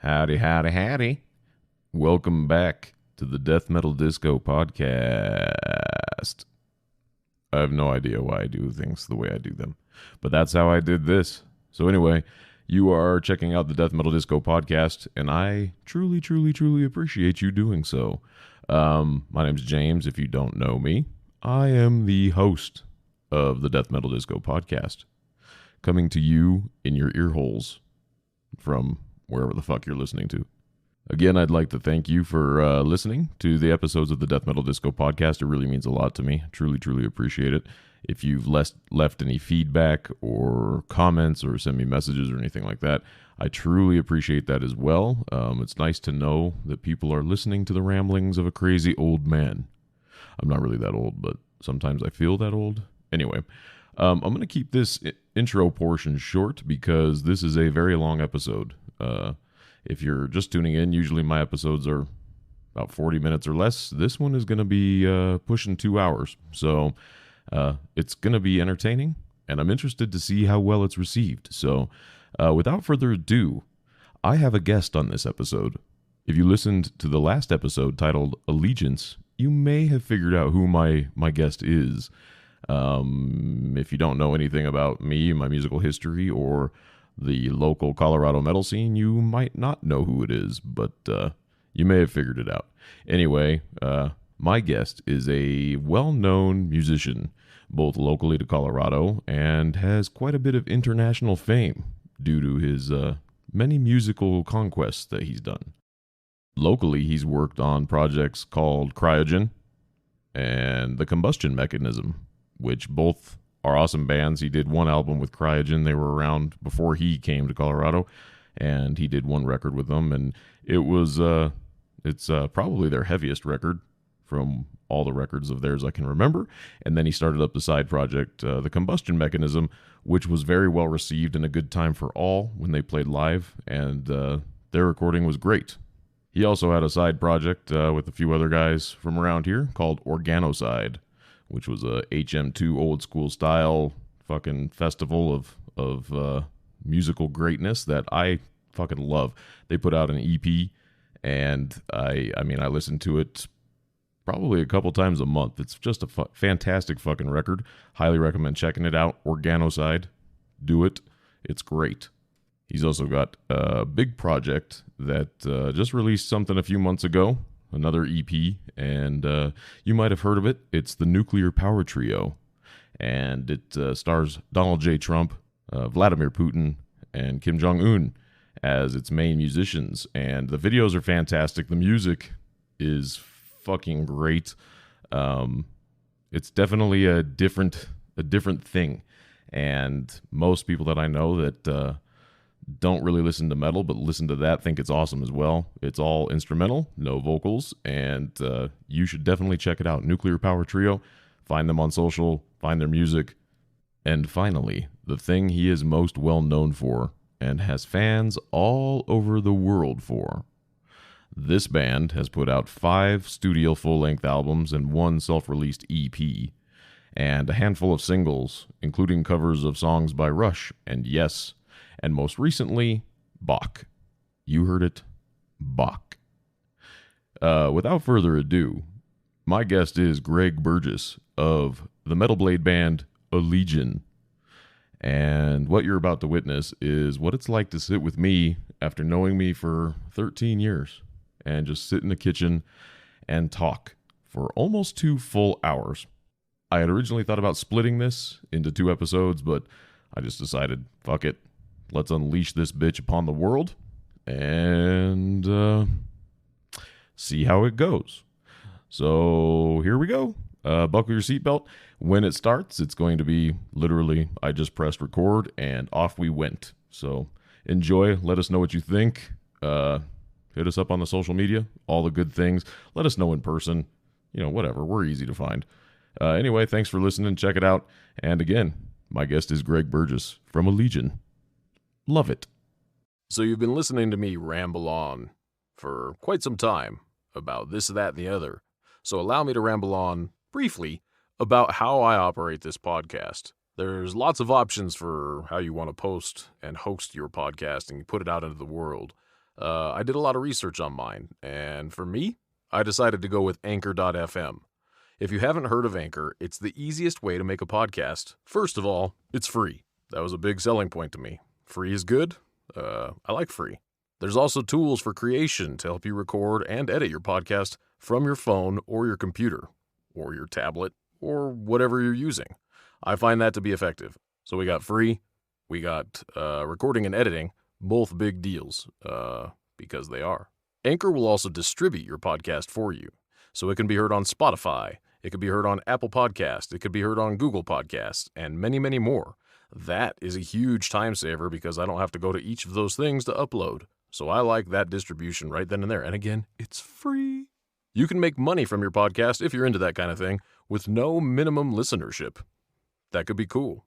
Howdy, howdy, howdy. Welcome back to the Death Metal Disco podcast. I have no idea why I do things the way I do them, but that's how I did this. So anyway, you are checking out the Death Metal Disco podcast, and I truly, truly, truly appreciate you doing so. My name's James, if you don't know me. I am the host of the Death Metal Disco podcast, coming to you in your ear holes from wherever the fuck you're listening to. Again, I'd like to thank you for listening to the episodes of the Death Metal Disco podcast. It really means a lot to me. Truly, truly appreciate it. If you've left any feedback or comments or send me messages or anything like that, I truly appreciate that as well. It's nice to know that people are listening to the ramblings of a crazy old man. I'm not really that old, but sometimes I feel that old. Anyway, I'm going to keep this intro portion short because this is a very long episode. If you're just tuning in, usually my episodes are about 40 minutes or less. This one is going to be pushing 2 hours. So it's going to be entertaining, and I'm interested to see how well it's received. So without further ado, I have a guest on this episode. If you listened to the last episode titled Allegiance, you may have figured out who my guest is. If you don't know anything about me, my musical history, or the local Colorado metal scene, you might not know who it is, but you may have figured it out. Anyway, my guest is a well-known musician, both locally to Colorado, and has quite a bit of international fame due to his many musical conquests that he's done. Locally, he's worked on projects called Cryogen and The Combustion Mechanism, which both are awesome bands. He did one album with Cryogen. They were around before he came to Colorado, and he did one record with them, and it was it's probably their heaviest record from all the records of theirs I can remember. And then he started up the side project, The Combustion Mechanism, which was very well received and a good time for all when they played live, and their recording was great. He also had a side project with a few other guys from around here called Organosyde, which was a HM2 old school style fucking festival of musical greatness that I fucking love. They put out an EP, and I listen to it probably a couple times a month. It's just a fantastic fucking record. Highly recommend checking it out. Organosyde. Do it. It's great. He's also got a big project that just released something a few months ago. Another EP, and you might have heard of it. It's the Nuclear Power Trio, and it stars Donald J. Trump, Vladimir Putin, and Kim Jong-un as its main musicians, and the videos are fantastic. The music is fucking great. It's definitely a different thing, and most people that I know that don't really listen to metal, but listen to that, think it's awesome as well. It's all instrumental, no vocals, and you should definitely check it out. Nuclear Power Trio. Find them on social, find their music. And finally, the thing he is most well known for and has fans all over the world for. This band has put out 5 studio full-length albums and 1 self-released EP, and a handful of singles, including covers of songs by Rush and Yes, and most recently, Bach. You heard it, Bach. Without further ado, my guest is Greg Burgess of the metal blade band Allegaeon. And what you're about to witness is what it's like to sit with me after knowing me for 13 years and just sit in the kitchen and talk for almost 2 full hours. I had originally thought about splitting this into 2 episodes, but I just decided, fuck it. Let's unleash this bitch upon the world and see how it goes. So here we go. Buckle your seatbelt. When it starts, it's going to be literally, I just pressed record and off we went. So enjoy. Let us know what you think. Hit us up on the social media. All the good things. Let us know in person. Whatever. We're easy to find. Anyway, thanks for listening. Check it out. And again, my guest is Greg Burgess from Allegaeon. Love it. So you've been listening to me ramble on for quite some time about this, that, and the other. So allow me to ramble on briefly about how I operate this podcast. There's lots of options for how you want to post and host your podcast and put it out into the world. I did a lot of research on mine, and for me, I decided to go with Anchor.fm. If you haven't heard of Anchor, it's the easiest way to make a podcast. First of all, it's free. That was a big selling point to me. Free is good. I like free. There's also tools for creation to help you record and edit your podcast from your phone or your computer or your tablet or whatever you're using. I find that to be effective. So we got free, we got recording and editing, both big deals, because they are. Anchor will also distribute your podcast for you. So it can be heard on Spotify, it could be heard on Apple Podcasts, it could be heard on Google Podcasts, and many, many more. That is a huge time saver because I don't have to go to each of those things to upload. So I like that distribution right then and there. And again, it's free. You can make money from your podcast if you're into that kind of thing with no minimum listenership. That could be cool.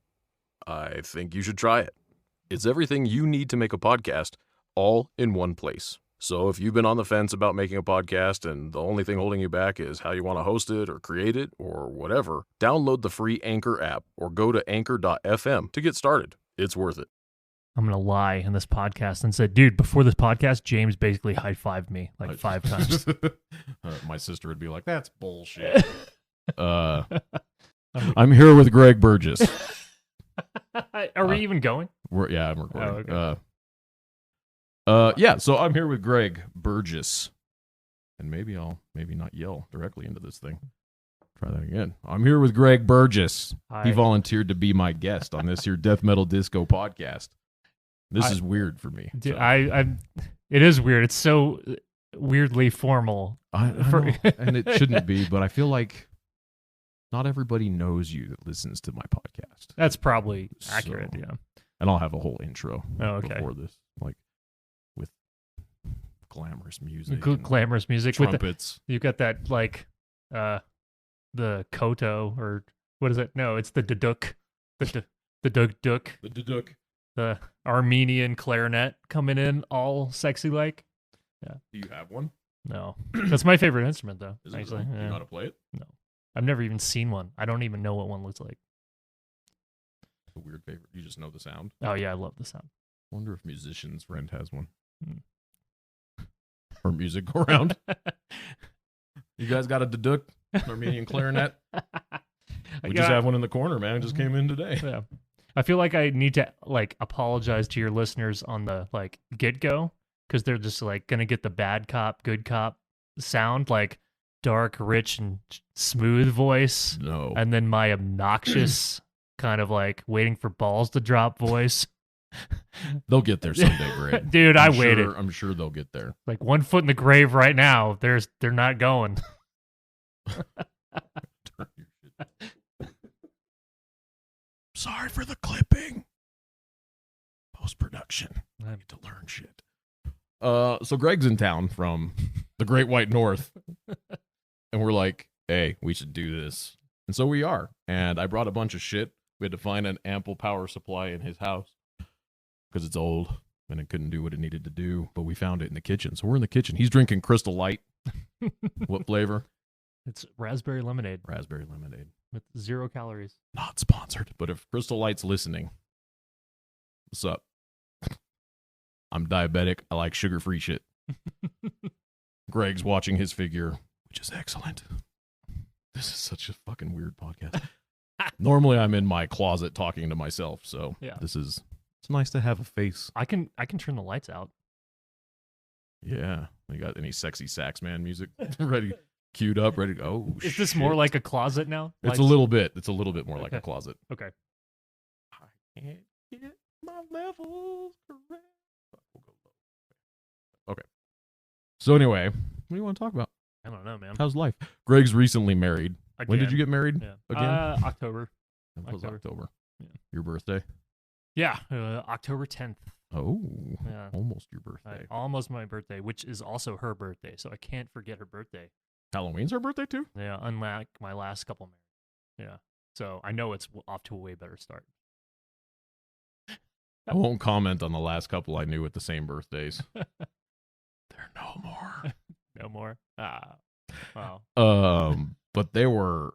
I think you should try it. It's everything you need to make a podcast all in one place. So if you've been on the fence about making a podcast and the only thing holding you back is how you want to host it or create it or whatever, download the free Anchor app or go to anchor.fm to get started. It's worth it. I'm going to lie in this podcast and say, dude, before this podcast, James basically high-fived me like 5 times. My sister would be like, that's bullshit. I'm here with Greg Burgess. Are we even going? I'm recording. Oh, okay. Yeah, so I'm here with Greg Burgess. And maybe I'll not yell directly into this thing. Try that again. I'm here with Greg Burgess. Hi. He volunteered to be my guest on this here Death Metal Disco podcast. This is weird for me. Dude, so. It is weird. It's so weirdly formal. I know, and it shouldn't be, but I feel like not everybody knows you that listens to my podcast. That's probably accurate, yeah. And I'll have a whole intro before this, like with glamorous music. Glamorous music. Trumpets. You've got that, like, the koto, or what is it? No, it's the duduk. The duduk. The duduk. The Armenian clarinet coming in all sexy like. Yeah. Do you have one? No. That's my favorite instrument, though. Is it actually. really? Yeah. Do you know how to play it? No. I've never even seen one. I don't even know what one looks like. A weird favorite. You just know the sound? Oh, yeah, I love the sound. I wonder if Musician's Friend has one. Or Music Go Round. You guys got a duduk? Armenian clarinet? We just have one in the corner, man. It just came in today. Yeah. I feel like I need to, like, apologize to your listeners on the, like, get-go, because they're just, like, going to get the bad cop, good cop sound, like, dark, rich, and smooth voice. No. And then my obnoxious kind of, like, waiting for balls to drop voice. They'll get there someday, Greg. Dude, I waited. I'm sure they'll get there. Like, 1 foot in the grave right now. They're not going. Sorry for the clipping. Post-production. I need to learn shit. So Greg's in town from the Great White North. And we're like, hey, we should do this. And so we are. And I brought a bunch of shit. We had to find an ample power supply in his house because it's old and it couldn't do what it needed to do. But we found it in the kitchen. So we're in the kitchen. He's drinking Crystal Light. What flavor? It's raspberry lemonade. Raspberry lemonade. With 0 calories. Not sponsored. But if Crystal Light's listening, what's up? I'm diabetic. I like sugar-free shit. Greg's watching his figure, which is excellent. This is such a fucking weird podcast. Normally, I'm in my closet talking to myself, so yeah. It's nice to have a face. I can turn the lights out. Yeah. You got any sexy sax man music ready, queued up, ready to go? Oh, is this more like a closet now? It's a little bit. It's a little bit more like a closet. Okay. I can't get my levels correct. We'll go low. Okay. So anyway, what do you want to talk about? I don't know, man. How's life? Greg's recently married. Again. When did you get married? Yeah. Again? October. It was October. Yeah. Your birthday? Yeah, October 10th. Oh, yeah. Almost your birthday. Almost my birthday, which is also her birthday, so I can't forget her birthday. Halloween's her birthday too? Yeah, unlike my last couple marriages. Yeah, so I know it's off to a way better start. I won't comment on the last couple I knew with the same birthdays. They're no more. No more? Ah, wow. But they were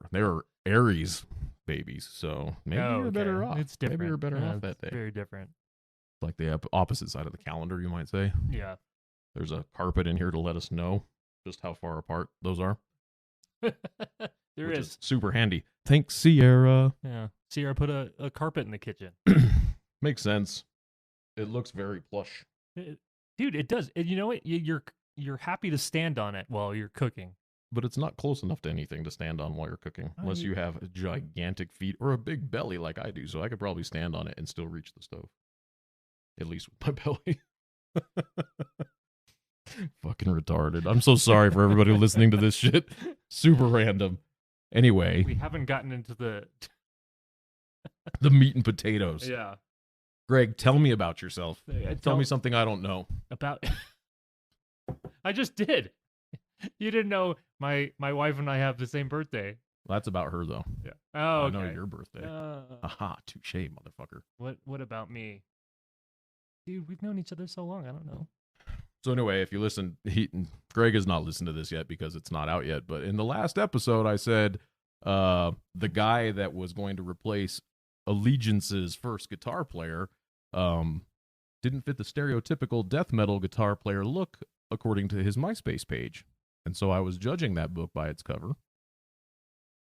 Aries babies, so maybe you're better off. It's different. Maybe you're better off that day. Very different. Like the opposite side of the calendar, you might say. Yeah. There's a carpet in here to let us know just how far apart those are. There which is. Super handy. Thanks, Sierra. Yeah. Sierra put a carpet in the kitchen. Makes sense. It looks very plush. Dude, it does. You know what? You're happy to stand on it while you're cooking. But it's not close enough to anything to stand on while you're cooking, unless you have gigantic feet or a big belly like I do. So I could probably stand on it and still reach the stove. At least with my belly. Fucking retarded. I'm so sorry for everybody listening to this shit. Super random. Anyway. We haven't gotten into the meat and potatoes. Yeah. Greg, tell me about yourself. Tell me Don't- something I don't know. about I just did. You didn't know my wife and I have the same birthday. Well, that's about her, though. Yeah. Oh, okay. I know your birthday. Aha, touche, motherfucker. What about me? Dude, we've known each other so long. I don't know. So anyway, if you listen, Greg has not listened to this yet because it's not out yet. But in the last episode, I said the guy that was going to replace Allegiance's first guitar player didn't fit the stereotypical death metal guitar player look according to his MySpace page. And so I was judging that book by its cover.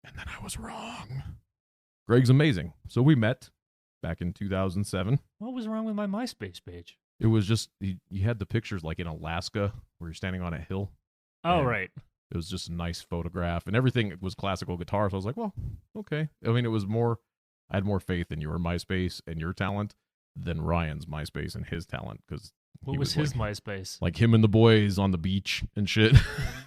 And then I was wrong. Greg's amazing. So we met back in 2007. What was wrong with my MySpace page? It was just, you had the pictures like in Alaska where you're standing on a hill. Oh, And right. It was just a nice photograph and everything was classical guitar. So I was like, well, okay. I mean, I had more faith in your MySpace and your talent than Ryan's MySpace and his talent. Because What was his MySpace? Like him and the boys on the beach and shit.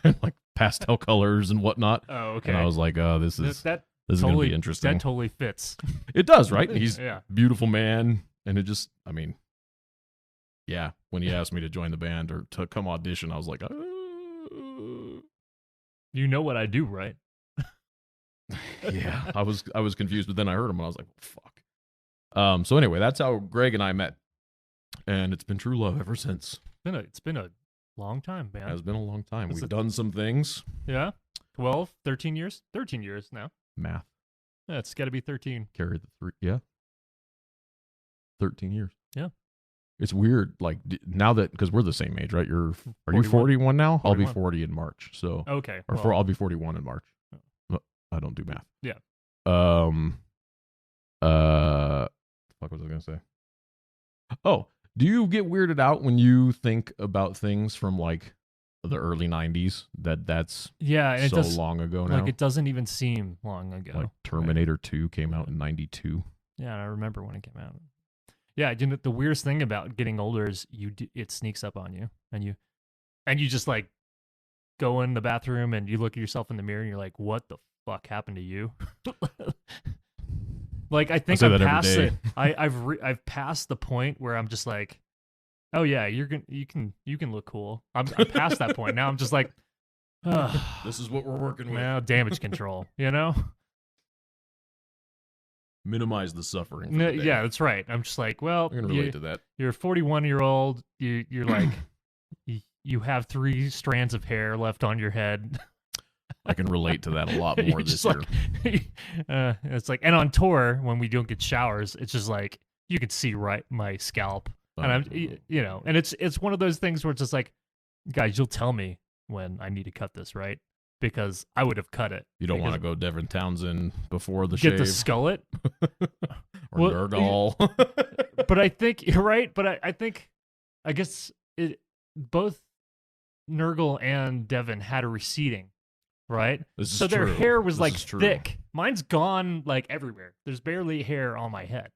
And like pastel colors and whatnot. Oh, okay. And I was like, this is that going to totally be interesting. That totally fits. It does, right? He's Yeah. a beautiful man. And it just, I mean, yeah, when he asked me to join the band or to come audition, I was like, You know what I do, right? yeah, I was confused, but then I heard him and I was like, fuck. So anyway, that's how Greg and I met. And it's been true love ever since. It's been a long time, man. It has been a long time. Is We've it- done some things. Yeah? 12, 13 years? 13 years now. Math. Yeah, it's got to be 13. Carried the 3. Yeah. 13 years. Yeah. It's weird, like now that, because we're the same age, right? Are you 41. 41 now? I'll be 41. 40 in March. So, Okay. I'll be 41 in March. Oh. Well, I don't do math. Yeah. Fuck, what was I gonna say? Oh, do you get weirded out when you think about things from like the early 90s? That's yeah, and so it does, long ago now. like it doesn't even seem long ago. Like Terminator 2 came out in 92. Yeah, I remember when it came out. Yeah, you know, the weirdest thing about getting older is it sneaks up on you, and you just like go in the bathroom and you look at yourself in the mirror and you're like, what the fuck happened to you? Like I think say I'm that every past day. it. I've passed the point where I'm just like, oh yeah, you can look cool. I'm past that point now. I'm just like, This is what we're working with. now damage control, you know? Minimize the suffering. for the day. Yeah, that's right. I'm just like, well, I can relate to that. you're a 41-year-old. You're like, you have 3 strands of hair left on your head. I can relate to that a lot You're more this just year. like, it's like, and on tour when we don't get showers, it's just like you could see right my scalp, and I'm, you know, and it's one of those things where it's just like, guys, you'll tell me when I need to cut this, right? Because I would have cut it. You don't want to go Devin Townsend before the get shave. the skullet. Or Well, Nergal. But I think you're right. But I guess both Nurgle and Devin had a receding, right? This is So their true. hair was This like is true. thick. Mine's gone like everywhere. There's barely hair on my head.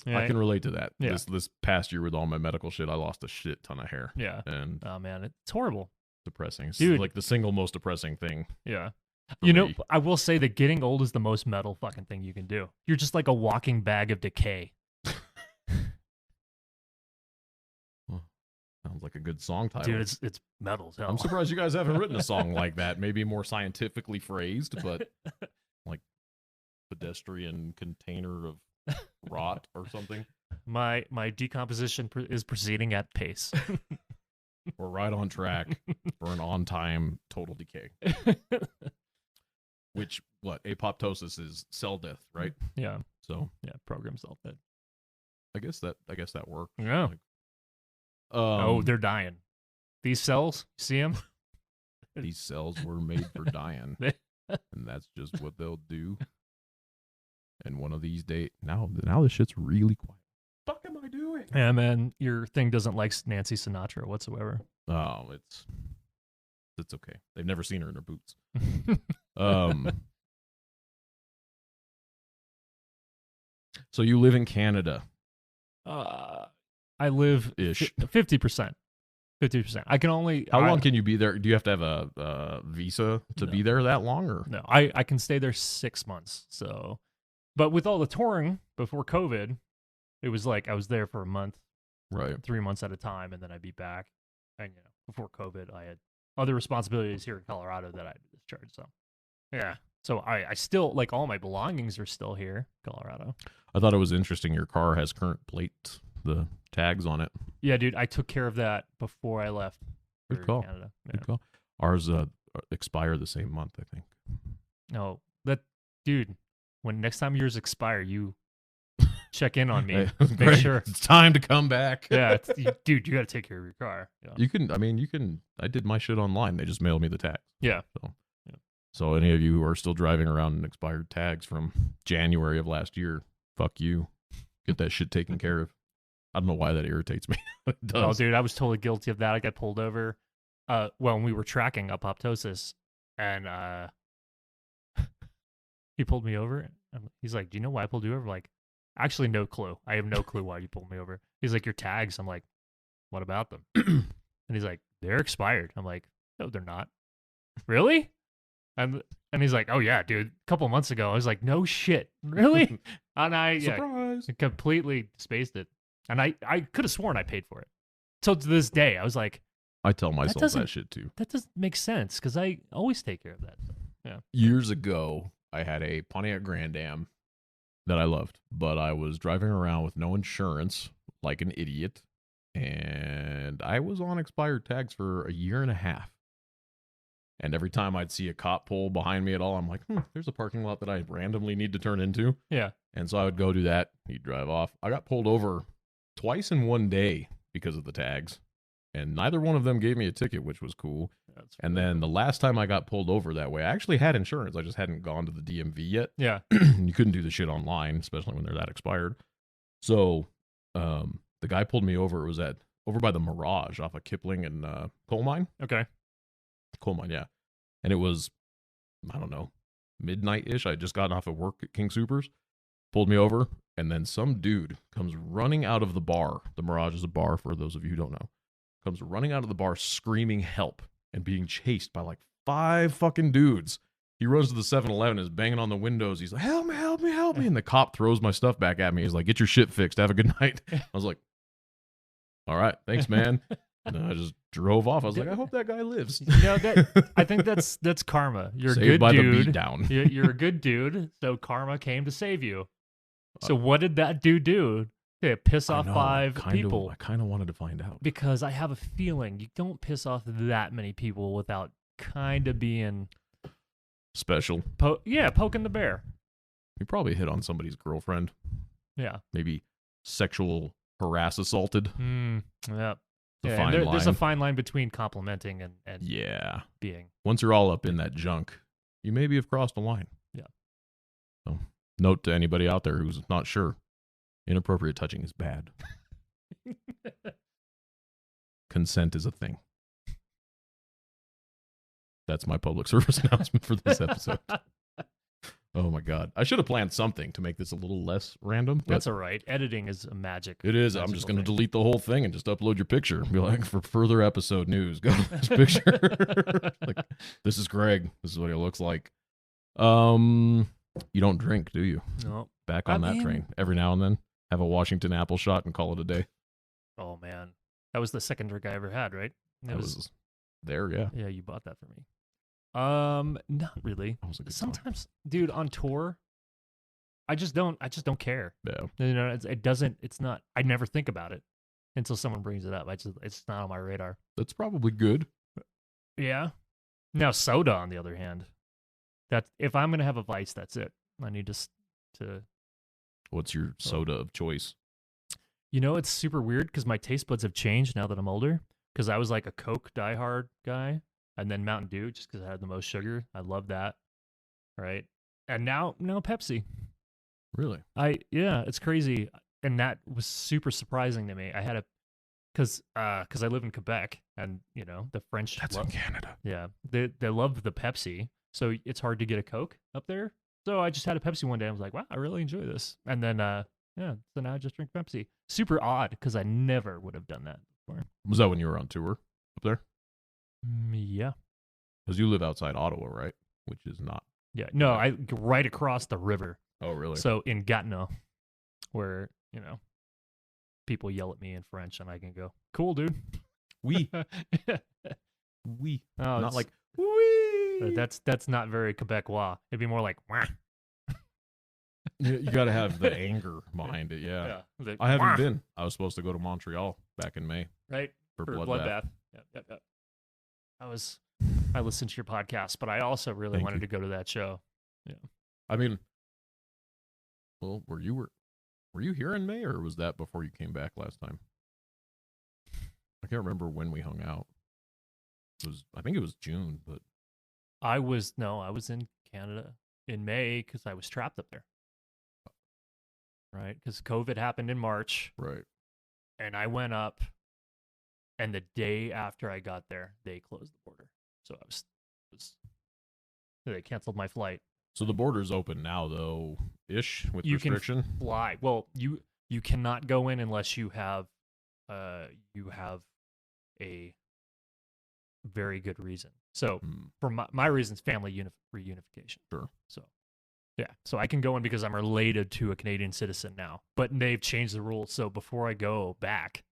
I Right? can relate to that. Yeah. This past year with all my medical shit, I lost a shit ton of hair. Yeah. And Oh man, it's horrible. depressing. It's Dude. like the single most depressing thing. Yeah. for You know, me. I will say that getting old is the most metal fucking thing you can do. You're just like a walking bag of decay. Sounds like a good song title. Dude, it's metal as hell. I'm surprised you guys haven't written a song like that. Maybe more scientifically phrased, but like pedestrian container of rot or something. My decomposition is proceeding at pace. We're right on track for an on-time total decay. Which, apoptosis is cell death, right? Yeah. So Yeah, program self that. I guess that worked. Yeah. They're dying. These cells, see them? These cells were made for dying, and that's just what they'll do. And one of these days, now this shit's really quiet. What the fuck am I doing? Yeah, man, your thing doesn't like Nancy Sinatra whatsoever. Oh, it's okay. They've never seen her in her boots. So you live in Canada? I live Ish. 50%. 50%. I can only. How long can you be there? Do you have to have a visa to be there that long, or no? I can stay there 6 months. So, but with all the touring before COVID, it was like I was there for a month, right? 3 months at a time, and then I'd be back. And before COVID, I had other responsibilities here in Colorado that I had to discharge. So, yeah. So I still like all my belongings are still here, Colorado. I thought it was interesting. Your car has current plate, the tags on it. Yeah, dude, I took care of that before I left for Good call. Canada. Yeah. Good call. Ours expire the same month, I think. No, dude, when next time yours expire, you check in on me. Make Greg, sure it's time to come back. Yeah, dude, you got to take care of your car. Yeah. You can. I did my shit online. They just mailed me the tags. Yeah. So any of you who are still driving around expired tags from January of last year, fuck you. Get that shit taken care of. I don't know why that irritates me. It does. Oh, dude, I was totally guilty of that. I got pulled over when we were tracking apoptosis, and he pulled me over. And he's like, "Do you know why I pulled you over?" I'm like, actually, no clue. I have no clue why you pulled me over. He's like, "Your tags." I'm like, "What about them?" And he's like, "They're expired." I'm like, "No, they're not." Really? And he's like, "Oh yeah, dude. A couple months ago." I was like, "No shit, really?" And I Surprise. completely spaced it. And I could have sworn I paid for it. So to this day, I was like, I tell myself doesn't- that shit too. that doesn't make sense because I always take care of that. Yeah. Years ago, I had a Pontiac Grand Am that I loved, but I was driving around with no insurance like an idiot, and I was on expired tags for a year and a half. And every time I'd see a cop pull behind me at all, I'm like, there's a parking lot that I randomly need to turn into. Yeah. And so I would go do that. He'd drive off. I got pulled over twice in one day because of the tags. And neither one of them gave me a ticket, which was cool. And then the last time I got pulled over that way, I actually had insurance. I just hadn't gone to the DMV yet. Yeah. You couldn't do the shit online, especially when they're that expired. So the guy pulled me over. It was over by the Mirage off of Kipling and Coal Mine. Okay. Coal Mine, yeah. And it was, I don't know, midnight-ish. I had just gotten off of work at King Soopers. Pulled me over, and then some dude comes running out of the bar. The Mirage is a bar, for those of you who don't know. Comes running out of the bar screaming help and being chased by like 5 fucking dudes. He runs to the 7-Eleven, is banging on the windows. He's like, help me, help me, help me. And the cop throws my stuff back at me. He's like, get your shit fixed. Have a good night. I was like, all right, thanks, man. And then I just drove off. I was like, I hope that guy lives. I think that's karma. You're Saved a good by dude. the beatdown. You're a good dude, so karma came to save you. So what did that dude do to piss off 5 people? I kind of wanted to find out. Because I have a feeling you don't piss off that many people without kind of being special. Poking the bear. You probably hit on somebody's girlfriend. Yeah. Maybe sexual assaulted. Yeah. There's a fine line between complimenting and being. Once you're all up in that junk, you maybe have crossed a line. Yeah. So, note to anybody out there who's not sure, inappropriate touching is bad. Consent is a thing. That's my public service announcement for this episode. Oh my God. I should have planned something to make this a little less random. That's all right. Editing is a magic. It is. I'm just going to delete the whole thing and just upload your picture. Be like, for further episode news, go to this picture. Like, this is Greg. This is what he looks like. You don't drink, do you? No. Back on that train. Every now and then, have a Washington apple shot and call it a day. Oh, man. That was the second drink I ever had, right? That was there, yeah. Yeah, you bought that for me. Not really. Sometimes, dude, on tour, I just don't care. Yeah. You know, it's not, I never think about it until someone brings it up. It's not on my radar. That's probably good. Yeah. Now, soda, on the other hand, that if I'm going to have a vice, that's it. I need to. What's your soda of choice? You know, it's super weird because my taste buds have changed now that I'm older. Because I was like a Coke diehard guy, and then Mountain Dew just because it had the most sugar. I love that, right? And now Pepsi. Really? It's crazy, and that was super surprising to me. I had a because I live in Quebec, and you know the French. That's in Canada. Yeah, they love the Pepsi, so it's hard to get a Coke up there. So I just had a Pepsi one day. I was like, wow, I really enjoy this. And then so now I just drink Pepsi. Super odd because I never would have done that before. Was that when you were on tour up there? Yeah. Because you live outside Ottawa, right? Which is not. Yeah. No, I right across the river. Oh, really? So in Gatineau, where, you know, people yell at me in French and I can go, cool, dude. Oui. Oui. Oh, not like, oui. That's not very Quebecois. It'd be more like, wah. You got to have the anger behind it, yeah. I haven't been. I was supposed to go to Montreal back in May. Right? For Bloodbath. Bloodbath. Yep. I listened to your podcast, but I also really wanted to go to that show. Yeah. I mean, well, were you here in May, or was that before you came back last time? I can't remember when we hung out. I think it was June, but I was in Canada in May because I was trapped up there. Right? Because COVID happened in March. Right. And I went up, and the day after I got there, they closed the border. So they canceled my flight. So the border's open now, though, ish, with you restriction? Can fly. Well, you cannot go in unless you have a very good reason. So for my reasons, family reunification. Sure. So yeah, so I can go in because I'm related to a Canadian citizen now, but they've changed the rules. So before I go back,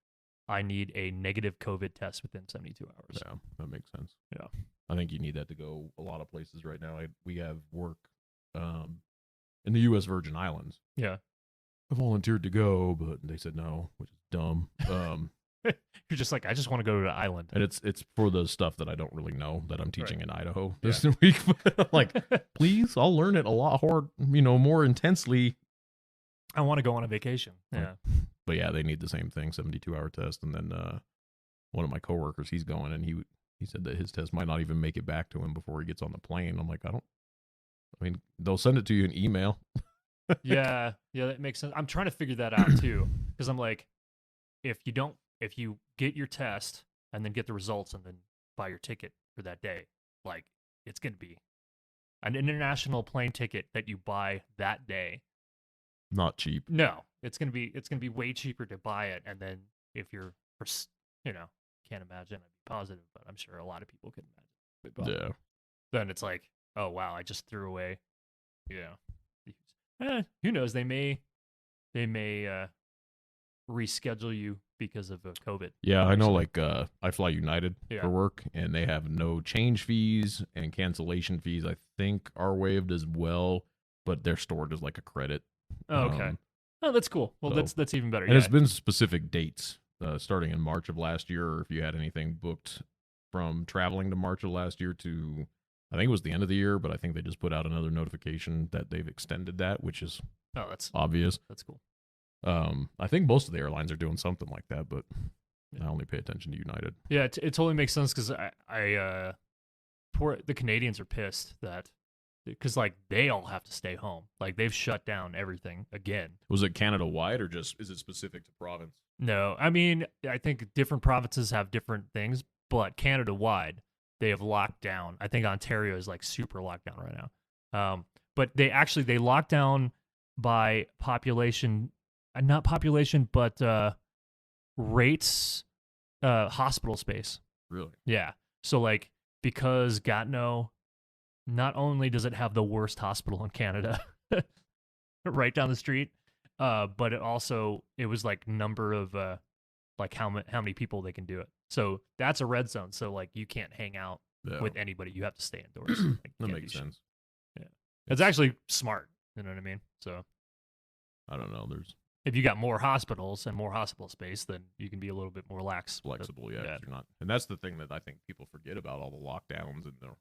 I need a negative COVID test within 72 hours. Yeah, that makes sense. Yeah. I think you need that to go a lot of places right now. We have work in the U.S. Virgin Islands. Yeah. I volunteered to go, but they said no, which is dumb. You're just like, I just want to go to the island. And it's for the stuff that I don't really know that I'm teaching in Idaho this week. I'm like, please, I'll learn it a lot more intensely. I want to go on a vacation. Yeah. But yeah, they need the same thing, 72-hour test. And then one of my coworkers, he's going, and he said that his test might not even make it back to him before he gets on the plane. I'm like, they'll send it to you in email. Yeah, that makes sense. I'm trying to figure that out too, because I'm like, if you get your test and then get the results and then buy your ticket for that day, like it's going to be an international plane ticket that you buy that day. Not cheap. No, it's going to be way cheaper to buy it. And then if you're, can't imagine, I'd be positive, but I'm sure a lot of people could imagine. Yeah. Then it's like, oh wow, I just threw away. Yeah. Who knows? They may reschedule you because of COVID. Yeah, I know. Like, I fly United Yeah. for work, and they have no change fees and cancellation fees. I think are waived as well, but they're stored as like a credit. Oh, okay. Oh, that's cool. Well, that's even better. And it's been specific dates, starting in March of last year, or if you had anything booked from traveling to March of last year to, I think it was the end of the year, but I think they just put out another notification that they've extended that, which is that's obvious. That's cool. I think most of the airlines are doing something like that, but I only pay attention to United. Yeah, it totally makes sense because the Canadians are pissed because like they all have to stay home. Like they've shut down everything again. Was it Canada wide or just is it specific to province? No, I mean I think different provinces have different things, but Canada wide they have locked down. I think Ontario is like super locked down right now. But they locked down by population. Not population, but rates, hospital space. Really? Yeah. So, like, because Gatineau, not only does it have the worst hospital in Canada right down the street, but it was like number of, like how many people they can do it. So that's a red zone. So, like, you can't hang out with anybody. You have to stay indoors. Like, that makes sense. Yeah. It's actually smart. You know what I mean? So, I don't know. If you got more hospitals and more hospital space, then you can be a little bit more flexible. Yeah, you're not, and that's the thing that I think people forget about all the lockdowns and they're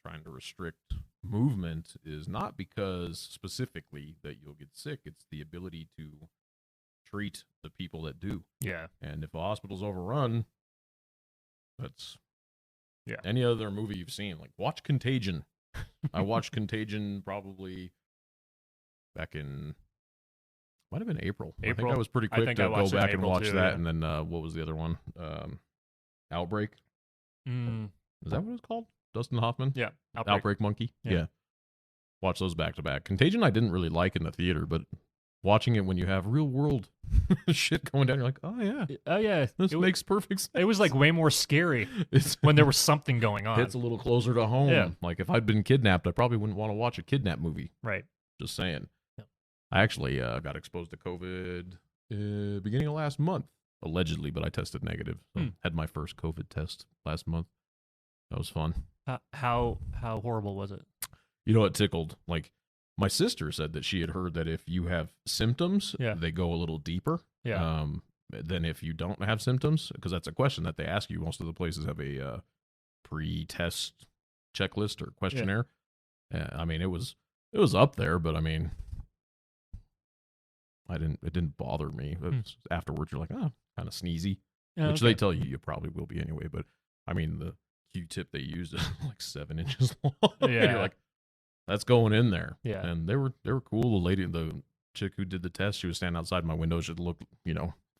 trying to restrict movement is not because specifically that you'll get sick. It's the ability to treat the people that do. Yeah. And if a hospital's overrun, that's any other movie you've seen. Like, watch Contagion. I watched Contagion probably back in, might have been April. I think I was pretty quick to go back and watch that. And then what was the other one? Outbreak. Is that what it's called? Dustin Hoffman? Yeah. Outbreak Monkey? Yeah. Watch those back to back. Contagion I didn't really like in the theater, but watching it when you have real world shit going down, you're like, oh yeah. This makes perfect sense. It was like way more scary when there was something going on. It's a little closer to home. Yeah. Like if I'd been kidnapped, I probably wouldn't want to watch a kidnap movie. Right. Just saying. Yeah. I actually got exposed to COVID beginning of last month, allegedly, but I tested negative. So had my first COVID test last month. That was fun. How horrible was it? You know, it tickled. Like, my sister said that she had heard that if you have symptoms, they go a little deeper than if you don't have symptoms, because that's a question that they ask you. Most of the places have a pre-test checklist or questionnaire. I mean, it was up there, but I mean, it didn't bother me. Afterwards, you're like, oh, kind of sneezy, which they tell you probably will be anyway. But I mean, the Q-tip they used is like 7 inches long. You're like, that's going in there. Yeah. And they were cool. The chick who did the test, she was standing outside my window. She looked,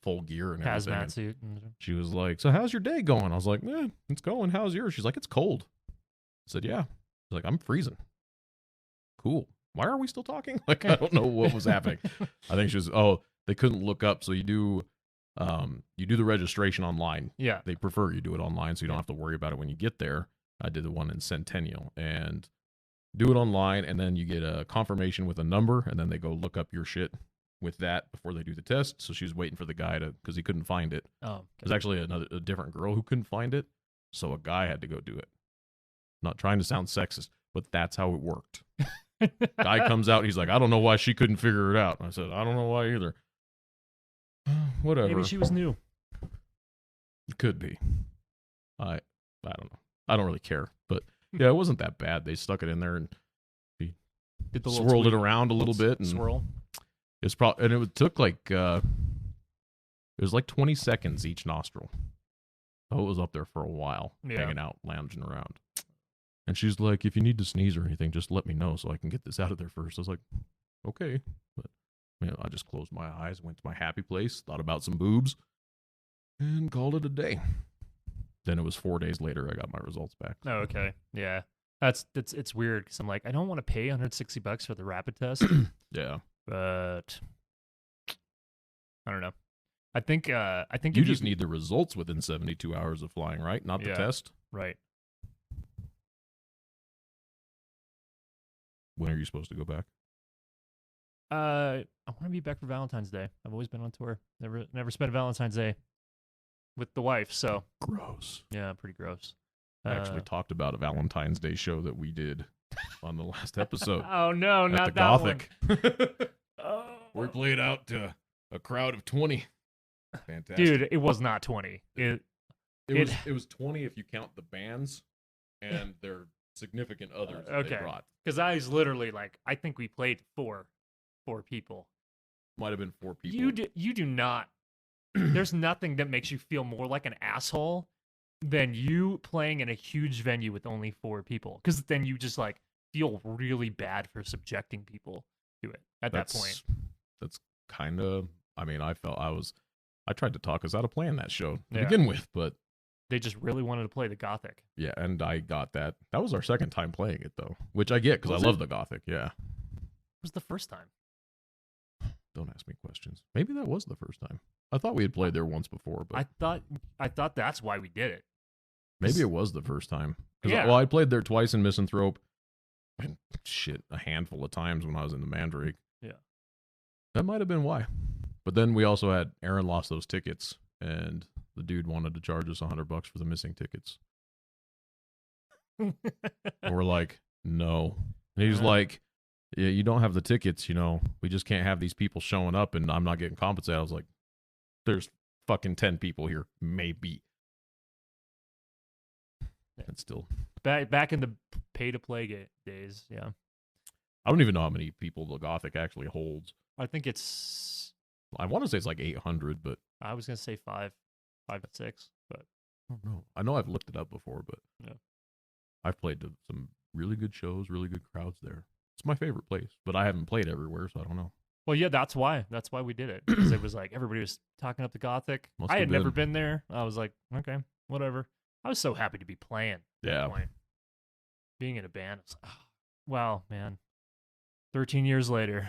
full gear and everything. Hazmat suit. She was like, so how's your day going? I was like, it's going. How's yours? She's like, it's cold. I said, yeah. She's like, I'm freezing. Cool. Why are we still talking? Like, I don't know what was happening. I think she was, they couldn't look up. So you do the registration online. Yeah. They prefer you do it online so you don't have to worry about it when you get there. I did the one in Centennial, and do it online, and then you get a confirmation with a number, and then they go look up your shit with that before they do the test. So she was waiting for the guy because he couldn't find it. Oh, okay. There's actually a different girl who couldn't find it, so a guy had to go do it. Not trying to sound sexist, but that's how it worked. Guy comes out, and he's like, I don't know why she couldn't figure it out. And I said, I don't know why either. Whatever. Maybe she was new. Could be. I don't know. I don't really care, but yeah, it wasn't that bad. They stuck it in there and swirled it around a little bit and swirl. It's probably, and it took like it was like 20 seconds each nostril. Oh, it was up there for a while, hanging out, lounging around. And she's like, if you need to sneeze or anything, just let me know so I can get this out of there first. I was like, okay, but I just closed my eyes, went to my happy place, thought about some boobs, and called it a day. Then it was 4 days later I got my results back. Oh, okay. Yeah. It's weird because I'm like, I don't want to pay $160 for the rapid test. Yeah. But I don't know. I think you just need the results within 72 hours of flying, right? Not the test. Right. When are you supposed to go back? I want to be back for Valentine's Day. I've always been on tour. Never spent a Valentine's Day with the wife, so gross. Yeah, pretty gross. I actually talked about a Valentine's Day show that we did on the last episode. Oh no, not the that Gothic. One. We played out to a crowd of 20. Fantastic, dude. It was not 20. It was 20 if you count the bands and their significant others that they brought. Because I was literally like, I think we played four people. Might have been 4 people. You do not. There's nothing that makes you feel more like an asshole than you playing in a huge venue with only 4 people. Because then you just like feel really bad for subjecting people to it at that point. That's kind of. I mean, I tried to talk us out of playing that show to begin with, but they just really wanted to play the Gothic. Yeah, and I got that. That was our second time playing it though, which I get because I love the Gothic. Yeah. It was the first time. Don't ask me questions. Maybe that was the first time. I thought we had played there once before, but I thought that's why we did it. Maybe it was the first time. Yeah. Well, I played there twice in Misanthrope, and a handful of times when I was in the Mandrake. Yeah, that might have been why. But then we also had Aaron lost those tickets, and the dude wanted to charge us $100 for the missing tickets. And we're like, no. And he's like, yeah, you don't have the tickets, we just can't have these people showing up and I'm not getting compensated. I was like, there's fucking 10 people here, maybe. It's still back in the pay to play days. Yeah, I don't even know how many people the Gothic actually holds. I think it's I want to say it's like 800, but I was gonna say 5 to 6, but I don't know. I know I've looked it up before, but Yeah. I've played to some really good shows, really good crowds there. It's my favorite place, but I haven't played everywhere, so I don't know. well, yeah, that's why we did it, because it was like everybody was talking up the Gothic. Must I have had never been. been there. I was like, okay, whatever. I was so happy to be playing. At that Yeah. point. Being in a band, I was like, oh, wow, man. 13 years later.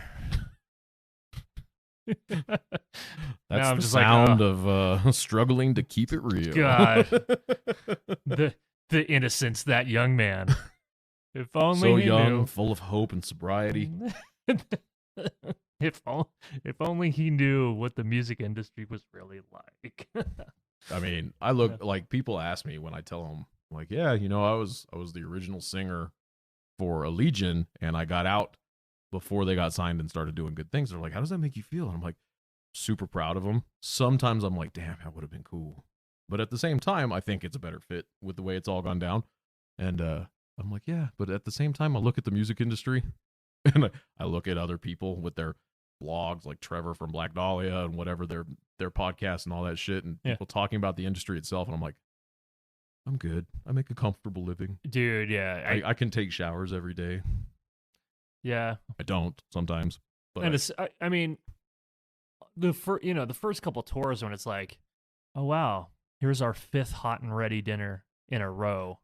That's I'm the just like, sound oh, of struggling to keep it real. God. the innocence, that young man. If only So he young, knew. full of hope and sobriety. if only he knew what the music industry was really like. I mean, I look like people ask me when I tell them, like, yeah, you know, I was the original singer for Allegaeon, and I got out before they got signed and started doing good things. They're like, how does that make you feel? And I'm like, super proud of them. Sometimes I'm like, damn, that would have been cool. But at the same time, I think it's a better fit with the way it's all gone down. And I'm like, yeah, but at the same time, I look at the music industry and I look at other people with their blogs, like Trevor from Black Dahlia and whatever, their podcasts and all that shit, and Yeah. people talking about the industry itself. And I'm like, I'm good. I make a comfortable living. Dude, yeah. I can take showers every day. Yeah. I don't sometimes. But And it's, I mean, the first couple tours when it's like, oh, wow, here's our 5th hot and ready dinner in a row.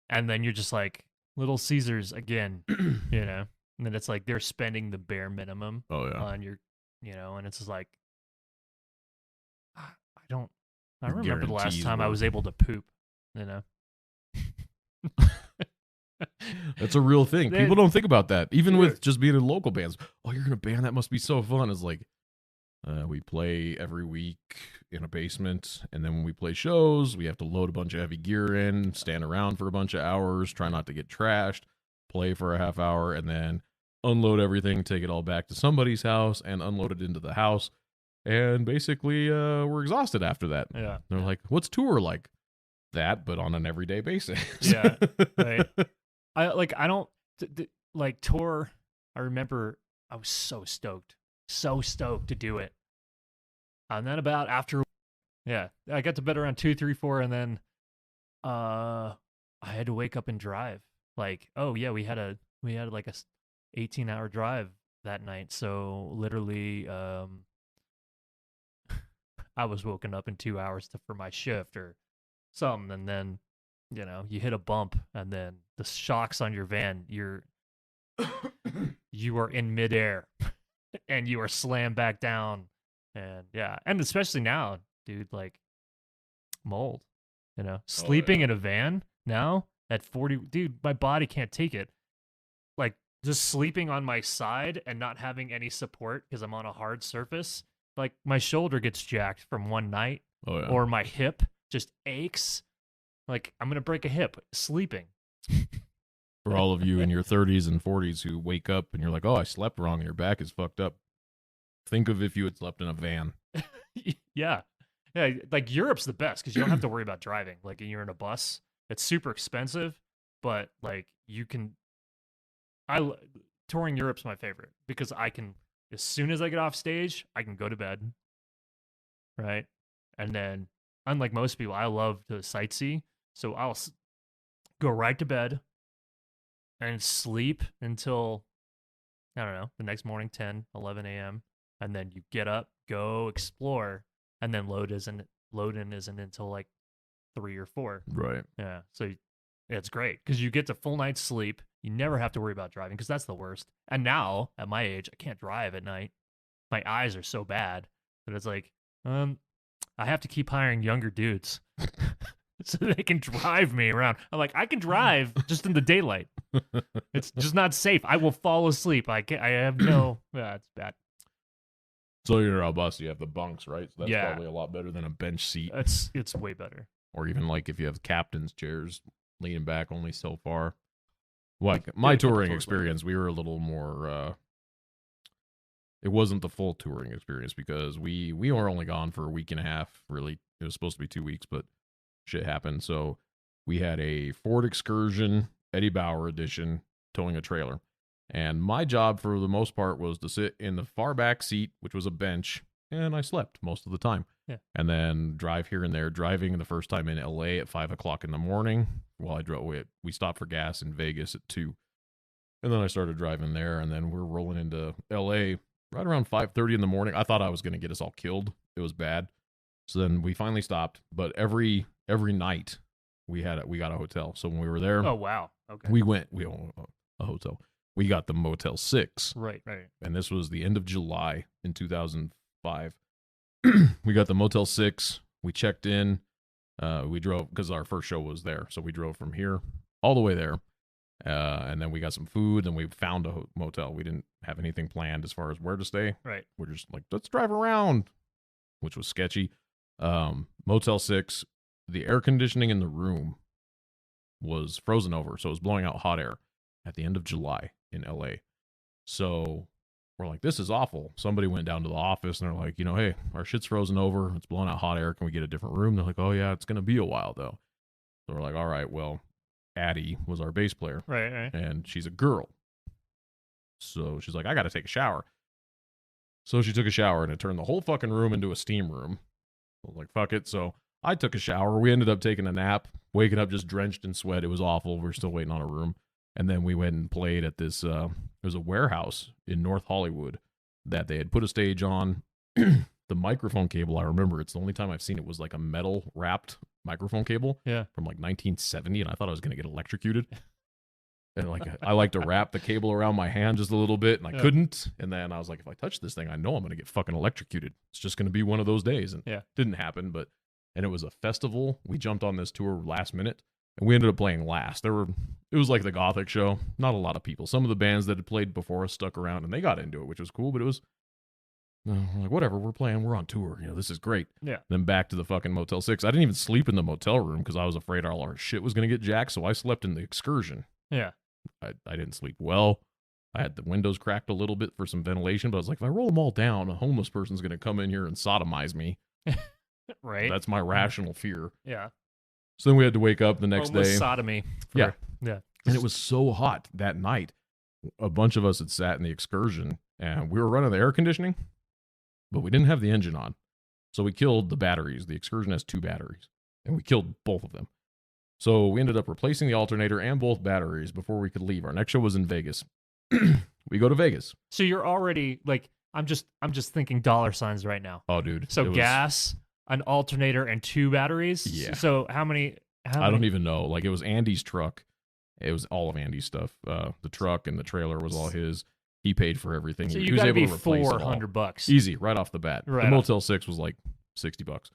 And then you're just like, Little Caesars again, you know? And then it's like they're spending the bare minimum oh yeah. on your, and it's just like, I don't Your remember the last guarantees time I were- was able to poop, you know? That's a real thing. They- People don't think about that. Even Dude. with just being in local bands. Oh, you're in a band? That must be so fun. It's like, we play every week in a basement, and then when we play shows, we have to load a bunch of heavy gear in, stand around for a bunch of hours, try not to get trashed, play for a half hour, and then unload everything, take it all back to somebody's house, and unload it into the house. And basically, we're exhausted after that. Yeah. They're like, what's tour like? That, but on an everyday basis. Yeah, right. I don't like tour. I remember I was so stoked to do it. And then about after, yeah, I got to bed around 2, 3, 4, and then I had to wake up and drive. Like, oh yeah, we had like a 18-hour drive that night. So literally, I was woken up in 2 hours for my shift or something, and then you hit a bump, and then the shocks on your van, you are in midair and you are slammed back down. And yeah, and especially now, dude, like mold, sleeping in a van now at 40, dude, my body can't take it. Like just sleeping on my side and not having any support because I'm on a hard surface, like my shoulder gets jacked from one night, Oh yeah. or my hip just aches. Like I'm gonna break a hip sleeping. For all of you in your 30s and 40s who wake up and you're like, oh, I slept wrong and your back is fucked up. Think of if you had slept in a van. Yeah. Like Europe's the best because you don't have to worry about driving. Like you're in a bus, it's super expensive, but like you can. Touring Europe's my favorite because I can, as soon as I get off stage, I can go to bed. Right, and then unlike most people, I love to sightsee, so I'll go right to bed and sleep until, I don't know, the next morning, 10, 11 a.m. And then you get up, go explore, and then load in isn't until like 3 or 4. Right. Yeah, so it's great because you get to full night's sleep. You never have to worry about driving because that's the worst. And now, at my age, I can't drive at night. My eyes are so bad that it's like, I have to keep hiring younger dudes so they can drive me around. I'm like, I can drive just in the daylight. It's just not safe. I will fall asleep. I have no. Yeah, it's bad. So you're a bus, you have the bunks, right? So that's Yeah. probably a lot better than a bench seat. It's way better. Or even like if you have captain's chairs leaning back only so far. Like my a couple touring tours experience, we were a little more it wasn't the full touring experience because we were only gone for a week and a half, really. It was supposed to be 2 weeks, but shit happened. So we had a Ford Excursion, Eddie Bauer edition, towing a trailer. And my job for the most part was to sit in the far back seat, which was a bench, and I slept most of the time. Yeah. And then drive here and there, driving the first time in LA at 5 o'clock in the morning while I drove. We stopped for gas in Vegas at 2. And then I started driving there, and then we're rolling into LA right around 5:30 in the morning. I thought I was going to get us all killed. It was bad. So then we finally stopped. But every night we got a hotel. So when we were there, Oh wow. Okay. we owned a hotel. We got the Motel 6. Right. And this was the end of July in 2005. We got the Motel 6. We checked in. We drove because our first show was there. So we drove from here all the way there. And then we got some food, and we found a motel. We didn't have anything planned as far as where to stay. Right. We're just like, let's drive around, which was sketchy. Motel 6, the air conditioning in the room was frozen over, so it was blowing out hot air at the end of July in LA. So we're like, this is awful. Somebody went down to the office, and they're like, hey, our shit's frozen over. It's blowing out hot air. Can we get a different room? They're like, oh, yeah, it's going to be a while, though. So we're like, all right, well, Addie was our bass player. Right. And she's a girl. So she's like, I got to take a shower. So she took a shower, and it turned the whole fucking room into a steam room. I was like, fuck it. So I took a shower. We ended up taking a nap, waking up just drenched in sweat. It was awful. We were still waiting on a room. And then we went and played at this, there was a warehouse in North Hollywood that they had put a stage on. The microphone cable, I remember, it's the only time I've seen it, was like a metal wrapped microphone cable from like 1970, and I thought I was going to get electrocuted. And like I like to wrap the cable around my hand just a little bit, and I couldn't. And then I was like, if I touch this thing, I know I'm going to get fucking electrocuted. It's just going to be one of those days. And didn't happen, and it was a festival. We jumped on this tour last minute, and we ended up playing last. It was like the Gothic show. Not a lot of people. Some of the bands that had played before us stuck around, and they got into it, which was cool, but it was we're like, whatever, we're playing, we're on tour. This is great. Yeah. Then back to the fucking Motel 6. I didn't even sleep in the motel room because I was afraid all our shit was going to get jacked, so I slept in the excursion. Yeah. I didn't sleep well. I had the windows cracked a little bit for some ventilation, but I was like, if I roll them all down, a homeless person's going to come in here and sodomize me. Right. That's my rational fear. Yeah. So then we had to wake up the next Homeless day. sodomy. Yeah. Yeah. And it was so hot that night. A bunch of us had sat in the excursion, and we were running the air conditioning, but we didn't have the engine on. So we killed the batteries. The excursion has 2 batteries, and we killed both of them. So we ended up replacing the alternator and both batteries before we could leave. Our next show was in Vegas. We go to Vegas. So you're already like, I'm just thinking dollar signs right now. Oh, dude. So gas, an alternator, and 2 batteries. Yeah. So how many? I don't even know. Like, it was Andy's truck. It was all of Andy's stuff. The truck and the trailer was all his. He paid for everything. So he you was got to able be to replace it all. $400. Easy, right off the bat. Right the off. Motel 6 was like $60.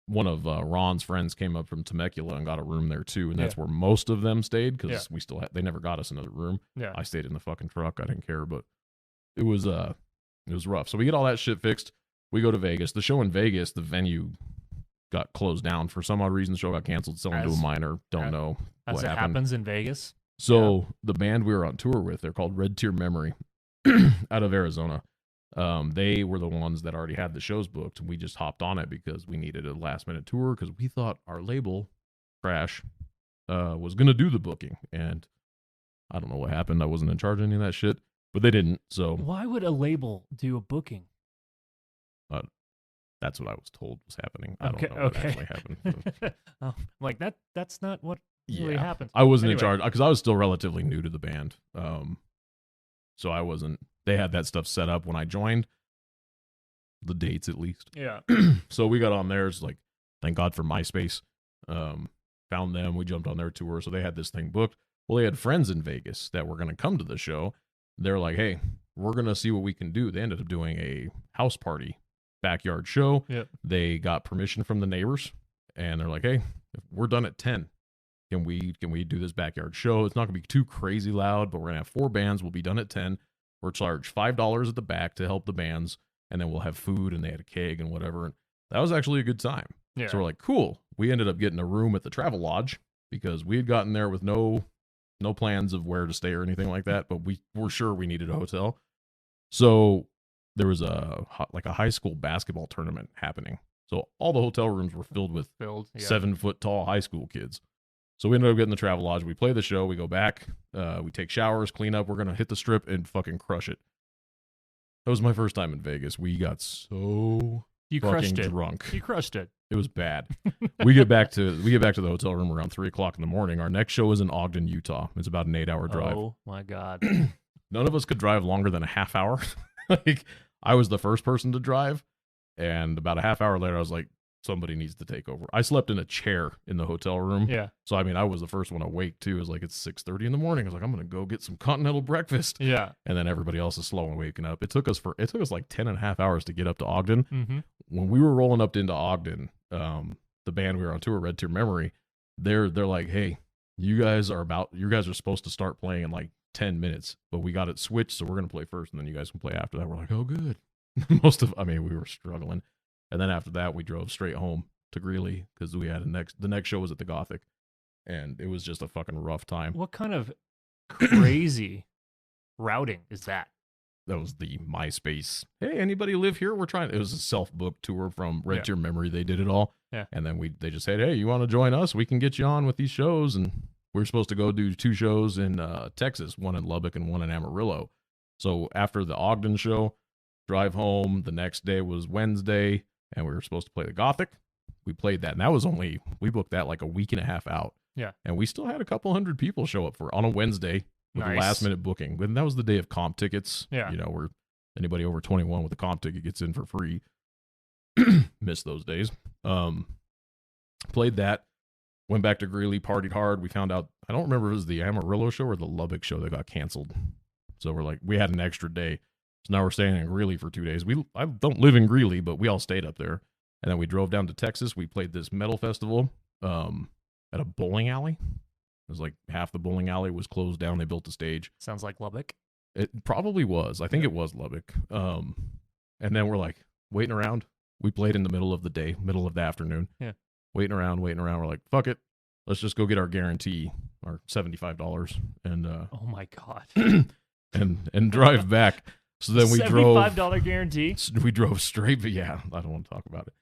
One of Ron's friends came up from Temecula and got a room there too, and that's where most of them stayed because we still they never got us another room. Yeah. I stayed in the fucking truck. I didn't care, but it was rough. So we get all that shit fixed. We go to Vegas. The show in Vegas, the venue got closed down for some odd reason. The show got canceled. Selling to a minor. Don't know As what it happened. happens in Vegas. So the band we were on tour with, they're called Red Tear Memory, out of Arizona. They were the ones that already had the shows booked. We just hopped on it because we needed a last minute tour because we thought our label, Crash, was going to do the booking. And I don't know what happened. I wasn't in charge of any of that shit, but they didn't. So Why would a label do a booking? that's what I was told was happening. I don't know what actually happened. I'm like, that's not what really happened. I wasn't in charge because I was still relatively new to the band. So I wasn't. They had that stuff set up when I joined. The dates, at least. Yeah. So we got on there. It's like, thank God for MySpace. Found them. We jumped on their tour. So they had this thing booked. Well, they had friends in Vegas that were going to come to the show. They're like, hey, we're going to see what we can do. They ended up doing a house party, backyard show. Yep. They got permission from the neighbors. And they're like, hey, if we're done at 10. Can we do this backyard show? It's not going to be too crazy loud, but we're going to have 4 bands. We'll be done at 10. We're charged $5 at the back to help the bands, and then we'll have food, and they had a keg and whatever. And that was actually a good time. Yeah. So we're like, cool. We ended up getting a room at the Travel Lodge because we had gotten there with no plans of where to stay or anything like that, but we were sure we needed a hotel. So there was a high school basketball tournament happening. So all the hotel rooms were filled with 7-foot tall high school kids. So we ended up getting the Travelodge. We play the show. We go back. We take showers, clean up. We're going to hit the strip and fucking crush it. That was my first time in Vegas. We got so You fucking crushed it. drunk. You crushed it. It was bad. we get back to the hotel room around 3:00 in the morning. Our next show is in Ogden, Utah. It's about an 8-hour drive. Oh my God. None of us could drive longer than a half hour. Like, I was the first person to drive, and about a half hour later, I was like, somebody needs to take over. I slept in a chair in the hotel room. Yeah. So, I mean, I was the first one awake, too. It was like, it's 6:30 in the morning. I was like, I'm going to go get some continental breakfast. Yeah. And then everybody else is slow and waking up. It took us like 10 and a half hours to get up to Ogden. Mm-hmm. When we were rolling up into Ogden, the band we were on tour, Red Tear Memory, they're like, hey, you guys are supposed to start playing in like 10 minutes, but we got it switched, so we're going to play first, and then you guys can play after that. We're like, oh, good. We were struggling. And then after that, we drove straight home to Greeley because we had the next show was at the Gothic, and it was just a fucking rough time. What kind of crazy routing is that? That was the MySpace. Hey, anybody live here? It was a self-booked tour from Red Tear Memory. They did it all. Yeah. And then they just said, hey, you want to join us? We can get you on with these shows. And we were supposed to go do 2 shows in Texas, one in Lubbock and one in Amarillo. So after the Ogden show, drive home. The next day was Wednesday, and we were supposed to play the Gothic. We played that, and we booked that like a week and a half out. Yeah. And we still had a couple hundred people show up on a Wednesday with a last minute booking. And that was the day of comp tickets. Yeah. You know, where anybody over 21 with a comp ticket gets in for free. Missed those days. Played that. Went back to Greeley, partied hard. We found out, I don't remember if it was the Amarillo show or the Lubbock show that got canceled. So we had an extra day. So now we're staying in Greeley for 2 days. I don't live in Greeley, but we all stayed up there. And then we drove down to Texas. We played this metal festival at a bowling alley. It was like half the bowling alley was closed down. They built a stage. Sounds like Lubbock. It probably was. I think it was Lubbock. And then we're like waiting around. We played in the middle of the day, middle of the afternoon. Yeah. Waiting around. We're like, fuck it. Let's just go get our guarantee, our $75, and Oh my God. and drive back. So then we drove $75 guarantee. We drove straight, but yeah, I don't want to talk about it.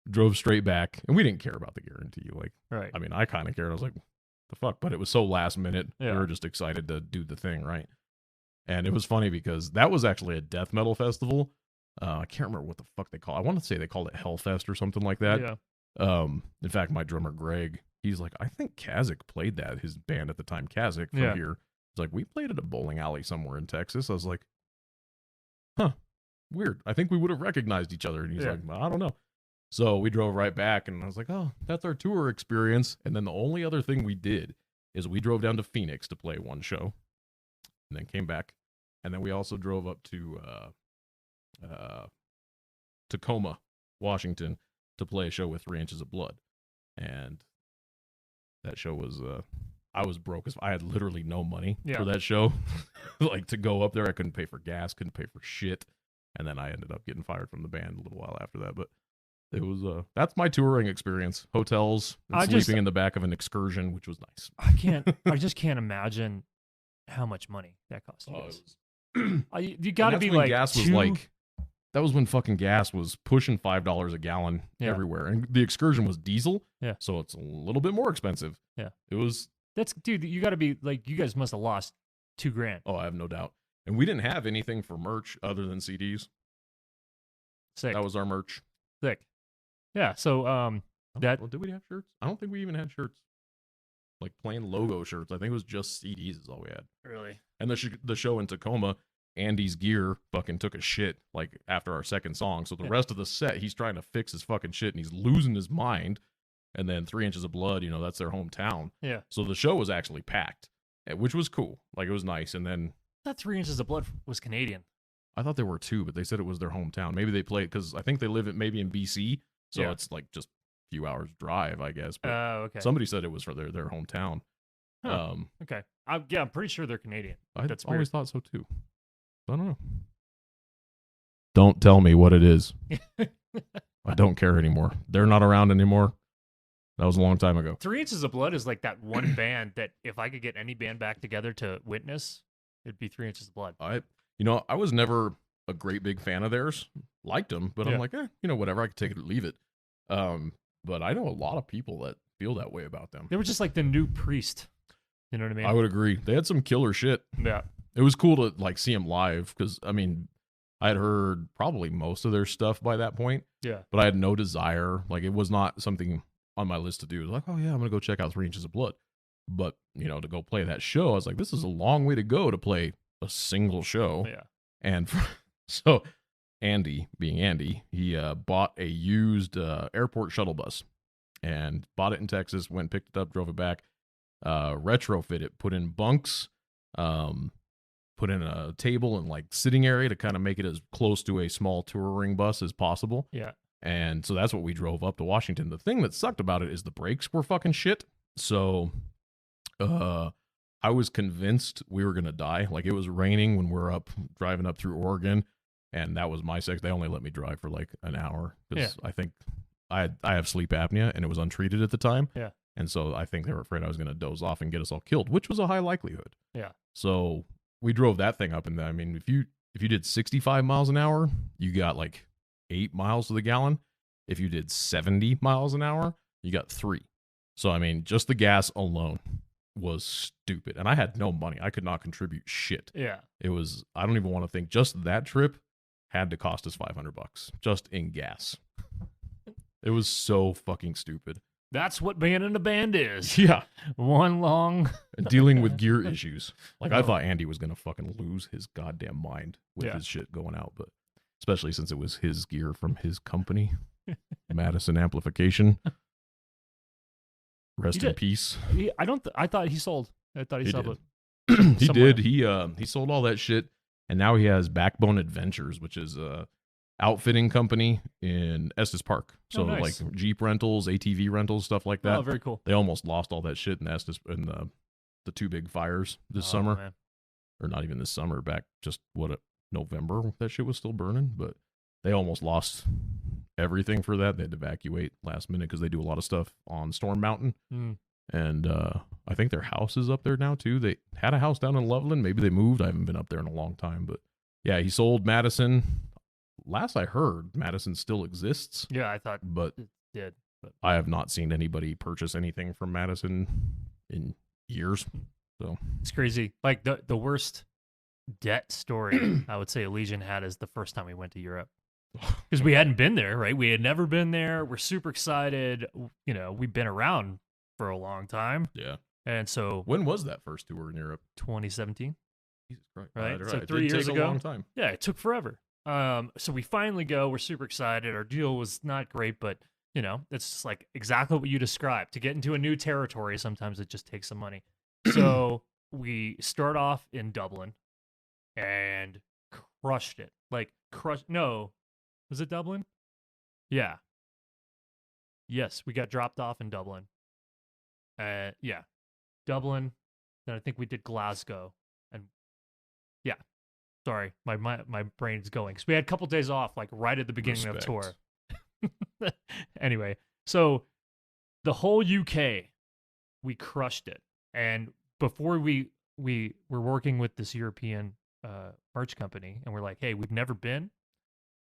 Drove straight back, and we didn't care about the guarantee. Like, Right. I mean, I kind of cared. I was like, the fuck, but it was so last minute. Yeah. We were just excited to do the thing, right? And it was funny because that was actually a death metal festival. I can't remember what the fuck they call it. I want to say they called it Hellfest or something like that. Yeah. In fact, my drummer Greg, he's like, I think Kazik played that. His band at the time, Kazik, from here. He's like, we played at a bowling alley somewhere in Texas. I was like, huh, weird. I think we would have recognized each other. And he's like, I don't know. So we drove right back, and I was like, oh, that's our tour experience. And then the only other thing we did is we drove down to Phoenix to play one show, and then came back. And then we also drove up to Tacoma, Washington, to play a show with 3 Inches of Blood. And that show was, I was broke. I had literally no money for that show. Like, to go up there, I couldn't pay for gas, couldn't pay for shit. And then I ended up getting fired from the band a little while after that. But it was, that's my touring experience. Hotels, and sleeping in the back of an Excursion, which was nice. I just can't imagine how much money that cost you guys. You got to be when like gas was like, that was when fucking gas was pushing $5 a gallon everywhere, and the Excursion was diesel, so it's a little bit more expensive. Yeah, it was. Dude, you got to be like, you guys must have lost $2,000. Oh, I have no doubt. And we didn't have anything for merch other than CDs. Sick. That was our merch. Sick. Yeah. So well, did we have shirts? I don't think we even had shirts. Like plain logo shirts. I think it was just CDs is all we had. Really? And the show in Tacoma, Andy's gear fucking took a shit like after our second song. So the rest of the set, he's trying to fix his fucking shit, and he's losing his mind. And then 3 Inches of Blood, you know, that's their hometown. Yeah. So the show was actually packed, which was cool. Like, it was nice. And then that 3 Inches of Blood was Canadian. I thought they were too, but they said it was their hometown. Maybe they played because I think they live maybe in BC, so it's like just a few hours drive, I guess. But okay. Somebody said it was for their hometown. Huh. Okay. I'm pretty sure they're Canadian. That's always thought so too. I don't know. Don't tell me what it is. I don't care anymore. They're not around anymore. That was a long time ago. 3 Inches of Blood is like that one band that if I could get any band back together to witness, it'd be 3 Inches of Blood. I was never a great big fan of theirs. Liked them, but I'm like, whatever. I could take it or leave it. But I know a lot of people that feel that way about them. They were just like the new Priest. You know what I mean? I would agree. They had some killer shit. Yeah. It was cool to like see them live because I mean, I had heard probably most of their stuff by that point. Yeah. But I had no desire. Like it was not something on my list to do. It was like, oh yeah, I'm gonna go check out 3 Inches of Blood. But you know, to go play that show, I was like, this is a long way to go to play a single show. Yeah. And so Andy, being Andy, he bought a used airport shuttle bus and bought it in Texas, went, picked it up, drove it back, retrofit it, put in bunks, put in a table and like sitting area to kind of make it as close to a small touring bus as possible. Yeah. And so that's what we drove up to Washington. The thing that sucked about it is the brakes were fucking shit. So I was convinced we were going to die. Like it was raining when we're up driving up through Oregon. And that was my sex. They only let me drive for like an hour because I think I have sleep apnea and it was untreated at the time. Yeah. And so I think they were afraid I was going to doze off and get us all killed, which was a high likelihood. Yeah. So we drove that thing up. And I mean, if you did 65 miles an hour, you got like 8 miles to the gallon. If you did 70 miles an hour, you got 3. So, I mean, just the gas alone was stupid. And I had no money. I could not contribute shit. Yeah. It was, I don't even want to think, just that trip had to cost us $500 just in gas. It was so fucking stupid. That's what being in a band is. Yeah. One long. And dealing with gear issues. Like, I thought Andy was going to fucking lose his goddamn mind with his shit going out, but especially since it was his gear from his company, Madison Amplification. Rest in peace. I thought he sold. I thought he sold it. He did. He sold all that shit, and now he has Backbone Adventures, which is a outfitting company in Estes Park. So nice. like Jeep rentals, ATV rentals, stuff like that. Oh, very cool. They almost lost all that shit in Estes in the 2 big fires this summer, man. or not even this summer. Back just November, that shit was still burning, but they almost lost everything for that. They had to evacuate last minute because they do a lot of stuff on Storm Mountain. And I think their house is up there now too. They had a house down in Loveland. Maybe they moved. I haven't been up there in a long time, but yeah, he sold Madison. Last I heard, Madison still exists. Yeah, I thought but it did. But I have not seen anybody purchase anything from Madison in years. So it's crazy. Like the worst debt story I would say Allegaeon had is the first time we went to Europe. Because we hadn't been there, right? We had never been there. We're super excited. You know, we've been around for a long time. Yeah. And so when was that first tour in Europe? 2017. Jesus Christ. Right. So It 3 did years take ago. a long time. Yeah, it took forever. So we finally go. We're super excited. Our deal was not great, but you know, it's just like exactly what you described. To get into a new territory, sometimes it just takes some money. So we start off in Dublin and crushed it. Like no. Was it Dublin? Yeah. Yes, we got dropped off in Dublin. Yeah. Dublin. Then I think we did Glasgow. And yeah. Sorry, my brain's going. So we had a couple days off, like right at the beginning of the tour. Anyway, so the whole UK, we crushed it. And before we were working with this European merch company, and we're like, hey, we've never been.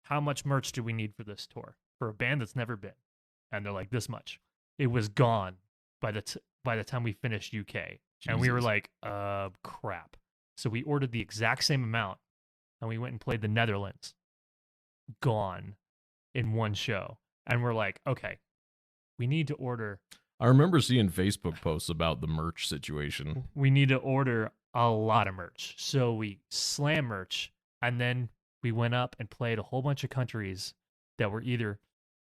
How much merch do we need for this tour for a band that's never been? And they're like, this much. It was gone by the time we finished UK. Jesus. And we were like, crap. So we ordered the exact same amount, and we went and played the Netherlands. Gone in one show. And we're like, okay, we need to order. I remember seeing Facebook posts about the merch situation. We need to order a lot of merch. So we slam merch, and then we went up and played a whole bunch of countries that were either,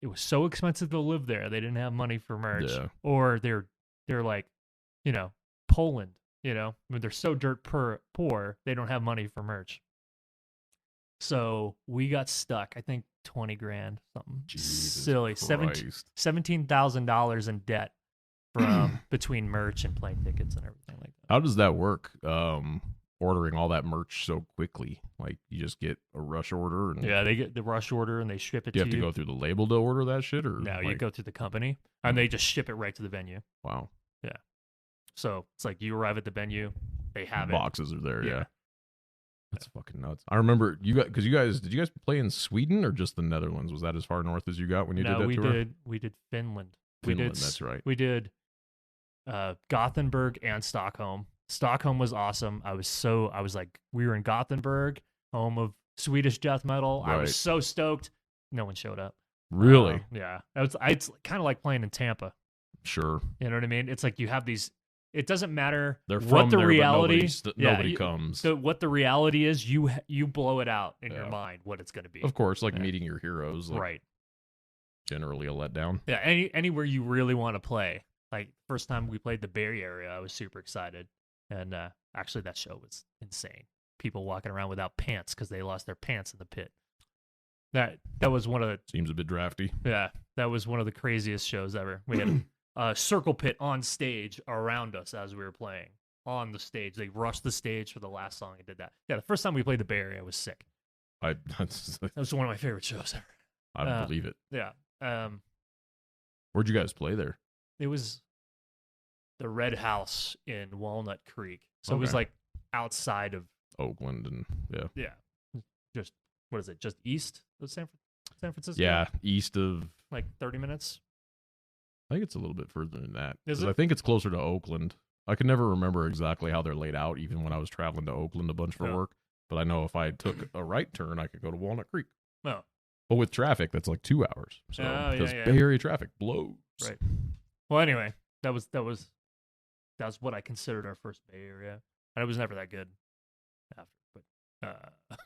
it was so expensive to live there, they didn't have money for merch, or they're like, you know, Poland, you know, I mean, they're so dirt poor, they don't have money for merch. So we got stuck, I think $20,000, something silly, $17,000 in debt from between merch and plane tickets and everything like that. How does that work? Ordering all that merch so quickly, like you just get a rush order, and yeah, they get the rush order and they ship it. Do you have to go through the label to order that shit, or no? Like... You go through the company and they just ship it right to the venue. Wow. Yeah. So it's like you arrive at the venue, they have boxes are there. Yeah. That's fucking nuts. I remember you got, because did you guys play in Sweden or just the Netherlands? Was that as far north as you got when you did that tour? We did Finland. Finland, that's right. We did Gothenburg and Stockholm. Stockholm was awesome. I was like, we were in Gothenburg, home of Swedish death metal. I Right. was so stoked. No one showed up. Really? Yeah. It's kind of like playing in Tampa. Sure. You know what I mean? It's like you have these. It doesn't matter They're what from the there, reality. but nobody comes. So what the reality is, you blow it out in your Yeah. mind what it's going to be. Of course, like Yeah. meeting your heroes, like Right. generally a letdown. Yeah. Anywhere you really want to play. Like first time we played the Bay Area, I was super excited, and actually that show was insane. People walking around without pants because they lost their pants in the pit. That was one of the Seems a bit drafty. that was one of the craziest shows ever. We had a circle pit on stage around us as we were playing on the stage. They rushed the stage for the last song and did that. Yeah, the first time we played the Bay Area, I was sick. I That was one of my favorite shows ever. believe it. Yeah. Where'd you guys play there? It was the Red House in Walnut Creek. So it was Okay. like outside of Oakland and yeah. Just what is it? Just east of San Francisco? yeah, east of. Like 30 minutes. I think it's a little bit further than that. Is 'Cause it? I think it's closer to Oakland. I can never remember exactly how they're laid out, even when I was traveling to Oakland a bunch for Yeah. work. But I know if I took a right turn, I could go to Walnut Creek. No. But with traffic, that's like 2 hours. So Oh, yeah, because yeah. Bay Area traffic blows. Right. Well, anyway, that was what I considered our first Bay Area, and it was never that good after. But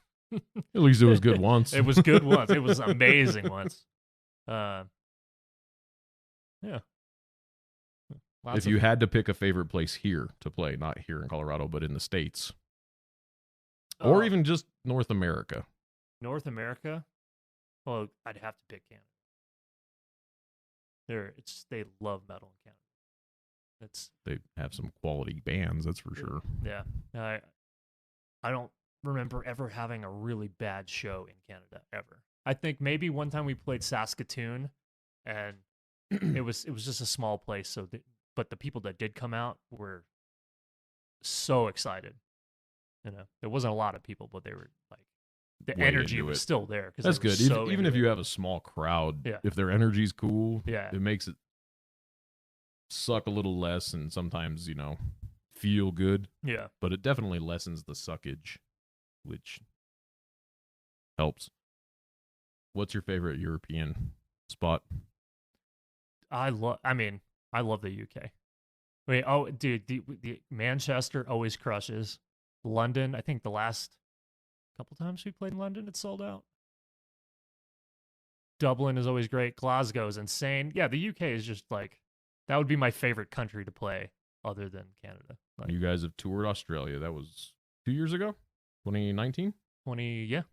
At least it was good once. it was good once. It was amazing once. Yeah. Lots If you had to pick a favorite place here to play, not here in Colorado, but in the States, or even just North America. North America, well, I'd have to pick Canada. They love metal in Canada. They have some quality bands, that's for sure. Yeah. I don't remember ever having a really bad show in Canada ever. I think maybe one time we played Saskatoon, and it was just a small place. So, but the people that did come out were so excited. You know, there wasn't a lot of people, but they were like, the Way energy into was it. still there. That's good. So Even if into you it. have a small crowd, Yeah. if their energy's cool, Yeah. it makes it suck a little less and sometimes, feel good. Yeah. But it definitely lessens the suckage, which helps. What's your favorite European spot? I love the UK. Wait, dude, the Manchester always crushes. London, I think the last couple times we played in London, it sold out. Dublin is always great. Glasgow is insane. Yeah, the UK is just like, that would be my favorite country to play other than Canada. Like You guys have toured Australia. That was 2 years ago? 2019? 29.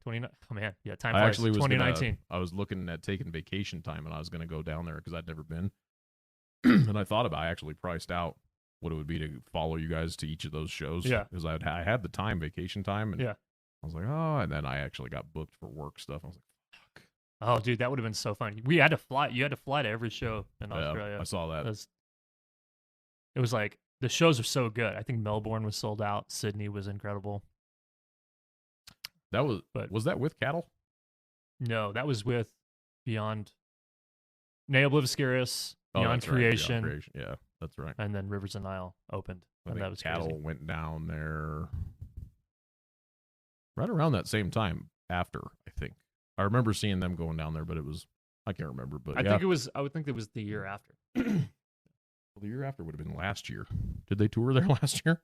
Oh man, yeah, time I flies. actually was 2019. I was looking at taking vacation time, and I was going to go down there because I'd never been. And I actually priced out what it would be to follow you guys to each of those shows. Yeah. Because I had the time, vacation time, and Yeah. I was like, oh, and then I actually got booked for work stuff. I was like, fuck. Oh, dude, that would have been so fun. We had to fly. You had to fly to every show in Australia. I saw that. It was like, the shows are so good. I think Melbourne was sold out. Sydney was incredible. That was, But- was that with Cattle? No, that was with Beyond Nail Obscurus, Oh, Beyond that's right, Creation, Yeah, that's right. and then Rivers of Nile opened. I And think that was Cattle crazy. went down there right around that same time after, I think. I remember seeing them going down there, but I can't remember. But I would think it was the year after. Well, the year after would have been last year. Did they tour there last year?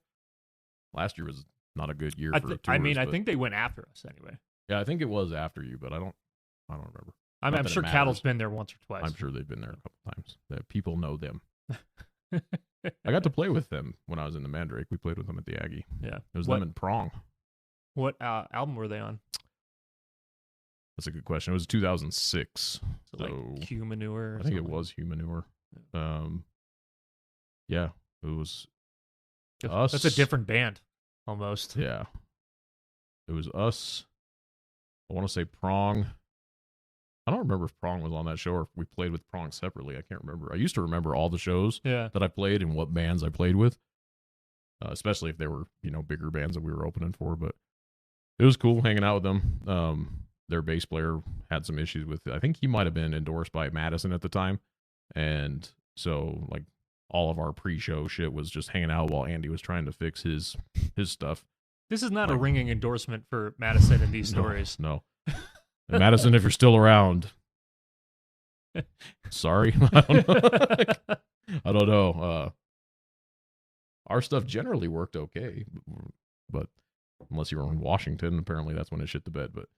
Last year was not a good year for tours. I but- think they went after us anyway. Yeah, I think it was after you, but I don't remember. I'm Not that it sure matters. Cattle's been there once or twice. I'm sure they've been there a couple times. That people know them. I got to play with them when I was in the Mandrake. We played with them at the Aggie. Yeah. It was What- them and Prong. What album were they on? That's a good question. It was 2006. Was it like So, Q Manure? Or I think it something? was Humanure. Yeah, it was That's us. a different band, almost. Yeah. It was us. I want to say Prong. I don't remember if Prong was on that show or if we played with Prong separately. I can't remember. I used to remember all the shows Yeah. that I played and what bands I played with, especially if they were, bigger bands that we were opening for. But it was cool hanging out with them. Their bass player had some issues with, I think he might have been endorsed by Madison at the time. And So like all of our pre-show shit was just hanging out while Andy was trying to fix his stuff. This is not a ringing endorsement for Madison in these stories. No. And Madison, if you're still around, sorry. I don't know. Our stuff generally worked okay, but unless you were in Washington, apparently that's when it shit the bed. But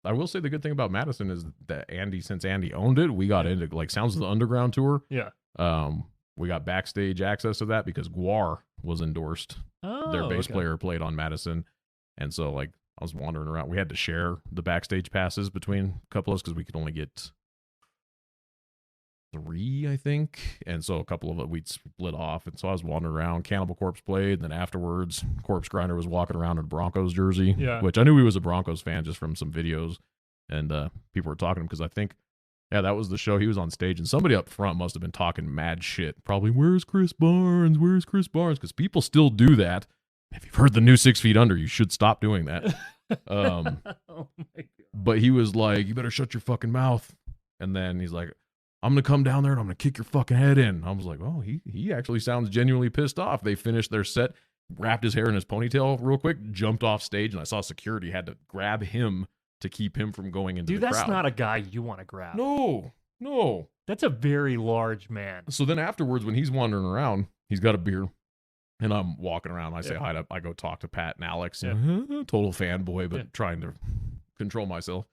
I will say the good thing about Madison is that since Andy owned it, we got into like Sounds of the Underground tour. Yeah. We got backstage access to that because Guar was endorsed. Their bass okay. player played on Madison, and so like I was wandering around. We had to share the backstage passes between a couple of us because we could only get 3, I think, and so a couple of it we'd split off. And so I was wandering around. Cannibal Corpse played, and then afterwards, Corpse Grinder was walking around in a Broncos jersey, Yeah. which I knew he was a Broncos fan just from some videos, and people were talking to him because I think, yeah, that was the show. He was on stage, and somebody up front must have been talking mad shit. Probably, where's Chris Barnes? Where's Chris Barnes? Because people still do that. If you've heard the new 6 Feet Under, you should stop doing that. Oh my God. But he was like, you better shut your fucking mouth. And then he's like, I'm going to come down there and I'm going to kick your fucking head in. I was like, oh, he actually sounds genuinely pissed off. They finished their set, wrapped his hair in his ponytail real quick, jumped off stage, and I saw security had to grab him to keep him from going into Dude, the that's crowd. not a guy you want to grab. No. That's a very large man. So then afterwards, when he's wandering around, he's got a beer. And I'm walking around. I say hi to, I go talk to Pat and Alex. Yeah. Total fanboy, but trying to control myself.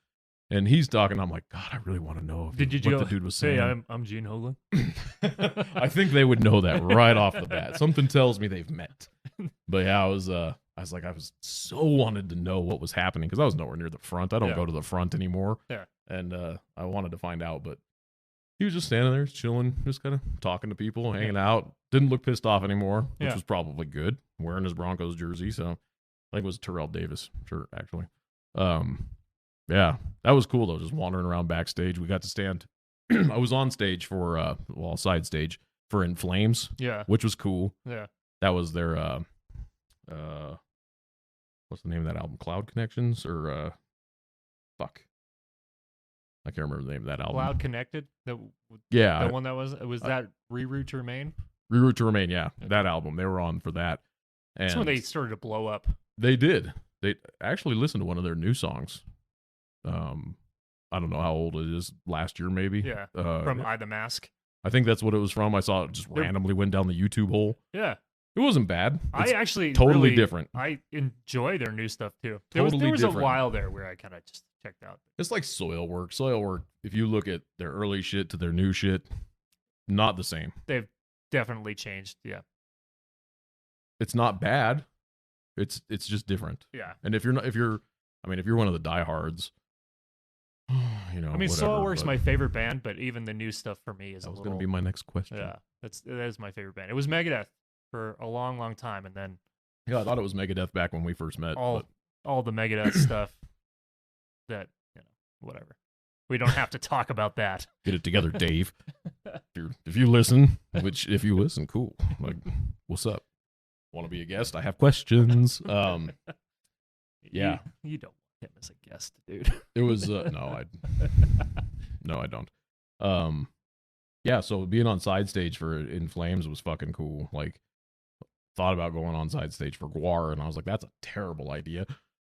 And he's talking. I'm like, God, I really want to know What the dude was saying. Hey, I'm Gene Hoglan. I think they would know that right off the bat. Something tells me they've met. But yeah, I was so wanted to know what was happening because I was nowhere near the front. I don't go to the front anymore. Yeah. And I wanted to find out, but he was just standing there, chilling, just kind of talking to people, hanging out. Didn't look pissed off anymore, which was probably good. Wearing his Broncos jersey, so I think it was Terrell Davis shirt, actually. Yeah, that was cool though. Just wandering around backstage. We got to stand. I was on stage for side stage for In Flames. Yeah. Which was cool. Yeah. That was their what's the name of that album? Cloud Connections or fuck. I can't remember the name of that album. Cloud Connected? The one that was that Reroute to Remain? Reroute to Remain, yeah. That album. They were on for that. And that's when they started to blow up. They did. They actually listened to one of their new songs. I don't know how old it is. Last year, maybe. Yeah. From I the Mask. I think that's what it was from. I saw it just randomly went down the YouTube hole. Yeah. It wasn't bad. It's I actually totally really, different. I enjoy their new stuff too. Totally there was different. a while there where I kind of just checked out. It's like Soilwork. Soilwork, if you look at their early shit to their new shit, not the same. They've definitely changed. Yeah. It's not bad. It's just different. Yeah. And if you're one of the diehards, you know, I mean, whatever, Soilwork's my favorite band, but even the new stuff for me is that was going to be my next question. Yeah, that is my favorite band. It was Megadeth for a long, long time, and then Yeah, I thought it was Megadeth back when we first met. all the Megadeth stuff. That whatever. We don't have to talk about that. Get it together, Dave. If you listen, cool. Like, what's up? Want to be a guest? I have questions. Yeah. You don't want him as a guest, dude. It was no, I don't. Yeah, so being on side stage for In Flames was fucking cool. Like, thought about going on side stage for Guar, and I was like, that's a terrible idea.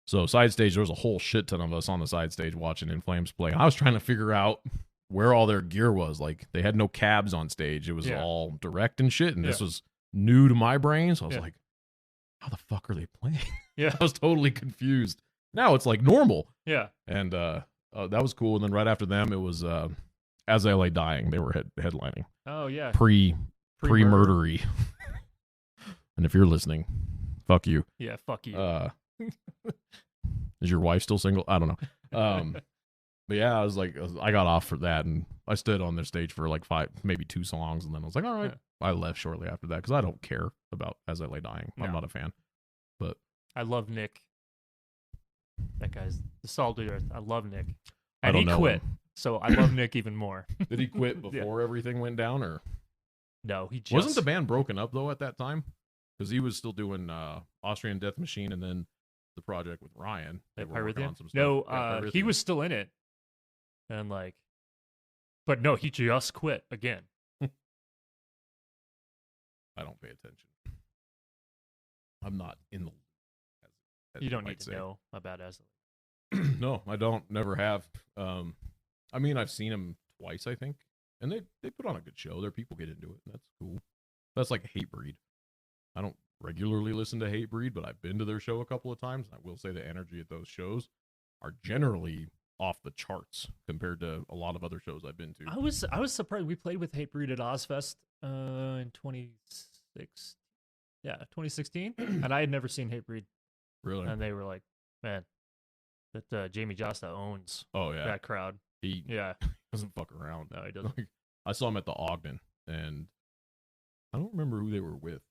So side stage, there was a whole shit ton of us on the side stage watching In Flames play. And I was trying to figure out where all their gear was. Like, they had no cabs on stage. It was all direct and shit, and this was new to my brain. So I was like, how the fuck are they playing? Yeah. I was totally confused. Now it's like normal. Yeah. And that was cool. And then right after them, it was As I Lay Dying. They were headlining. Oh, yeah. Pre-murdery. And if you're listening, fuck you. Yeah, fuck you. Is your wife still single? I don't know. But yeah, I got off for that, and I stood on their stage for like 2 songs, and then I was like, all right. Yeah. I left shortly after that because I don't care about As I Lay Dying. I'm not a fan. But I love Nick. That guy's the solid dude. I love Nick. And I don't he know quit, him. so I love Nick even more. Did he quit before everything went down, or no? He just wasn't the band broken up though at that time, because he was still doing Austrian Death Machine and then the project with Ryan. They were working on some stuff. No, he was still in it, and But no, he just quit again. I don't pay attention. I'm not in the. As You don't might need to say. know about as. No, I don't. Never have. I mean, I've seen them twice, I think, and they put on a good show. Their people get into it, and that's cool. That's like Hatebreed. I don't regularly listen to Hatebreed, but I've been to their show a couple of times. And I will say the energy at those shows are generally off the charts compared to a lot of other shows I've been to. I was surprised. We played with Hatebreed at Ozfest in 2016, and I had never seen Hatebreed, Really? and they were like, man, that Jamie Josta owns Oh yeah, that crowd. he Yeah, doesn't fuck around. no, he doesn't. Like, I saw him at the Ogden, and I don't remember who they were with.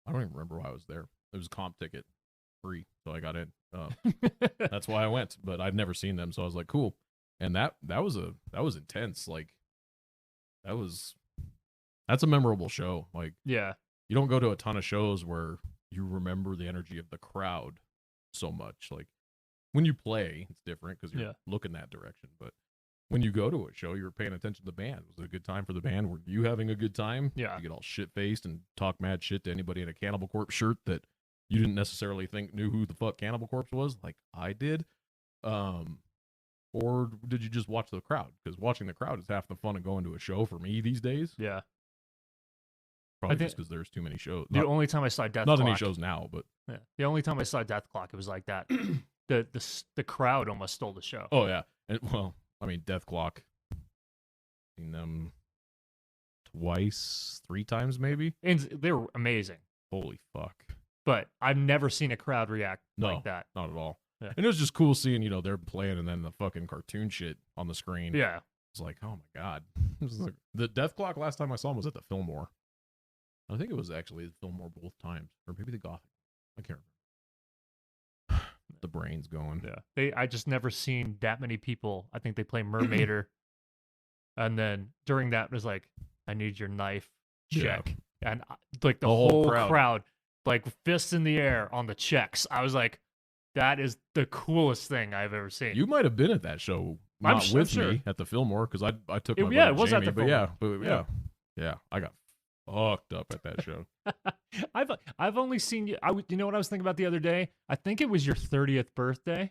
I don't even remember why I was there. It was a comp ticket, free, so I got in. That's why I went, but I'd never seen them, so I was like, cool. And that was intense. Like that's a memorable show. Like Yeah, you don't go to a ton of shows where you remember the energy of the crowd so much. Like when you play, it's different because you're looking that direction. But when you go to a show, you're paying attention to the band. Was it a good time for the band? Were you having a good time? Yeah. You get all shit faced and talk mad shit to anybody in a Cannibal Corpse shirt that you didn't necessarily think knew who the fuck Cannibal Corpse was, like I did. Or did you just watch the crowd? Because watching the crowd is half the fun of going to a show for me these days. yeah. Probably I think just because there's too many shows. The only time I saw Death Not Clock, any shows now, but Yeah, the only time I saw Death Clock, it was like that. The crowd almost stole the show. oh yeah. And well, I mean, Death Clock. Seen them twice, 3 times maybe. And they were amazing, Holy fuck. but I've never seen a crowd react No. like that. Not at all. Yeah. And it was just cool seeing, they're playing and then the fucking cartoon shit on the screen. Yeah, It's like, oh my God. It was like, the Death Clock last time I saw him was at the Fillmore. I think it was actually the Fillmore both times. Or maybe the Gothic. I can't remember. The brain's going. yeah. I just never seen that many people. I think they play Mermaider, and then during that was like, I need your knife check, and like the whole crowd, like fists in the air on the checks. I was like, that is the coolest thing I've ever seen. You might have been at that show, I'm not with sure. me at the Fillmore, because I took my Yeah, buddy it was Jamie, at the but yeah, I got fucked up at that show. I've only seen you. You know what I was thinking about the other day? I think it was your 30th birthday,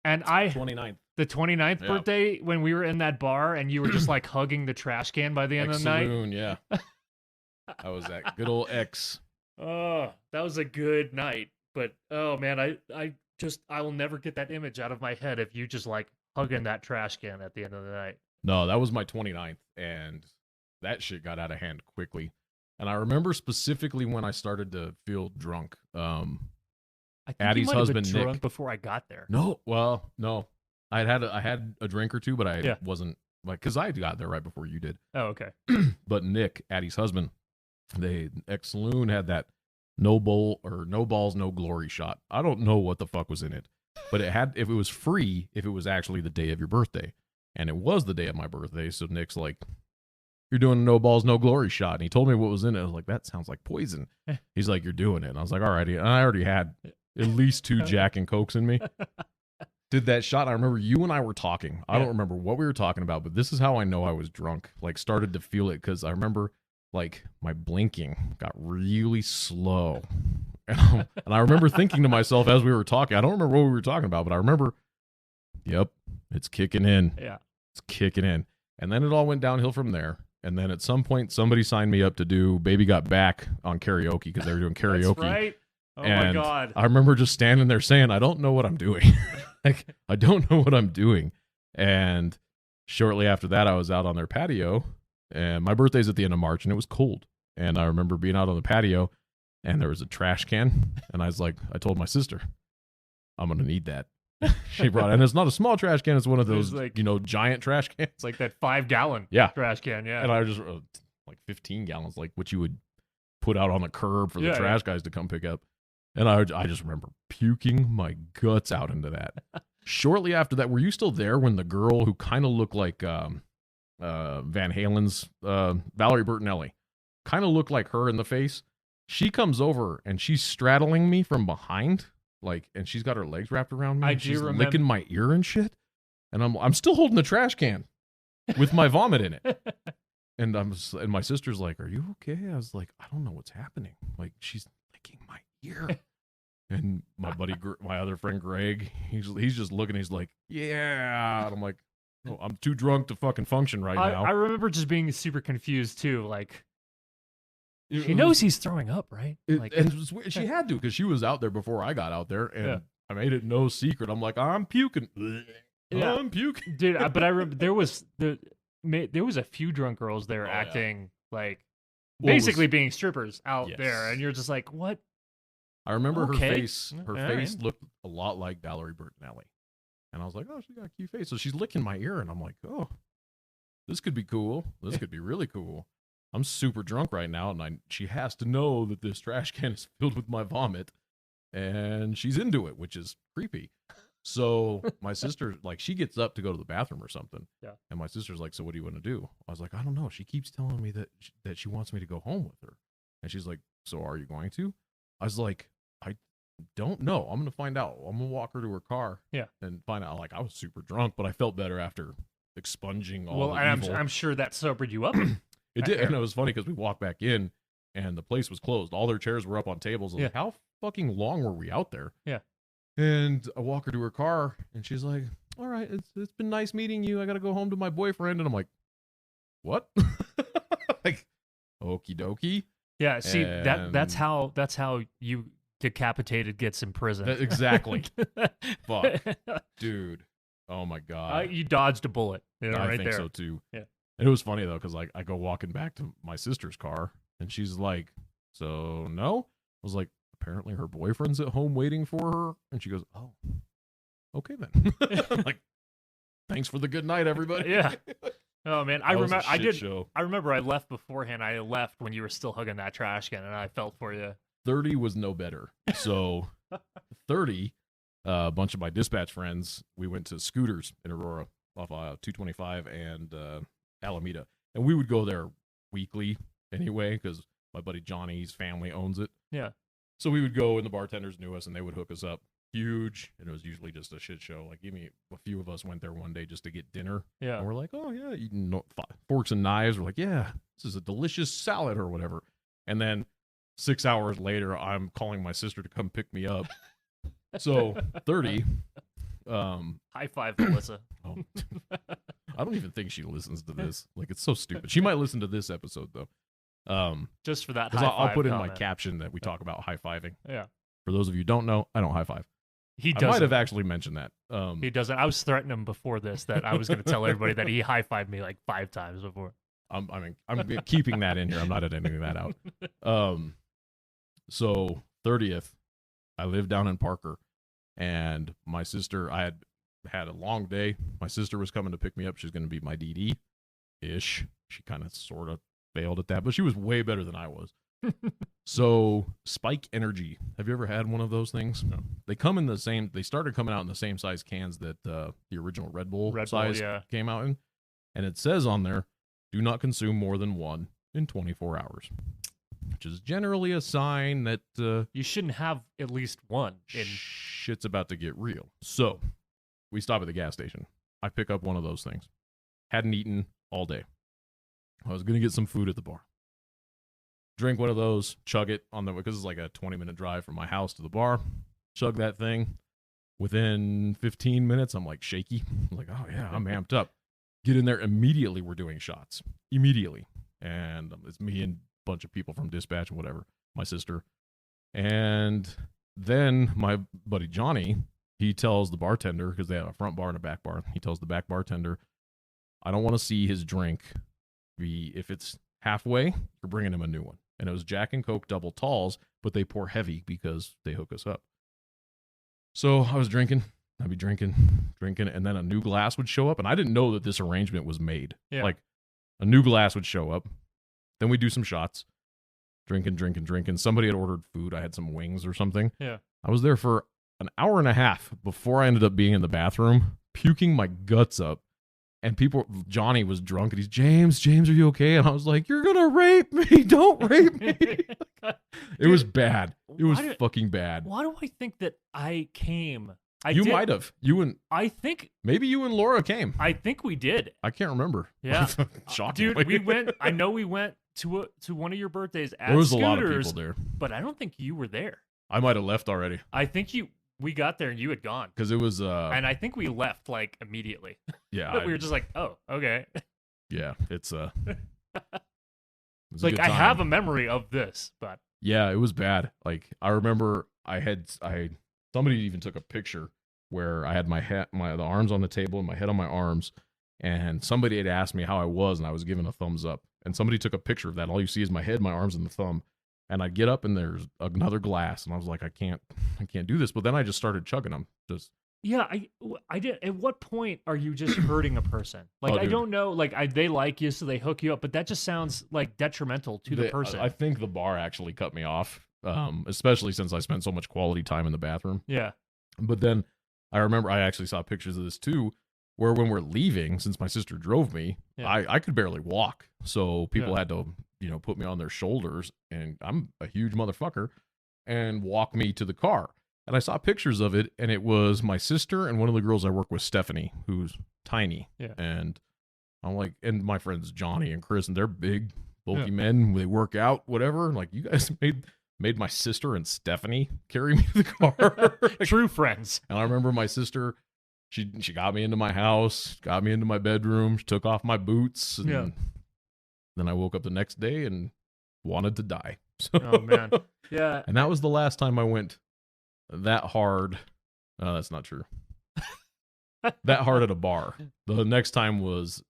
and 29th. the 29th Yeah. birthday when we were in that bar and you were just like hugging the trash can by the end of the night. Saloon, yeah. I was at good old X. Oh, that was a good night. But oh man, I will never get that image out of my head if you just like hugging that trash can at the end of the night. No, that was my 29th, and that shit got out of hand quickly. And I remember specifically when I started to feel drunk. I think Addie's you might have been husband, drunk Nick. before I got there. No, I had a drink or two, but I Yeah. wasn't like, because I got there right before you did. Oh, okay. But Nick, Addie's husband, X Saloon had that no balls, no glory shot. I don't know what the fuck was in it, but if it was free, if it was actually the day of your birthday, and it was the day of my birthday. So Nick's like, you're doing a no balls, no glory shot. And he told me what was in it. I was like, that sounds like poison. He's like, you're doing it. And I was like, all righty. And I already had at least 2 Jack and Cokes in me. Did that shot. I remember you and I were talking. I don't remember what we were talking about, but this is how I know I was drunk. Like, started to feel it, because I remember like my blinking got really slow. And I remember thinking to myself as we were talking, I don't remember what we were talking about, but I remember, yep, it's kicking in. Yeah. It's kicking in. And then it all went downhill from there. And then at some point, somebody signed me up to do Baby Got Back on karaoke, because they were doing karaoke. That's right. Oh And my God. I remember just standing there saying, I don't know what I'm doing. Like, I don't know what I'm doing. And shortly after that, I was out on their patio, and my birthday's at the end of March, and it was cold. And I remember being out on the patio, and there was a trash can. And I told my sister, I'm going to need that. She brought it. And it's not a small trash can. It's one of those, like- giant trash cans. It's like that 5-gallon Yeah. trash can. Yeah. And I just, like 15 gallons, like what you would put out on the curb for the Yeah, trash guys to come pick up. And I just remember puking my guts out into that. Shortly after that, were you still there when the girl who kind of looked like Van Halen's Valerie Bertinelli, kind of looked like her in the face? She comes over and she's straddling me from behind, like, and she's got her legs wrapped around me. I and do she's remember- licking my ear and shit. And I'm still holding the trash can with my vomit in it. And and my sister's like, "Are you okay?" I was like, "I don't know what's happening. Like, she's licking my ear." And my buddy, my other friend Greg, he's just looking. He's like, "Yeah." And I'm like, "Oh, I'm too drunk to fucking function right now." I remember just being super confused too. Like, she knows he's throwing up, right? Like, and it was weird. She had to, because she was out there before I got out there, and I made it no secret. I'm like, "I'm puking." Yeah. I'm puking, dude. But I remember there was a few drunk girls there acting like basically being strippers out there, and you're just like, what? I remember her face. Her All face right. looked a lot like Valerie Bertinelli, and I was like, "Oh, she's got a cute face." So she's licking my ear, and I'm like, "Oh, this could be cool. This could be really cool." I'm super drunk right now, and she has to know that this trash can is filled with my vomit, and she's into it, which is creepy. So my sister, like, she gets up to go to the bathroom or something. Yeah. And my sister's like, "So what do you want to do?" I was like, "I don't know. She keeps telling me that she wants me to go home with her." And she's like, "So are you going to?" I was like, "I don't know. I'm going to find out. I'm going to walk her to her car." Yeah. And find out. Like, I was super drunk, but I felt better after expunging all Well, the and evil. I'm sure that sobered you up. It did. And it was funny because we walked back in and the place was closed. All their chairs were up on tables. I was like, how fucking long were we out there? Yeah. And I walk her to her car, and she's like, "All right, it's been nice meeting you. I got to go home to my boyfriend." And I'm like, "What?" Like, okie dokie. Yeah, see, that's how you decapitated gets in prison. Exactly. Fuck. Dude. Oh, my God. You dodged a bullet. You know, I right think there. so, too. Yeah. And it was funny, though, because like, I go walking back to my sister's car, and she's like, "So, no?" I was like, "Apparently her boyfriend's at home waiting for her." And she goes, "Oh, okay then." I'm like, "Thanks for the good night, everybody." Yeah. Oh man, I remember I remember I left beforehand. I left when you were still hugging that trash can, and I felt for you. 30 was no better. So 30, a bunch of my dispatch friends, we went to Scooters in Aurora off 225 and Alameda, and we would go there weekly anyway because my buddy Johnny's family owns it. Yeah. So we would go, and the bartenders knew us, and they would hook us up. Huge, and it was usually just a shit show. Like, a few of us went there one day just to get dinner. Yeah. And we're like, "Oh yeah, eating forks and knives." We're like, "Yeah, this is a delicious salad or whatever." And then 6 hours later, I'm calling my sister to come pick me up. So 30. High five, Melissa. Oh, I don't even think she listens to this. Like, it's so stupid. She might listen to this episode though. Just for that. I'll put in comment. my caption that we talk about high fiving. Yeah. For those of you who don't know, I don't high five. He I doesn't. might have actually mentioned that. He doesn't. I was threatening him before this that I was going to tell everybody that he high fived me like 5 times before. I'm keeping that in here. I'm not editing that out. So 30th, I live down in Parker, and my sister, I had a long day. My sister was coming to pick me up. She's going to be my DD-ish. She kind of sort of failed at that, but she was way better than I was. So Spike Energy, have you ever had one of those things? No. They started coming out in the same size cans that the original Red Bull size came out in, and it says on there, "Do not consume more than one in 24 hours," which is generally a sign that you shouldn't have at least one. Shit's about to get real. So we stop at the gas station. I pick up one of those things. Hadn't eaten all day. I was gonna get some food at the bar. Drink one of those, chug it on the way, because it's like a 20-minute drive from my house to the bar. Chug that thing. Within 15 minutes, I'm like shaky. I'm like, "Oh yeah, I'm amped up." Get in there immediately. We're doing shots immediately, and it's me and a bunch of people from dispatch and whatever. My sister, and then my buddy Johnny, he tells the bartender, because they have a front bar and a back bar. He tells the back bartender, "I don't want to see his drink if it's halfway, you're bringing him a new one." And it was Jack and Coke double talls, but they pour heavy because they hook us up. So I was drinking. I'd be drinking, and then a new glass would show up. And I didn't know that this arrangement was made. Yeah. Like, a new glass would show up. Then we do some shots. Drinking. Somebody had ordered food. I had some wings or something. Yeah. I was there for an hour and a half before I ended up being in the bathroom, puking my guts up. And Johnny was drunk, and he's, James, are you okay?" And I was like, "You're going to rape me. Don't rape me." It was bad. It was fucking bad. Why do I think that I came You might have. You and I think maybe you and Laura came. I think we did. I can't remember. Yeah, Shocking. dude. We went. I know we went to one of your birthdays at There was Scooters, a lot of people there. but I don't think you were there. I might have left already I think we got there and you had gone. because it was. And I think we left like immediately. Yeah, We were just like, oh, okay. yeah. It's it was a Like good I time. have a memory of this, but Yeah, it was bad. Like I remember, somebody even took a picture where I had the arms on the table and my head on my arms, and somebody had asked me how I was, and I was giving a thumbs up, and somebody took a picture of that. All you see is my head, my arms, and the thumb. And I'd get up and there's another glass, and I was like, I can't do this. But then I just started chugging them. Just yeah, I did. At what point are you just hurting a person? Like I dude. don't know. Like they like you, so they hook you up, but that just sounds like detrimental to the person. I think the bar actually cut me off, especially since I spent so much quality time in the bathroom. Yeah. But then I remember I actually saw pictures of this too, where when we're leaving, since my sister drove me, Yeah. I could barely walk. So people Yeah. had to, put me on their shoulders, and I'm a huge motherfucker, and walk me to the car. And I saw pictures of it, and it was my sister and one of the girls I work with, Stephanie, who's tiny. Yeah. And I'm like, and my friends Johnny and Chris, and they're big, bulky Yeah. men. They work out, whatever. Like, you guys made my sister and Stephanie carry me to the car. True friends. And I remember my sister, she got me into my house, got me into my bedroom, she took off my boots, and Yeah. then I woke up the next day and wanted to die. So, Oh man. Yeah. and that was the last time I went that hard. No, that's not true. That hard at a bar. The next time was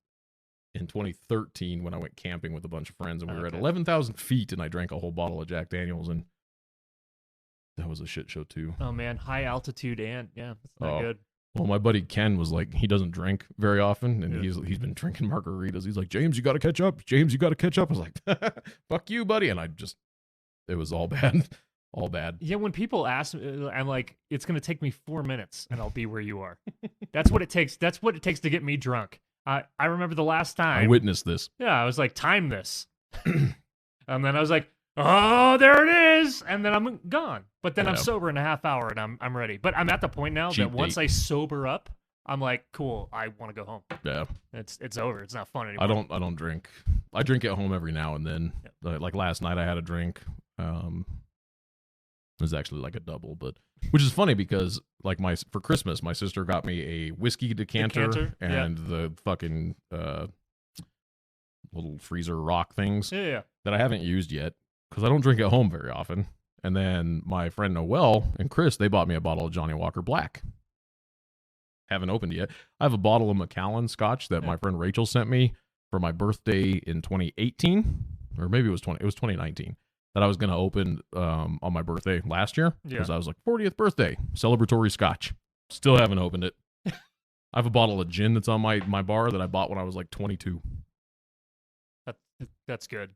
in 2013 when I went camping with a bunch of friends, and we were at Okay. 11,000 feet, and I drank a whole bottle of Jack Daniels, and that was a shit show too. Oh man, high altitude and yeah, that's not Oh. good. Well, my buddy Ken was like, he doesn't drink very often, and Yeah. he's been drinking margaritas. He's like, James, you got to catch up. James, you got to catch up. I was like, fuck you, buddy. And it was all bad, all bad. Yeah, when people ask me, I'm like, it's gonna take me 4 minutes and I'll be where you are. That's what it takes. That's what it takes to get me drunk. I remember the last time. I witnessed this. Yeah, I was like, time this. And then I was like, oh, there it is. And then I'm gone. But then I'm Yeah. sober in a half hour and I'm ready. But I'm at the point now Cheap that once date. I sober up, I'm like, cool, I want to go home. Yeah, It's over. It's not fun anymore. I don't drink. I drink at home every now and then. Like last night, I had a drink. It was actually like a double, but which is funny because like for Christmas, my sister got me a whiskey decanter, yeah. and the fucking little freezer rock things Yeah. that I haven't used yet because I don't drink at home very often. And then my friend Noel and Chris, they bought me a bottle of Johnny Walker Black. Haven't opened it yet. I have a bottle of Macallan Scotch that Yeah. my friend Rachel sent me for my birthday in 2018, or maybe it was 2019, that I was going to open on my birthday last year because Yeah. I was like 40th birthday celebratory Scotch. Still haven't opened it. I have a bottle of gin that's on my bar that I bought when I was like 22. That's good.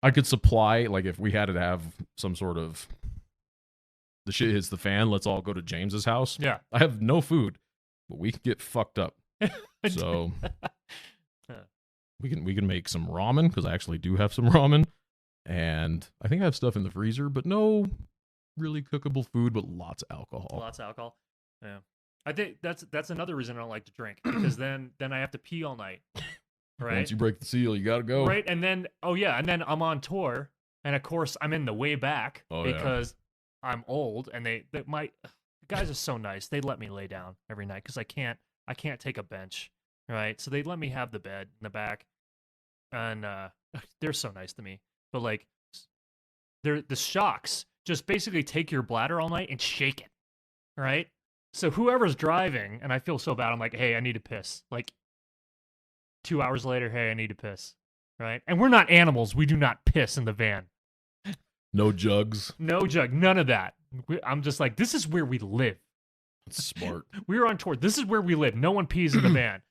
I could supply, like, if we had to have some sort of the shit hits the fan, let's all go to James's house. Yeah. I have no food, but we can get fucked up. So Yeah. we can make some ramen because I actually do have some ramen, and I think I have stuff in the freezer, but no really cookable food, but lots of alcohol. Lots of alcohol. Yeah. I think that's another reason I don't like to drink because then I have to pee all night. Right. Once you break the seal, you gotta go. Right. And then and then I'm on tour, and of course I'm in the way back Oh, yeah. because I'm old, and the guys are so nice. They let me lay down every night because I can't take a bench. Right. So they let me have the bed in the back, and they're so nice to me. But like, the shocks just basically take your bladder all night and shake it. Right. So whoever's driving, and I feel so bad, I'm like, hey, I need to piss. Like 2 hours later, hey, I need to piss. Right? And we're not animals. We do not piss in the van. No jugs. No jug. None of that. I'm just like, this is where we live. That's smart. We were on tour. This is where we live. No one pees in the van.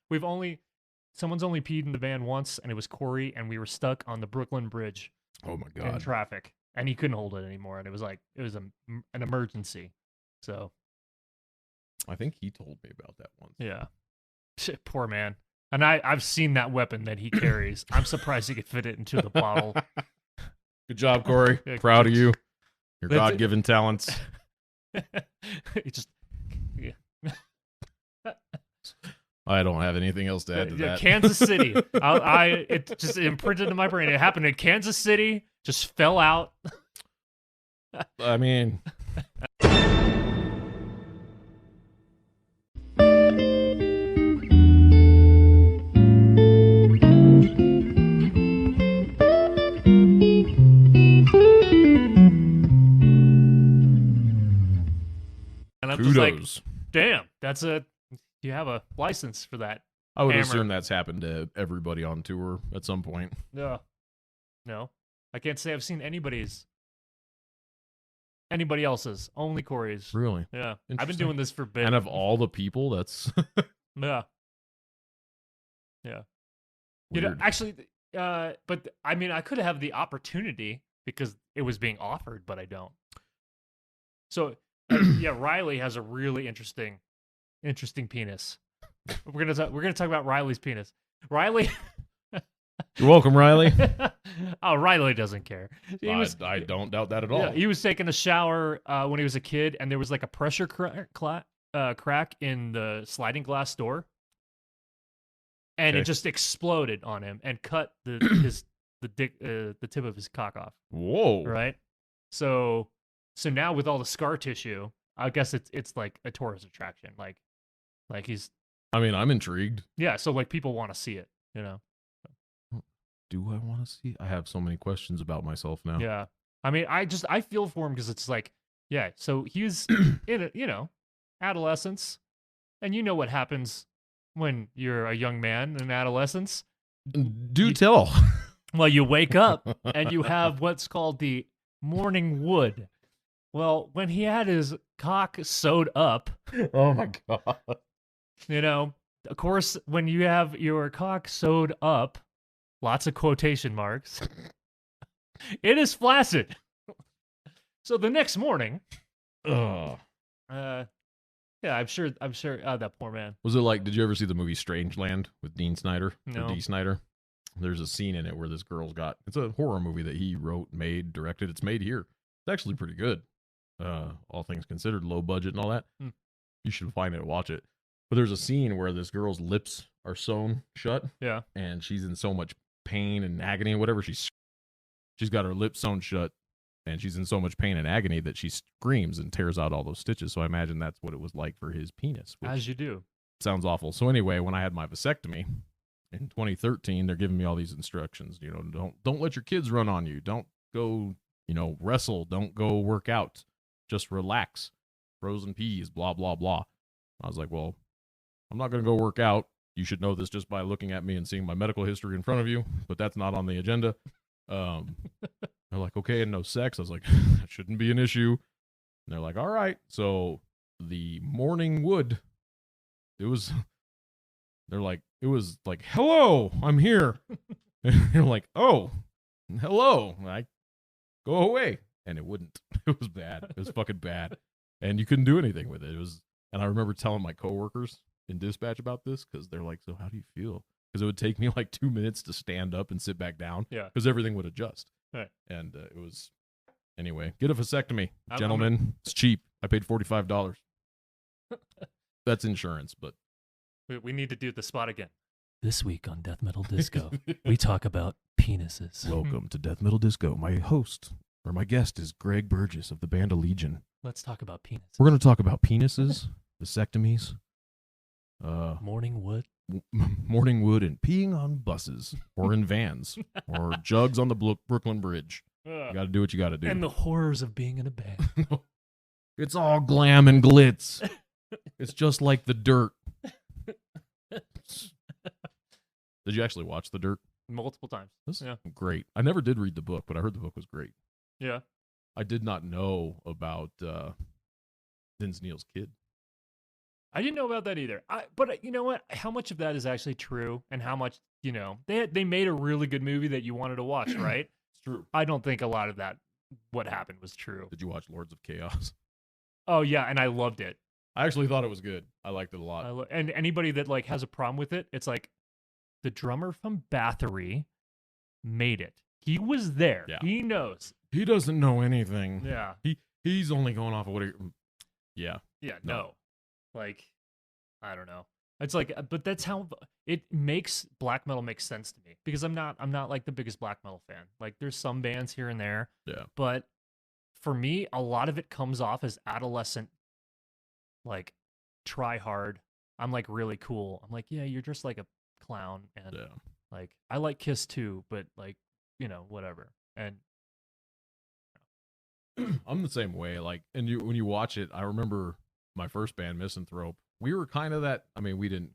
Someone's only peed in the van once, and it was Corey, and we were stuck on the Brooklyn Bridge Oh my in god. traffic, and he couldn't hold it anymore, and it was an emergency. So I think he told me about that once. yeah, shit, poor man. And I've seen that weapon that he carries. I'm surprised he could fit it into the bottle. Good job, Corey. Yeah, Proud of you. Your That's it. God-given talents. He just I don't have anything else to add to Yeah, that. Kansas City. It just imprinted in my brain. It happened in Kansas City. Just fell out. I mean, And I'm just like, kudos. damn, you have a license for that. I would hammer. assume that's happened to everybody on tour at some point. No, I can't say I've seen anybody else's. Only Corey's. Really? Yeah, I've been Interesting. doing this for a bit. And of all the people, that's Yeah. You know, weird. actually, but I mean, I could have the opportunity because it was being offered, but I don't. So, yeah, Riley has a really interesting penis. We're gonna talk about Riley's penis. Riley. You're welcome, Riley. Oh, Riley doesn't care. I don't doubt that at all. Yeah, he was taking a shower when he was a kid, and there was like a pressure crack in the sliding glass door, and Okay. it just exploded on him and cut the tip of his cock off. Whoa. Right. So now with all the scar tissue, I guess it's like a tourist attraction. Like he's I mean, I'm intrigued. yeah. So like people want to see it. Do I want to see? I have so many questions about myself now. Yeah. I mean, I feel for him because it's like, yeah. So he's in adolescence, and you know what happens when you're a young man in adolescence. Do tell. Well, you wake up and you have what's called the morning wood. Well, when he had his cock sewed up, Oh my god. of course, when you have your cock sewed up, lots of quotation marks, it is flaccid. So the next morning, Ugh. yeah, I'm sure, that poor man. Was it like? Did you ever see the movie Strangeland with Dean Snyder? No. Or Dee Snyder. There's a scene in it where this girl's got. It's a horror movie that he wrote, made, directed. It's made here. It's actually pretty good. All things considered, low budget and all that. You should find it and watch it. But there's a scene where this girl's lips are sewn shut. Yeah. And she's in so much pain and agony and whatever. She's got her lips sewn shut, and she's in so much pain and agony that she screams and tears out all those stitches. So I imagine that's what it was like for his penis. Which As you do. sounds awful. So anyway, when I had my vasectomy in 2013, they're giving me all these instructions. Don't let your kids run on you. Don't go, wrestle. Don't go work out. Just relax. Frozen peas, blah, blah, blah. I was like, well, I'm not going to go work out. You should know this just by looking at me and seeing my medical history in front of you, but that's not on the agenda. They're like, okay, and no sex. I was like, that shouldn't be an issue. And they're like, all right. So the morning wood, it was like, hello, I'm here. And you're like, oh, hello. Go away. And it wouldn't. It was bad. It was fucking bad. And you couldn't do anything with it. And I remember telling my coworkers in dispatch about this because they're like, so how do you feel? Because it would take me like 2 minutes to stand up and sit back down. Yeah. Because everything would adjust. Right. And it was, anyway, get a vasectomy, I'm- gentlemen. It's cheap. I paid $45. That's insurance, but. We need to do the spot again. This week on Death Metal Disco, we talk about penises. Welcome to Death Metal Disco. My guest is Greg Burgess of the band Allegaeon. Let's talk about penises. We're going to talk about penises, vasectomies, Morning wood. morning wood, and peeing on buses or in vans or jugs on the Brooklyn Bridge. You got to do what you got to do. And the horrors of being in a band. It's all glam and glitz. It's just like The Dirt. Did you actually watch The Dirt? Multiple times. Yeah. Great. I never did read the book, but I heard the book was great. Yeah. I did not know about Vince Neil's kid. I didn't know about that either. But you know what? How much of that is actually true, and how much they made a really good movie that you wanted to watch, right? It's true. I don't think a lot of that what happened was true. Did you watch Lords of Chaos? Oh yeah, and I loved it. I actually thought it was good. I liked it a lot. And anybody that like has a problem with it, it's like the drummer from Bathory made it. He was there. Yeah. He knows. He doesn't know anything. Yeah. He's only going off of what he. Yeah. Yeah. No. Like, I don't know. It's like, but that's how it makes black metal make sense to me because I'm not like the biggest black metal fan. Like there's some bands here and there, Yeah. but for me, a lot of it comes off as adolescent, like try hard. I'm like really cool. I'm like, yeah, you're just like a clown, and Yeah. like I like Kiss too, but like whatever. And I'm the same way. Like, and when you watch it, I remember my first band, Misanthrope. We were kind of that. I mean, we did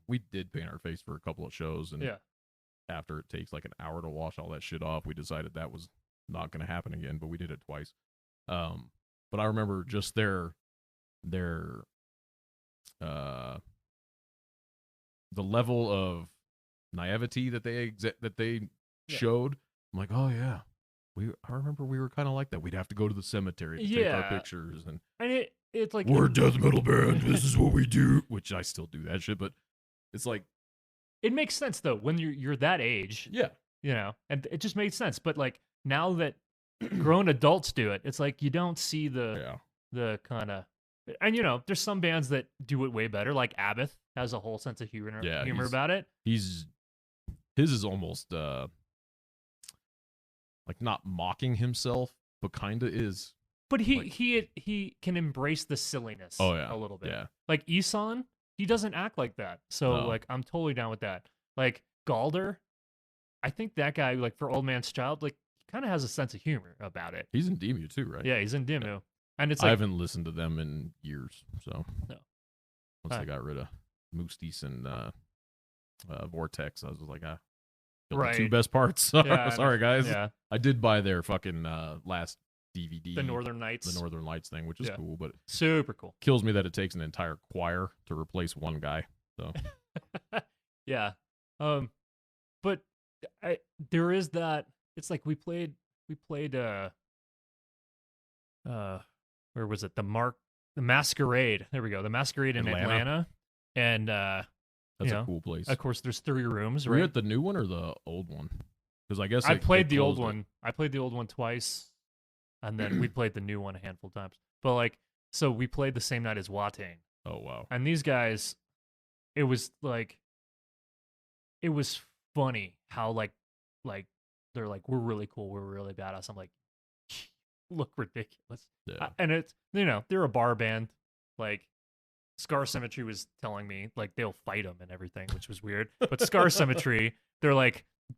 paint our face for a couple of shows, and yeah, after it takes like an hour to wash all that shit off, we decided that was not going to happen again. But we did it twice. But I remember just their the level of naivety that they showed. I'm like, oh yeah, I remember we were kind of like that. We'd have to go to the cemetery to take our pictures, and it's like we're a death metal band. This is what we do, which I still do that shit. But it's like it makes sense though when you're that age, yeah, and it just made sense. But like now that grown adults do it, it's like you don't see the kind of. And there's some bands that do it way better. Like Abbott has a whole sense of humor about it. His is almost like not mocking himself, but kind of is. But he can embrace the silliness a little bit. Yeah. Like Isan, he doesn't act like that. So No. like I'm totally down with that. Like Galder, I think that guy, like for Old Man's Child, like he kind of has a sense of humor about it. He's in Demu too, right? Yeah, he's in Dimmu. Yeah. And it's I like haven't listened to them in years, so No. Once they got rid of Moosties and Vortex, I was like, killed Right. the two best parts. Yeah, Sorry, guys. yeah, I did buy their fucking last DVD, the Northern Lights. the Northern Lights thing, which is cool, but it Super cool. kills me that it takes an entire choir to replace one guy. So Yeah. But there is that. It's like we played where was it? The Masquerade. There we go. The Masquerade in Atlanta. And that's a cool place. of course there's 3 rooms, Were you right? at the new one or the old one? Because I guess I they played the old closed it. one. I played the old one twice, and then we played the new one a handful of times. But like, so we played the same night as Watane. Oh wow. And these guys, it was funny how like they're like, we're really cool, we're really badass. I'm like, look ridiculous. Yeah. And it's they're a bar band. Like Scar Symmetry was telling me like they'll fight them and everything, which was weird. But Scar Symmetry,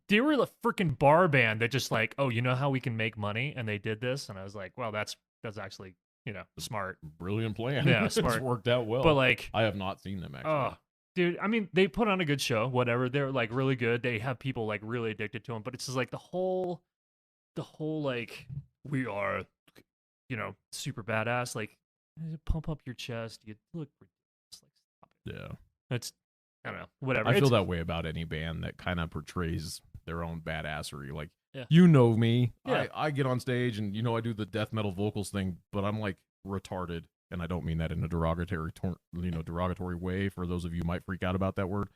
they were a freaking bar band that just like, oh, you know how we can make money, and they did this, and I was like, well, that's actually smart. Brilliant plan. Yeah, It's smart. worked out well. But like, I have not seen them actually. oh, dude, I mean, they put on a good show. Whatever, they're like really good. They have people like really addicted to them. But it's just like the whole like we are, super badass. Like pump up your chest. You look ridiculous. Like stop it. Yeah. It's I don't know. Whatever. I feel It's- that way about any band that kind of portrays their own badassery. Like, Yeah. you know me. Yeah. I get on stage and I do the death metal vocals thing, but I'm like retarded, and I don't mean that in a derogatory way. For those of you who might freak out about that word,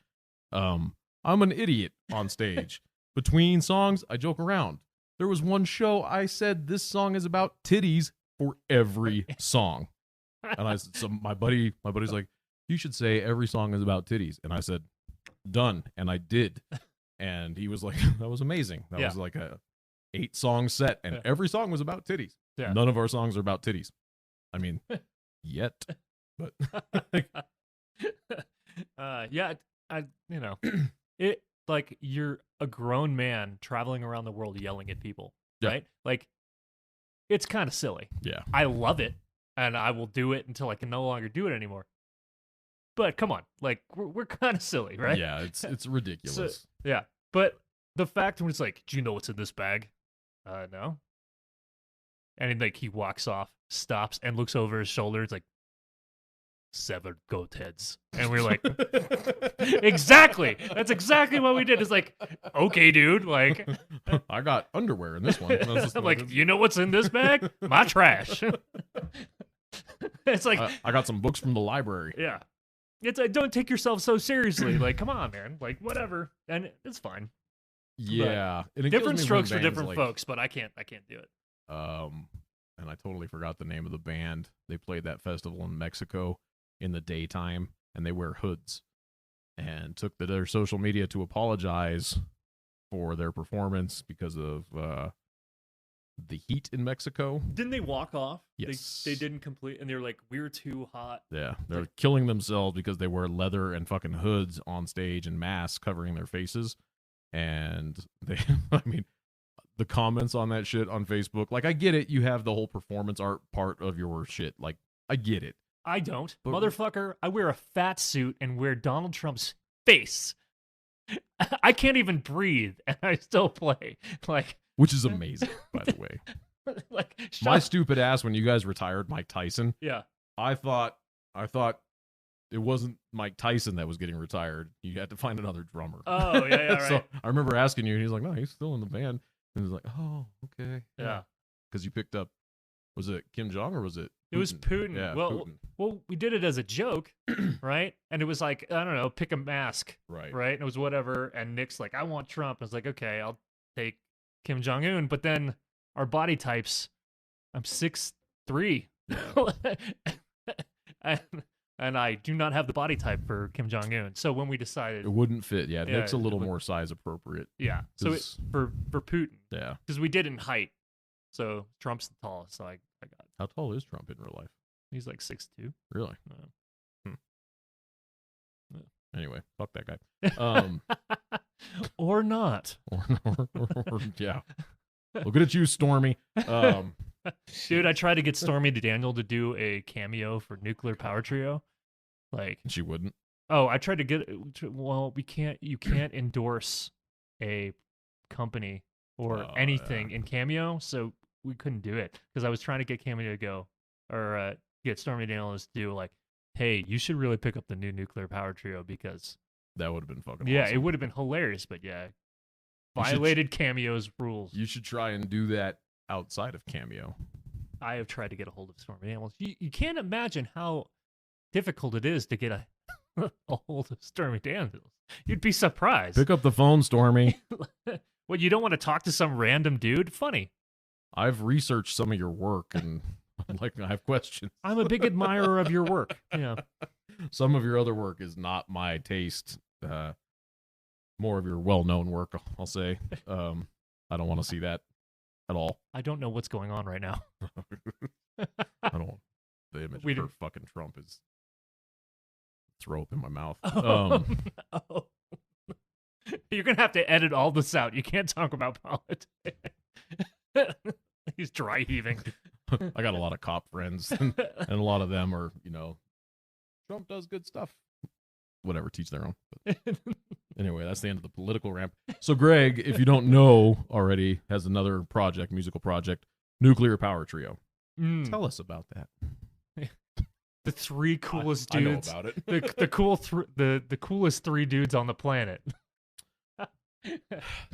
I'm an idiot on stage. Between songs, I joke around. There was one show I said this song is about titties for every song, and I so my buddy's like, you should say every song is about titties, and I said, done, and I did. And he was like, that was amazing. That was like a 8-song set, and every song was about titties. Yeah. None of our songs are about titties. I mean, yet, but it like you're a grown man traveling around the world yelling at people, Yeah. right? Like it's kind of silly. yeah, I love it, and I will do it until I can no longer do it anymore. But come on, like we're kind of silly, right? yeah, it's ridiculous. Yeah, but the fact when it's like, do you know what's in this bag? No. And like he walks off, stops, and looks over his shoulder. It's like 7 goat heads, and we're like, exactly. That's exactly what we did. It's like, okay, dude. Like, I got underwear in this one. I'm like, you know what's in this bag? My trash. It's like, I got some books from the library. yeah. It's like, don't take yourself so seriously. Like, come on, man. Like, whatever, and it's fine. Yeah, and it kills Different me when strokes for bands, different like, folks, but I can't do it. And I totally forgot the name of the band. They played that festival in Mexico in the daytime, and they wear hoods. and took to their social media to apologize for their performance because of the heat in Mexico. Didn't they walk off? Yes. They didn't complete, and they were like, we're too hot. Yeah, they're killing themselves because they wear leather and fucking hoods on stage and masks covering their faces. And they, I mean, the comments on that shit on Facebook, like, I get it. You have the whole performance art part of your shit. Like, I get it. I don't. But- Motherfucker, I wear a fat suit and wear Donald Trump's face. I can't even breathe, and I still play. Like, Which is amazing, by the way. like My stupid ass, when you guys retired Mike Tyson, yeah. I thought it wasn't Mike Tyson that was getting retired. You had to find another drummer. Oh, yeah, right. So I remember asking you, and he's like, no, he's still in the band. And he was like, oh, okay. Yeah. Because you picked up, was it Kim Jong or was it It was Putin. Yeah, well, Putin. well, we did it as a joke, right? And it was like, I don't know, pick a mask, Right. right? And it was whatever. And Nick's like, I want Trump. I was like, okay, I'll take Kim Jong Un. But then our body types, I'm 6'3", and I do not have the body type for Kim Jong Un. So when we decided, It wouldn't fit. Yeah, Yeah, Nick's a little it would- more size appropriate. yeah, so it, 'Cause- for Putin, Yeah. because we did in height. So Trump's the tallest. So I got How tall is Trump in real life? he's like 6'2". Really? Yeah. Anyway, fuck that guy. Or not. Or yeah. Looking at you, Stormy. Dude, I tried to get Stormy Daniel to do a cameo for Nuclear Power Trio. Like, She wouldn't. oh, I tried to get. Well, you can't endorse a company or Oh, anything in Cameo, so we couldn't do it because I was trying to get Cameo to go or get Stormy Daniels to do like, hey, you should really pick up the new Nuclear Power Trio because That would have been fucking yeah, awesome. it would have been hilarious, but yeah, You should- violated Cameo's rules. You should try and do that outside of Cameo. I have tried to get a hold of Stormy Daniels. You can't imagine how difficult it is to get a hold of Stormy Daniels. You'd be surprised. Pick up the phone, Stormy. What, you don't want to talk to some random dude? Funny. I've researched some of your work and like I have questions. I'm a big admirer of your work. Yeah. Some of your other work is not my taste. More of your well-known work, I'll say. I don't want to see that at all. I don't know what's going on right now. I don't. The image We of her don't- fucking Trump is throw up in my mouth. Oh. You're going to have to edit all this out. You can't talk about politics. He's dry heaving. I got a lot of cop friends, and a lot of them are, Trump does good stuff. Whatever, teach their own. But anyway, that's the end of the political ramp. So Greg, if you don't know already, has another project, musical project, Nuclear Power Trio. Mm. Tell us about that. The three coolest I know dudes. about it. the coolest three dudes on the planet.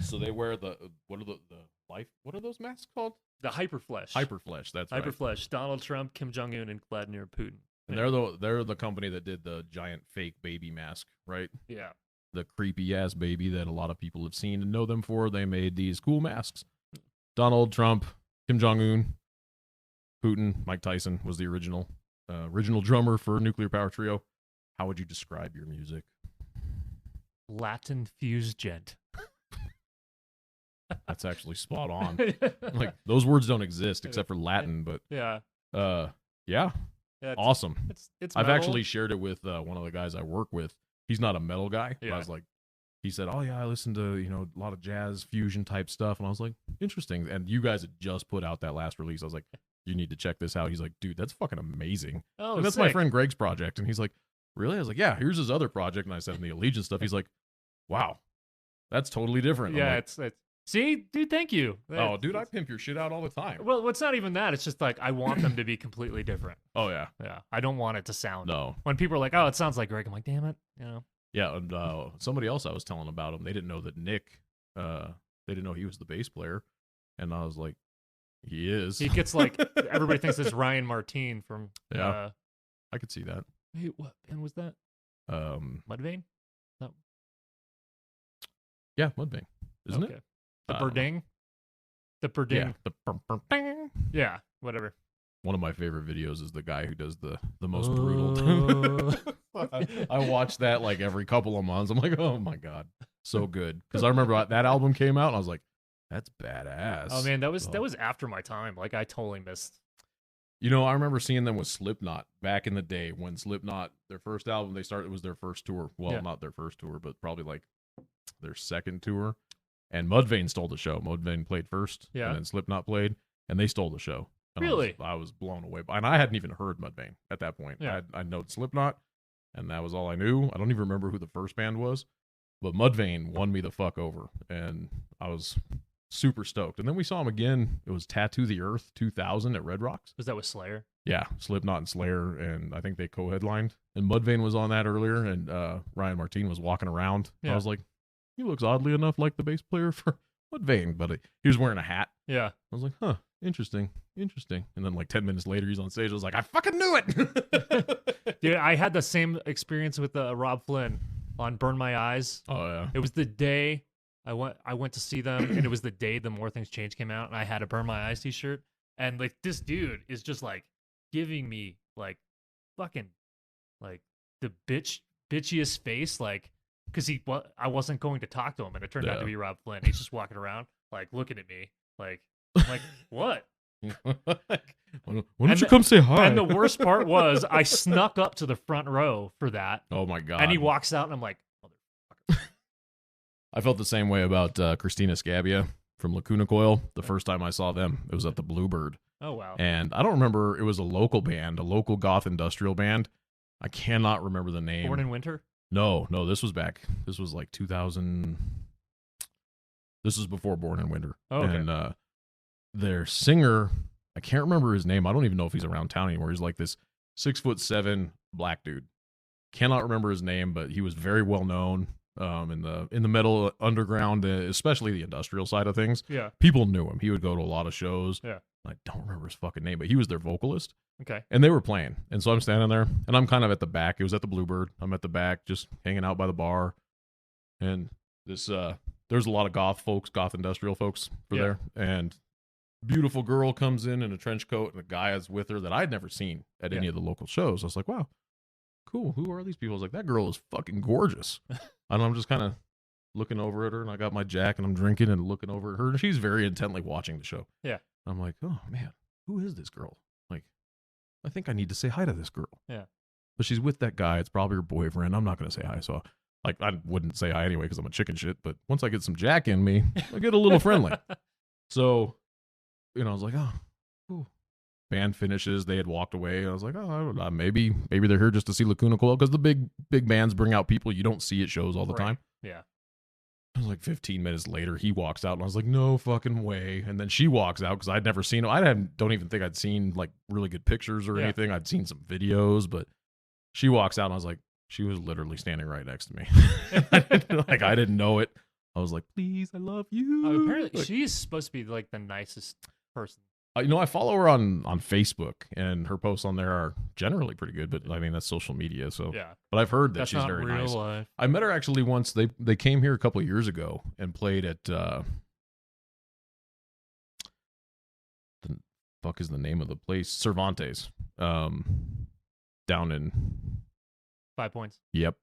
So they wear the what are those masks called? The Hyperflesh. Hyperflesh. That's right. Hyperflesh. Donald Trump, Kim Jong Un, and Vladimir Putin. And they're the company that did the giant fake baby mask, right? Yeah. The creepy ass baby that a lot of people have seen and know them for. They made these cool masks. Donald Trump, Kim Jong Un, Putin, Mike Tyson was the original drummer for Nuclear Power Trio. How would you describe your music? Latin fused gent. That's actually spot on. Like those words don't exist except for Latin, but yeah. yeah, Yeah, it's, awesome. It's I've metal. actually shared it with one of the guys I work with. He's not a metal guy. But Yeah. I was like, he said, "Oh yeah, I listen to a lot of jazz fusion type stuff," and I was like, "Interesting." And you guys had just put out that last release. I was like, "You need to check this out." He's like, "Dude, that's fucking amazing." Oh, and that's my sick. friend Greg's project. And he's like, "Really?" I was like, "Yeah, here's his other project." And I sent him the Allegiance stuff. He's like, "Wow, that's totally different." I'm Yeah, like, it's see, dude. Thank you. oh, dude, I pimp your shit out all the time. Well, it's not even that. It's just like I want them to be completely different. Oh yeah, Yeah, I don't want it to sound. no, When people are like, "Oh, it sounds like Greg," I'm like, "Damn it," yeah. And somebody else I was telling about him, they didn't know that Nick, they didn't know he was the bass player, and I was like, he is. He gets like everybody thinks it's Ryan Martin from. Yeah. I could see that. Wait, what band was that? Mudvayne. Yeah, Mudvayne, isn't Okay. it? The I don't know. Berding. The Yeah, Berding. the Yeah. Whatever. One of my favorite videos is the guy who does the most brutal. I watch that like every couple of months. I'm like, oh my god, so good. Because I remember that album came out, and I was like, that's badass. Oh man, that was after my time. Like I totally missed. You know, I remember seeing them with Slipknot back in the day when Slipknot, their first album, it was their first tour. Well, not their first tour, but probably like their second tour. And Mudvayne stole the show. Mudvayne played first, and then Slipknot played, and they stole the show. And Really? I was blown away. And I hadn't even heard Mudvayne at that point. Yeah. I know Slipknot, and that was all I knew. I don't even remember who the first band was, but Mudvayne won me the fuck over, and I was super stoked. And then we saw them again. It was Tattoo the Earth 2000 at Red Rocks. Was that with Slayer? Yeah, Slipknot and Slayer, and I think they co-headlined. And Mudvayne was on that earlier, and Ryan Martin was walking around. Yeah. I was like, he looks oddly enough like the bass player for Mudvayne, but he was wearing a hat. Yeah. I was like, huh, interesting. And then like 10 minutes later, he's on stage. I was like, I fucking knew it. Dude, I had the same experience with Rob Flynn on Burn My Eyes. Oh, yeah. It was the day I went to see them, and it was the day the More Things Change came out, and I had a Burn My Eyes t-shirt. And like this dude is just like giving me like fucking like the bitchiest face, like because I wasn't going to talk to him, and it turned out to be Rob Flynn. He's just walking around like looking at me like I'm like what? Why don't you come say hi? And the worst part was I snuck up to the front row for that. Oh my god! And he walks out, and I'm like, motherfucker. I felt the same way about Christina Scabbia from Lacuna Coil. The first time I saw them, it was at the Bluebird. Oh wow! And I don't remember. It was a local band, a local goth industrial band. I cannot remember the name. Born in Winter? No, this was back. This was like 2000. This was before Born in Winter. Oh, okay. And their singer, I can't remember his name. I don't even know if he's around town anymore. He's like this 6'7" black dude. Cannot remember his name, but he was very well known in the metal underground, especially the industrial side of things. Yeah. People knew him. He would go to a lot of shows. Yeah. I don't remember his fucking name, but he was their vocalist. Okay. And they were playing. And so I'm standing there, and I'm kind of at the back. It was at the Bluebird. I'm at the back, just hanging out by the bar. And there's a lot of goth industrial folks there. And beautiful girl comes in a trench coat, and a guy is with her that I'd never seen at any of the local shows. I was like, wow, cool. Who are these people? I was like, that girl is fucking gorgeous. And I'm just kind of looking over at her, and I got my Jack, and I'm drinking and looking over at her. And she's very intently watching the show. Yeah. I'm like, oh, man, who is this girl? Like, I think I need to say hi to this girl. Yeah. But she's with that guy. It's probably her boyfriend. I'm not going to say hi. So, like, I wouldn't say hi anyway because I'm a chicken shit. But once I get some Jack in me, I get a little friendly. So, I was like, oh, cool. Band finishes. They had walked away. I was like, oh, I don't know. Maybe they're here just to see Lacuna Coil because the big bands bring out people you don't see at shows all the time. Yeah. It was like 15 minutes later, he walks out, and I was like, no fucking way. And then she walks out because I'd never seen him. Don't even think I'd seen like really good pictures or anything. I'd seen some videos, but she walks out, and I was like, she was literally standing right next to me. I didn't know it. I was like, please, I love you. Apparently, she's supposed to be like the nicest person. I follow her on Facebook, and her posts on there are generally pretty good, but I mean, that's social media. So, but I've heard that she's very nice. Life. I met her actually once. They came here a couple of years ago and played at, the fuck is the name of the place? Cervantes, down in 5 Points. Yep.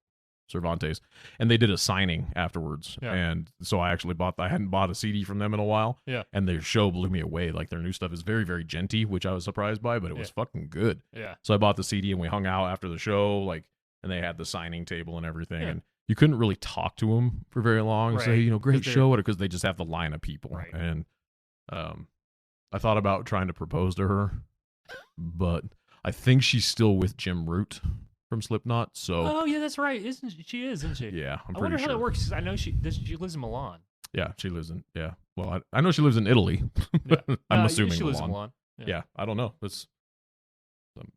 Cervantes, and they did a signing afterwards, Yeah. and so I actually I hadn't bought a CD from them in a while, and their show blew me away. Like, their new stuff is very, very genty, which I was surprised by, but it was fucking good. Yeah. So I bought the CD, and we hung out after the show, like, and they had the signing table and everything, and you couldn't really talk to them for very long and say, great show, because they just have the line of people, and I thought about trying to propose to her, but I think she's still with Jim Root from Slipknot, so... Oh, yeah, that's right. Isn't she? Yeah, I'm pretty sure. I wonder how that works, 'cause I know she lives in Milan. Yeah, she lives in... Yeah. Well, I know she lives in Italy. I'm assuming she lives Milan. in Milan. Yeah, I don't know.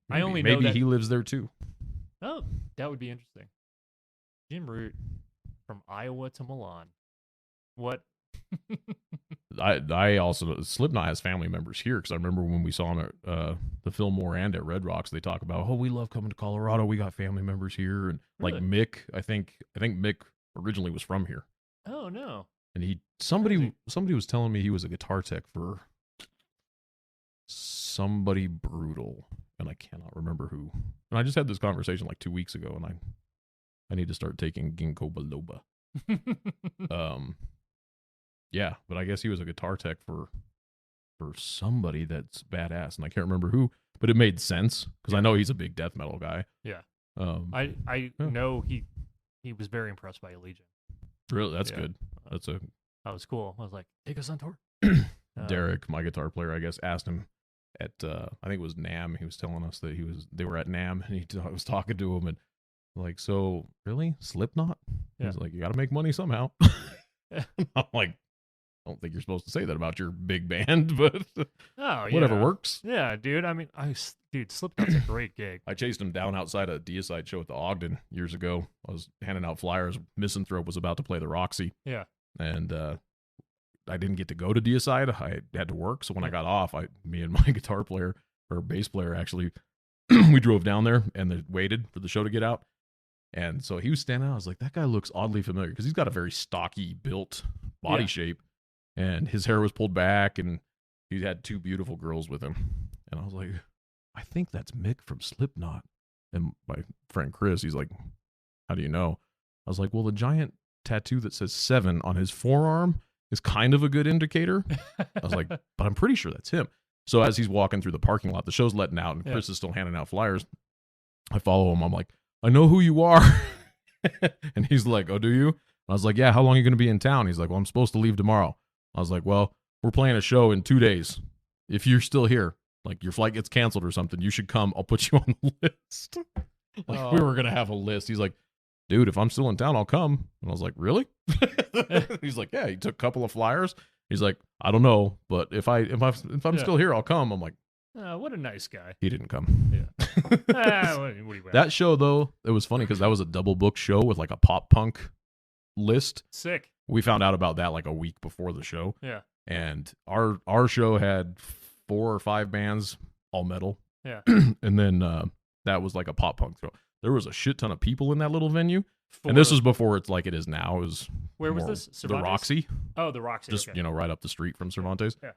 I only know maybe that... he lives there, too. Oh, that would be interesting. Jim Root from Iowa to Milan. What? I also... Slipknot has family members here, because I remember when we saw him at the Fillmore and at Red Rocks, they talk about, we love coming to Colorado. We got family members here. And like Mick, I think Mick originally was from here. Oh, no. And somebody was telling me he was a guitar tech for somebody brutal, and I cannot remember who. And I just had this conversation like 2 weeks ago, and I need to start taking ginkgo biloba. Yeah, but I guess he was a guitar tech for somebody that's badass, and I can't remember who, but it made sense because I know he's a big death metal guy. Yeah. I know he was very impressed by Allegaeon. Really, that's good. That was cool. I was like, take us on tour. Derek, my guitar player, I guess, asked him at I think it was NAMM. He was telling us that they were at NAMM, and I was talking to him, and like, so really, Slipknot? Yeah. He's like, you got to make money somehow. I'm like, I don't think you're supposed to say that about your big band, but whatever works. Yeah, dude. I mean, Slipknot's a great gig. I chased him down outside a Deicide show at the Ogden years ago. I was handing out flyers. Misanthrope was about to play the Roxy. Yeah. And I didn't get to go to Deicide. I had to work. So when I got off, me and my guitar player, or bass player actually, we drove down there and they waited for the show to get out. And so he was standing out. I was like, that guy looks oddly familiar because he's got a very stocky built body shape. And his hair was pulled back, and he had two beautiful girls with him. And I was like, I think that's Mick from Slipknot. And my friend Chris, he's like, how do you know? I was like, well, the giant tattoo that says 7 on his forearm is kind of a good indicator. I was like, but I'm pretty sure that's him. So as he's walking through the parking lot, the show's letting out, and Chris is still handing out flyers. I follow him. I'm like, I know who you are. And he's like, oh, do you? I was like, yeah, how long are you going to be in town? He's like, well, I'm supposed to leave tomorrow. I was like, well, we're playing a show in 2 days. If you're still here, like your flight gets canceled or something, you should come. I'll put you on the list. We were going to have a list. He's like, dude, if I'm still in town, I'll come. And I was like, really? He's like, yeah, he took a couple of flyers. He's like, I don't know, but if I'm still here, I'll come. I'm like, what a nice guy. He didn't come. Yeah. That show, though, it was funny because that was a double book show with like a pop punk list. Sick. We found out about that like a week before the show. Yeah. And our show had 4 or 5 bands, all metal. Yeah. And then that was like a pop punk show. There was a shit ton of people in that little venue. And this was before it's like it is now. It was Where was this? The Roxy. Oh, the Roxy. Just, right up the street from Cervantes. Yeah.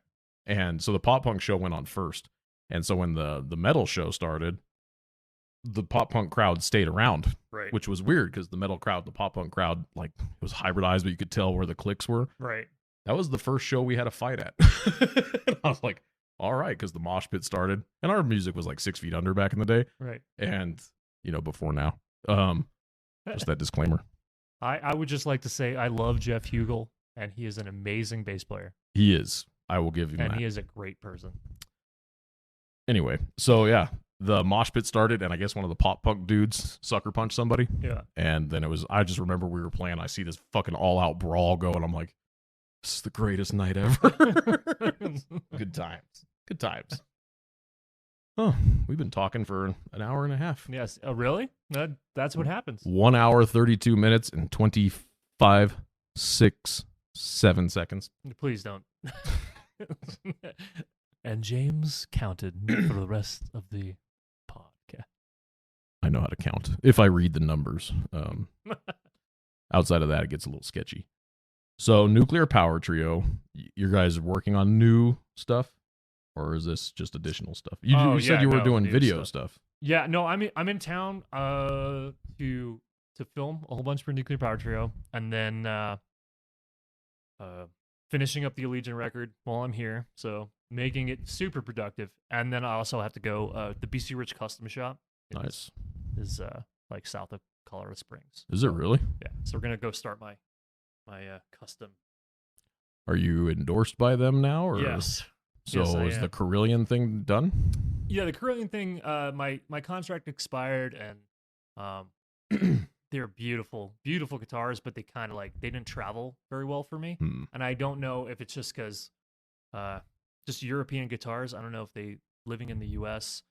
And so the pop punk show went on first. And so when the metal show started, the pop punk crowd stayed around, right? Which was weird because the metal crowd, the pop punk crowd, like it was hybridized, but you could tell where the clicks were. Right. That was the first show we had a fight at. And I was like, all right, because the mosh pit started, and our music was like 6 feet under back in the day, right? And before now, just that disclaimer. I would just like to say I love Jeff Hugel, and he is an amazing bass player. He is. I will give him that. And he is a great person. Anyway, so yeah. The mosh pit started, and I guess one of the pop punk dudes sucker punched somebody. Yeah. And then I just remember we were playing. I see this fucking all out brawl go, and I'm like, this is the greatest night ever. Good times. Good times. Oh, we've been talking for an hour and a half. Yes. Oh, really? That's what happens. 1 hour, 32 minutes, and 25, 6, 7 seconds. Please don't. And James counted for the rest of the podcast. I know how to count if I read the numbers. Outside of that, it gets a little sketchy. So, Nuclear Power Trio, you guys are working on new stuff, or is this just additional stuff? You said you were doing video stuff. Yeah, no, I'm in town to film a whole bunch for Nuclear Power Trio, and then finishing up the Allegiant record while I'm here. So making it super productive, and then I also have to go. The BC Rich Custom Shop. Nice. Is like south of Colorado Springs. Is it really? Yeah. So we're gonna go start my custom. Are you endorsed by them now? Or? Yes. So yes, is the Carillion thing done? Yeah, the Carillion thing. My contract expired, and they're beautiful, beautiful guitars, but they kind of they didn't travel very well for me. And I don't know if it's just because just European guitars. I don't know if they living in the U.S.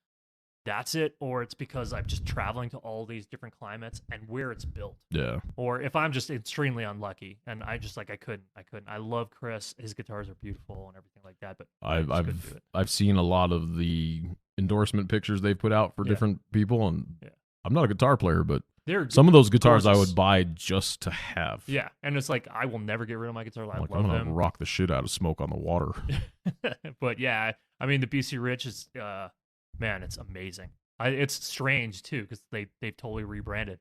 That's it, or it's because I'm just traveling to all these different climates and where it's built. Yeah. Or if I'm just extremely unlucky and I just I couldn't. I love Chris. His guitars are beautiful and everything like that. But I've seen a lot of the endorsement pictures they've put out for different people, and I'm not a guitar player, but They're Some of those guitars I gorgeous. would buy just to have. Yeah, and it's like I will never get rid of my guitar. I Like, love I'm gonna them. rock the shit out of Smoke on the Water. But yeah, I mean the BC Rich is man, it's amazing. It's strange too because they've totally rebranded.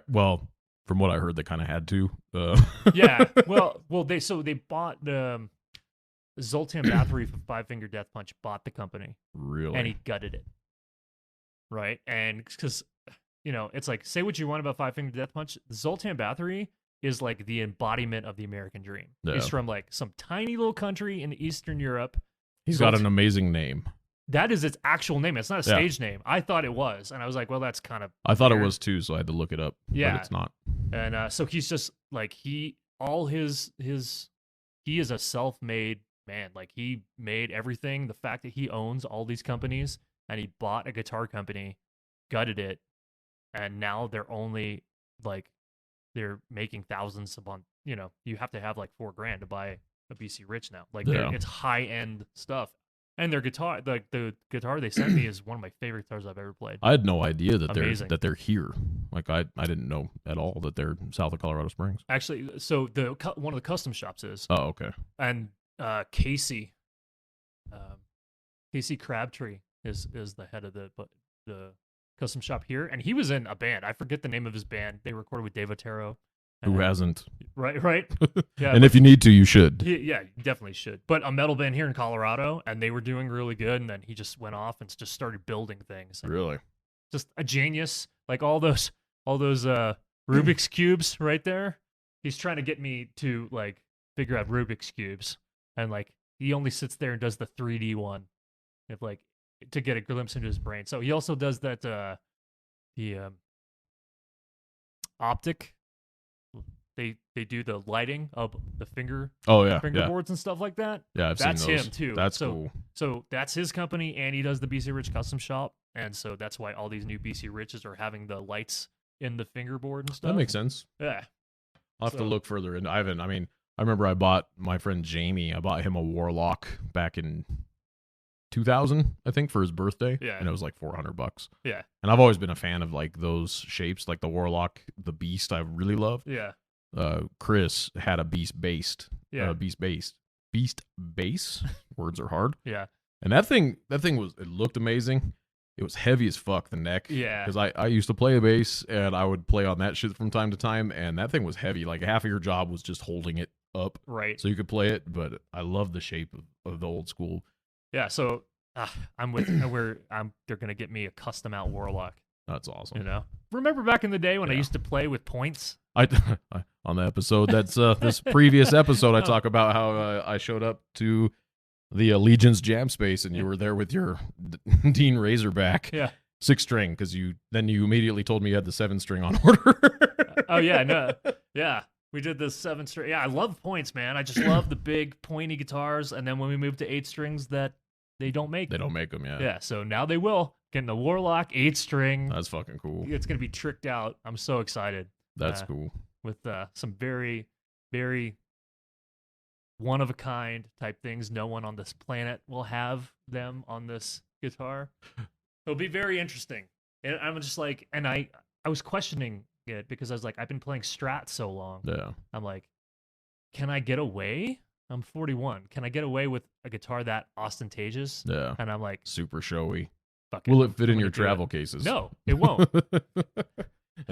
Well, from what I heard, they kind of had to. Yeah, well, they bought Zoltan Bathory from Five Finger Death Punch bought the company Really? and he gutted it, right? And because it's like say what you want about Five Finger Death Punch, Zoltan Bathory is like the embodiment of the American dream. Yeah. He's from like some tiny little country in Eastern Europe. He's got an amazing name. That is its actual name. It's not a stage name. I thought it was, and I was like, well, that's kind of. I thought weird. it was too, so I had to look it up. Yeah. But it's not. And so he's just like he is a self-made man. Like he made everything. The fact that he owns all these companies and he bought a guitar company, gutted it, and now they're only like they're making thousands a month. You have to have like $4,000 to buy a BC Rich now. Like it's high-end stuff. And their guitar, the guitar they sent me is one of my favorite guitars I've ever played. I had no idea that Amazing. they're here. Like I didn't know at all that they're south of Colorado Springs. Actually, so one of the custom shops is, Oh, okay. and Casey Crabtree is the head of the custom shop here, and he was in a band. I forget the name of his band. They recorded with Dave Otero. Who hasn't? Right. Yeah, and if you need to, you should. yeah, you definitely should. But a metal band here in Colorado, and they were doing really good, and then he just went off and just started building things. And Really? just a genius. Like all those Rubik's cubes right there. He's trying to get me to like figure out Rubik's cubes, and like he only sits there and does the 3D one, if like to get a glimpse into his brain. So he also does that the optic. They do the lighting of the fingerboards and stuff like that. Yeah, I've that's seen those. him too. That's cool. So that's his company, and he does the BC Rich custom shop, and so that's why all these new BC Riches are having the lights in the fingerboard and stuff. That makes sense. Yeah, I'll have to look further into. I remember I bought my friend Jamie. I bought him a Warlock back in 2000, I think, for his birthday. Yeah. And it was like $400. Yeah. And I've always been a fan of like those shapes, like the Warlock, the Beast. I really love. Yeah. Chris had a Beast based. Yeah. Beast base. Words are hard. Yeah. And that thing it looked amazing. It was heavy as fuck, the neck. Yeah. Because I used to play a bass and I would play on that shit from time to time, and that thing was heavy. Like half of your job was just holding it up. Right. So you could play it, but I love the shape of the old school. Yeah. So they're gonna get me a custom out Warlock. That's awesome. Remember back in the day when I used to play with points? On the episode that's this previous episode, I talk about how I showed up to the Allegiance Jam Space and you were there with your Dean Razorback 6-string because you immediately told me you had the 7-string on order. Oh yeah, no, yeah. We did the 7-string. Yeah, I love points, man. I just love the big pointy guitars. And then when we moved to 8 strings, that they don't make them. They don't make them, yeah. Yeah, so now they will. Getting the Warlock 8-string. That's fucking cool. It's gonna be tricked out. I'm so excited. That's cool. With some very, very one of a kind type things. No one on this planet will have them on this guitar. It'll be very interesting. And I'm just like, and I was questioning it because I was like, I've been playing Strat so long. Yeah. I'm like, can I get away? I'm 41. Can I get away with a guitar that ostentatious? Yeah. And I'm like, super showy. Fuck Will it fit in your travel cases? No, it won't.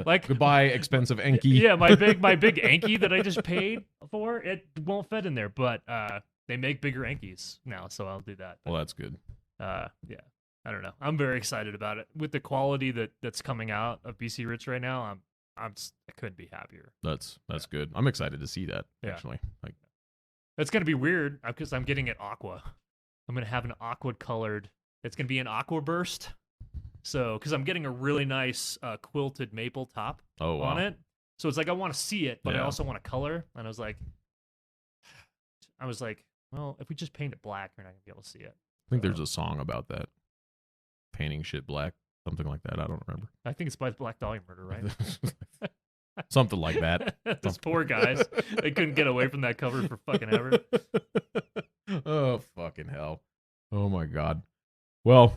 Like goodbye, expensive Enki. Yeah, my big Enki that I just paid for, it won't fit in there. But they make bigger Enkis now, so I'll do that. Well, that's good. Yeah, I don't know. I'm very excited about it with the quality that's coming out of BC Rich right now. I couldn't be happier. That's good. I'm excited to see that. Actually, like it's gonna be weird because I'm getting it aqua. I'm gonna have an aqua colored. It's gonna be an aqua burst. So, because I'm getting a really nice quilted maple top on it. So it's like I want to see it, but I also want to color. And I was like, well, if we just paint it black, you're not going to be able to see it. I think there's a song about that. Painting shit black. Something like that. I don't remember. I think it's by the Black Dahlia Murder, right? Something like that. Those poor guys. They couldn't get away from that cover for fucking ever. Oh, fucking hell. Oh, my God. Well,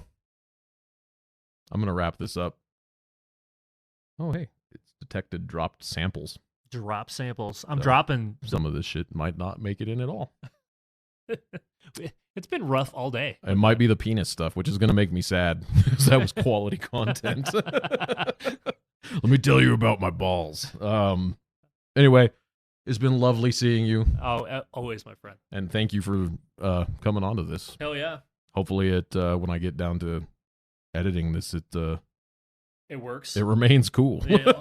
I'm going to wrap this up. Oh, hey, it's detected dropped samples. Drop samples. I'm So, dropping. Some of this shit might not make it in at all. It's been rough all day. It might be the penis stuff, which is going to make me sad because that was quality content. Let me tell you about my balls. Anyway, it's been lovely seeing you. Oh, always, my friend. And thank you for coming on to this. Hell yeah. Hopefully, when I get down to editing this, it works. it remains cool. Yeah.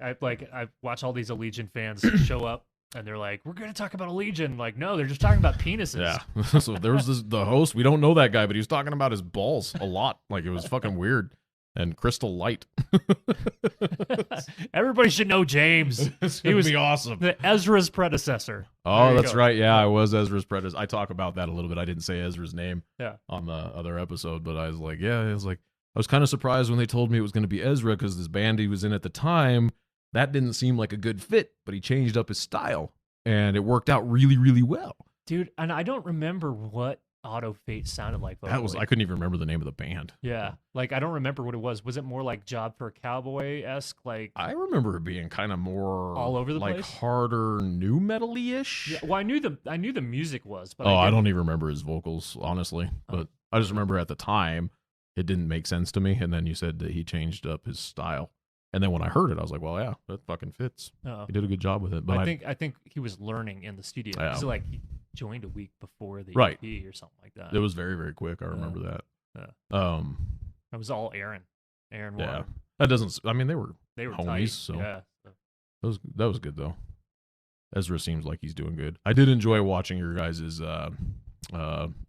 I watch all these Allegiant fans show up, and they're like, "We're going to talk about Allegiant." Like, no, they're just talking about penises. Yeah. So there was the host. We don't know that guy, but he was talking about his balls a lot. Like, it was fucking weird. And Crystal Light. Everybody should know James. He was awesome. The Ezra's predecessor. Oh, that's right. Yeah, I was Ezra's predecessor. I talk about that a little bit. I didn't say Ezra's name on the other episode, but I was like, I was kind of surprised when they told me it was going to be Ezra because this band he was in at the time, that didn't seem like a good fit, but he changed up his style, and it worked out really, really well. Dude, and I don't remember what Auto Fate sounded like. I couldn't even remember the name of the band. Yeah, like I don't remember what it was. Was it more like Job for a Cowboy-esque? Like I remember it being kind of more all over the like place, harder new metal-y-ish. Yeah, well, I knew the music was, but I don't even remember his vocals honestly. But I just remember at the time it didn't make sense to me. And then you said that he changed up his style, and then when I heard it, I was like, well, yeah, that fucking fits. He did a good job with it. But I think he was learning in the studio. Yeah. So like he joined a week before the Right. EP or something like that. It was very, very quick. I remember that. Yeah. It was all Aaron Yeah. Warren. That doesn't. I mean, they were homies. tight. So yeah. that was good though. Ezra seems like he's doing good. I did enjoy watching your guys'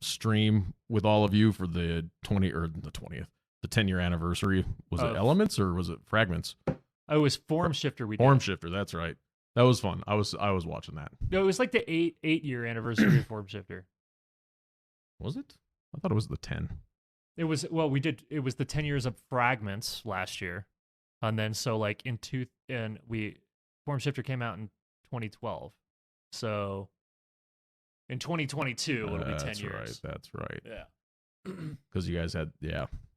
stream with all of you for the 10-year anniversary. Was it Elements or was it Fragments? Oh, it was Form Shifter. Form Shifter. That's right. That was fun. I was watching that. No, it was like the 8-year anniversary of Form Shifter. Was it? I thought it was the 10. It was it was the 10 years of Fragments last year. And then so like Form Shifter came out in 2012. So in 2022 it'll be 10 years. That's right. Yeah. Because you guys had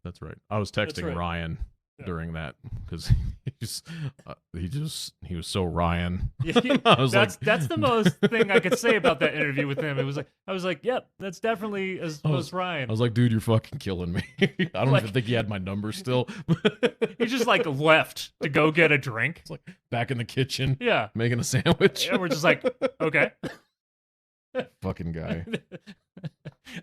that's right. I was texting Ryan during that because he was so Ryan. Yeah, I was that's the most thing I could say about that interview with him. It was like I was like, yep, that's definitely most Ryan. I was like, dude, you're fucking killing me. I don't even think he had my number still. He just like left to go get a drink. It's like back in the kitchen, yeah, making a sandwich. And we're just like, okay. Fucking guy.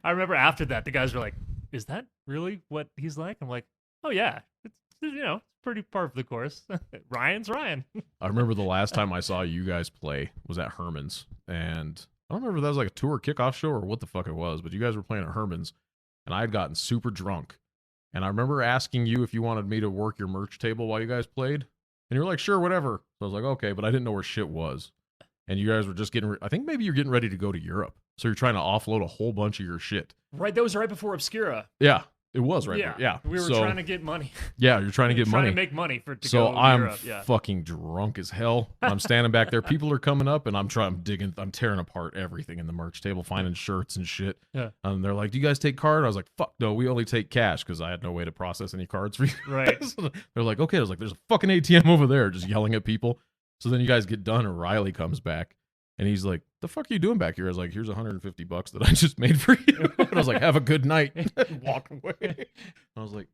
I remember after that, the guys were like, is that really what he's like? I'm like, oh yeah, it's pretty par for the course. Ryan's Ryan. I remember the last time I saw you guys play was at Herman's, and I don't remember if that was like a tour kickoff show or what the fuck it was, but you guys were playing at Herman's, and I had gotten super drunk, and I remember asking you if you wanted me to work your merch table while you guys played, and you were like, sure, whatever. So I was like, okay, but I didn't know where shit was, and you guys were just I think maybe you're getting ready to go to Europe, so you're trying to offload a whole bunch of your shit. Right, that was right before Obscura. Yeah. It was right there. Yeah. We were trying to get money. Yeah, you're trying to get money. Trying to make money to so go to I'm Europe. Yeah. fucking drunk as hell. I'm standing back there. People are coming up, and I'm tearing apart everything in the merch table, finding shirts and shit. Yeah. And they're like, "Do you guys take card?" I was like, "Fuck no, we only take cash," because I had no way to process any cards for you. Right. They're like, "Okay." I was like, "There's a fucking ATM over there," just yelling at people. So then you guys get done, and Riley comes back. And he's like, the fuck are you doing back here? I was like, here's $150 that I just made for you. And I was like, have a good night. And walk away. I was like,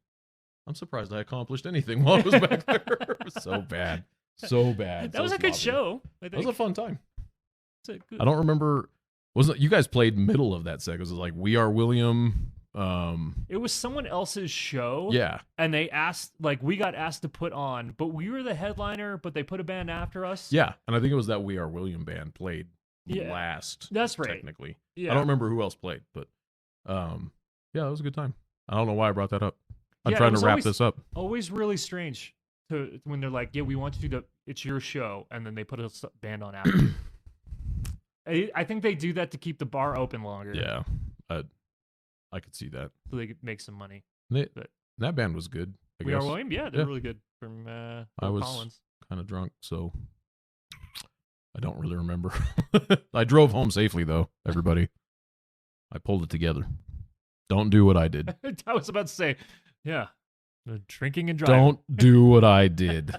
I'm surprised I accomplished anything while I was back there. It was so bad. So bad. That was a good show. I think. That was a fun time. Good. I don't remember. Wasn't you guys played middle of that set? It was like We Are William. It was someone else's show. Yeah. And they we got asked to put on, but we were the headliner, but they put a band after us. Yeah. And I think it was that We Are William band played last. That's right. Technically. Yeah. I don't remember who else played, but yeah, it was a good time. I don't know why I brought that up. I'm trying to wrap this up. Always really strange when they're like, yeah, we want you to it's your show, and then they put a band on after. I think they do that to keep the bar open longer. Yeah. I could see that. So they could make some money. That band was good. We Are William? Yeah, they're really good. From I was Collins. Kind of drunk, so I don't really remember. I drove home safely, though, everybody. I pulled it together. Don't do what I did. I was about to say, yeah, drinking and driving. Don't do what I did.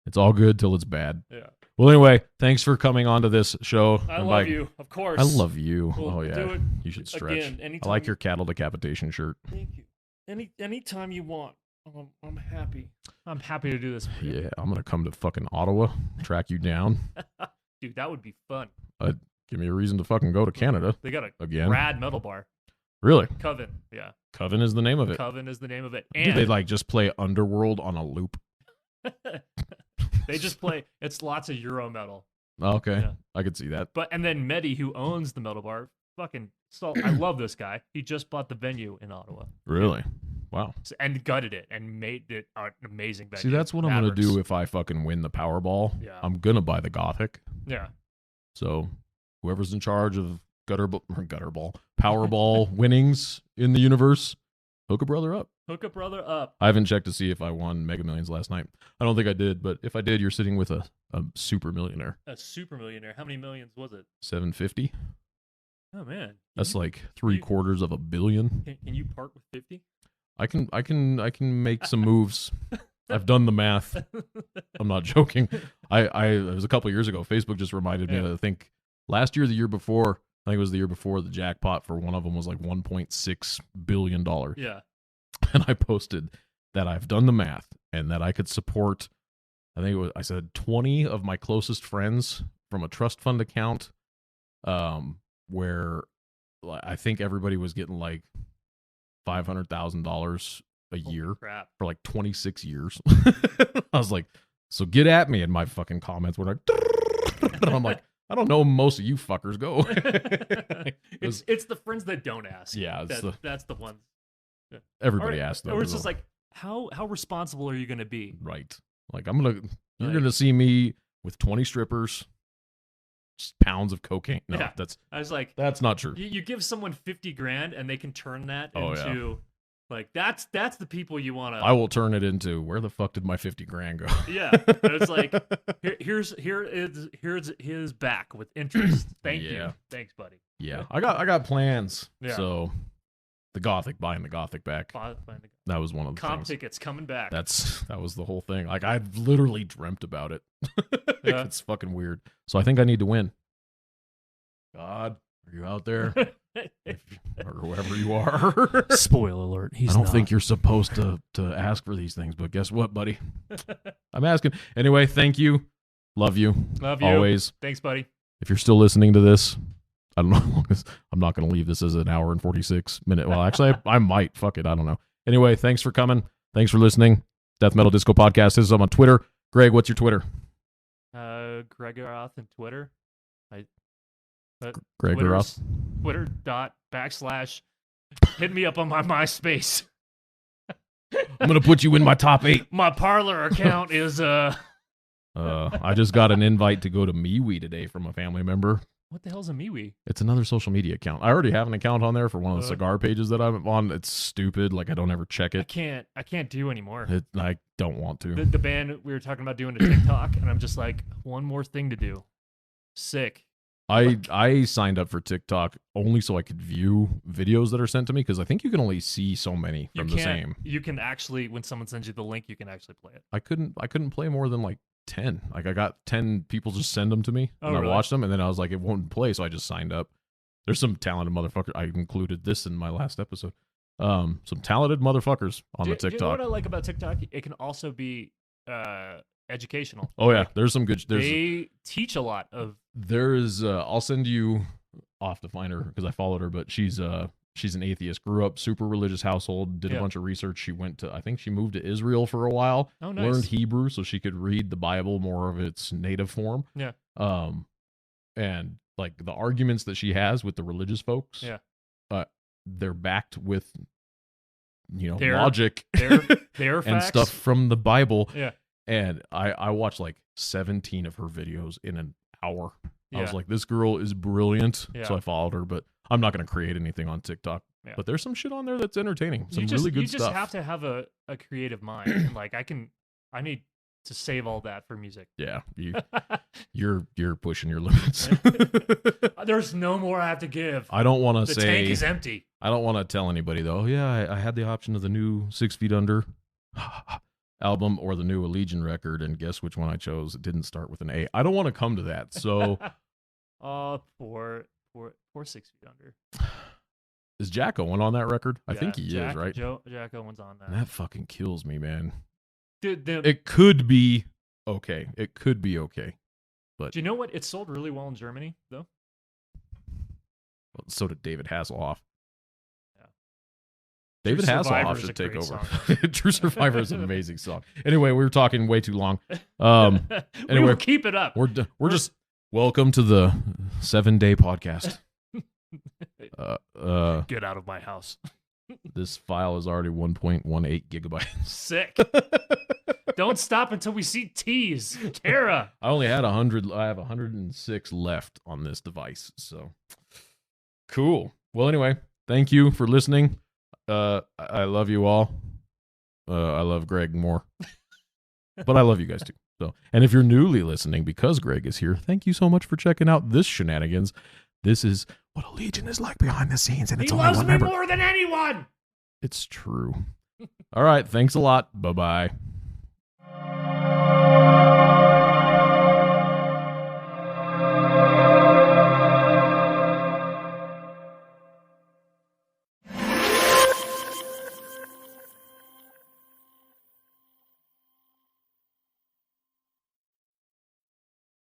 It's all good till it's bad. Yeah. Well, anyway, thanks for coming on to this show. I love you, of course. I love you. We'll yeah. do it You should stretch. again, I anytime like your cattle decapitation shirt. Thank you. Anytime you want. I'm happy. I'm happy to do this for you. Yeah, I'm going to come to fucking Ottawa, track you down. Dude, that would be fun. Give me a reason to fucking go to Canada. They got a again. rad metal bar. Really? Coven, yeah. Coven is the name of it. Coven is the name of it. Do And they like just play Underworld on a loop? they just play, it's lots of Euro metal. Okay, Yeah. I could see that. And then Mehdi, who owns the metal bar, I love this guy. He just bought the venue in Ottawa. Really? Wow. And gutted it and made it an amazing venue. See, that's what I'm going to Mavericks. do if I fucking win the Powerball. Yeah. I'm going to buy the Gothic. Yeah. So whoever's in charge of Powerball winnings in the universe, hook a brother up. Hook a brother up. I haven't checked to see if I won Mega Millions last night. I don't think I did, but if I did, you're sitting with a super millionaire. A super millionaire. How many millions was it? 750. Oh man. That's like 3/4 of a billion. Can you part with 50? I can make some moves. I've done the math. I'm not joking. It was a couple of years ago. Facebook just reminded me that I think last year, the year before, I think it was the year before, the jackpot for one of them was like $1.6 billion. Yeah. And I posted that I've done the math and that I could support, I said 20 of my closest friends from a trust fund account, where I think everybody was getting like $500,000 a year Crap. for like 26 years. I was like, so get at me. And my fucking comments were like, and I'm like, I don't know, most of you fuckers go. It's the friends that don't ask. Yeah, that's the ones. Everybody asked them. Or it's just like, how responsible are you going to be? Right. Like you're gonna see me with 20 strippers, just pounds of cocaine. No, Yeah. I was like, that's not true. You give someone 50 grand and they can turn that Oh, into like that's the people you want to. I will turn it into where the fuck did my 50 grand go? Yeah, it's like here's his back with interest. Thank you, thanks, buddy. Yeah, I got plans. Yeah. So the Gothic, buying the Gothic back. That was one of the comp things. tickets coming back. That was the whole thing. Like I literally dreamt about it. Yeah. It's fucking weird. So I think I need to win. God, are you out there? Or whoever you are. Spoiler alert. I don't think you're supposed to ask for these things, but guess what, buddy? I'm asking. Anyway, thank you. Love you. Love you. Always. Thanks, buddy. If you're still listening to this, I don't know how long I'm not going to leave this as an hour and 46 minute. Well, actually, I might. Fuck it. I don't know. Anyway, thanks for coming. Thanks for listening. Death Metal Disco Podcast. This is on Twitter. Greg, what's your Twitter? Greg Roth on Twitter. Greg Roth. Twitter./ hit me up on my MySpace. I'm going to put you in my top 8. My Parlor account is I just got an invite to go to MeWe today from a family member. What the hell's a MeWe? It's another social media account. I already have an account on there for one of the cigar pages that I'm on. It's stupid. Like I don't ever check it. I can't do anymore. I don't want to. The band we were talking about doing a TikTok, and I'm just like, one more thing to do. Sick. I signed up for TikTok only so I could view videos that are sent to me because I think you can only see so many from the same. You can actually, when someone sends you the link, you can actually play it. I couldn't play more than like 10. Like I got 10 people just send them to me and really? I watched them and then I was like, it won't play, so I just signed up. There's some talented motherfuckers. I included this in my last episode. Some talented motherfuckers on the TikTok. Do you know what I like about TikTok? It can also be educational. Oh yeah, there's some good. They teach a lot of. There's. I'll send you. I'll have to find her because I followed her, but she's an atheist. Grew up super religious household. Did a bunch of research. She went to. I think she moved to Israel for a while. Oh, nice. Learned Hebrew so she could read the Bible more of its native form. Yeah. And like the arguments that she has with the religious folks. Yeah. They're backed with. Their logic. Their and facts. stuff from the Bible. Yeah. And I watched like 17 of her videos in an hour. I was Yeah. like, this girl is brilliant. Yeah. So I followed her, but I'm not going to create anything on TikTok. Yeah. But there's some shit on there that's entertaining. Some You really good just stuff. have to have a creative mind. And like I need to save all that for music. Yeah. You're pushing your limits. There's no more I have to give. I don't want to The say. tank is empty. I don't want to tell anybody though. Yeah, I had the option of the new 6 Feet Under. album or the new Allegaeon record, and guess which one I chose? It didn't start with an A. I don't want to come to that. So, poor 6 feet under. is Jack Owen on that record? I Yeah, think he is, right? Jack Owen's on that. That fucking kills me, man. Dude, It could be okay. It could be okay. But do you know what? It sold really well in Germany, though. Well, so did David Hasselhoff. Yeah. David True Survivor Hasselhoff is a should take great over. song. True Survivor is an amazing song. Anyway, we were talking way too long. We Anyway, will keep it up. we're just welcome to the 7-day podcast. Get out of my house. This file is already 1.18 gigabytes. Sick. Don't stop until we see T's. Tara. I only had 100. I have 106 left on this device. So cool. Well, anyway, thank you for listening. I love you all. I love Greg more, but I love you guys too. So, and if you're newly listening because Greg is here, thank you so much for checking out this shenanigans. This is what Allegaeon is like behind the scenes, and it's He only loves one me member. more than anyone. It's true. All right. Thanks a lot. Bye-bye.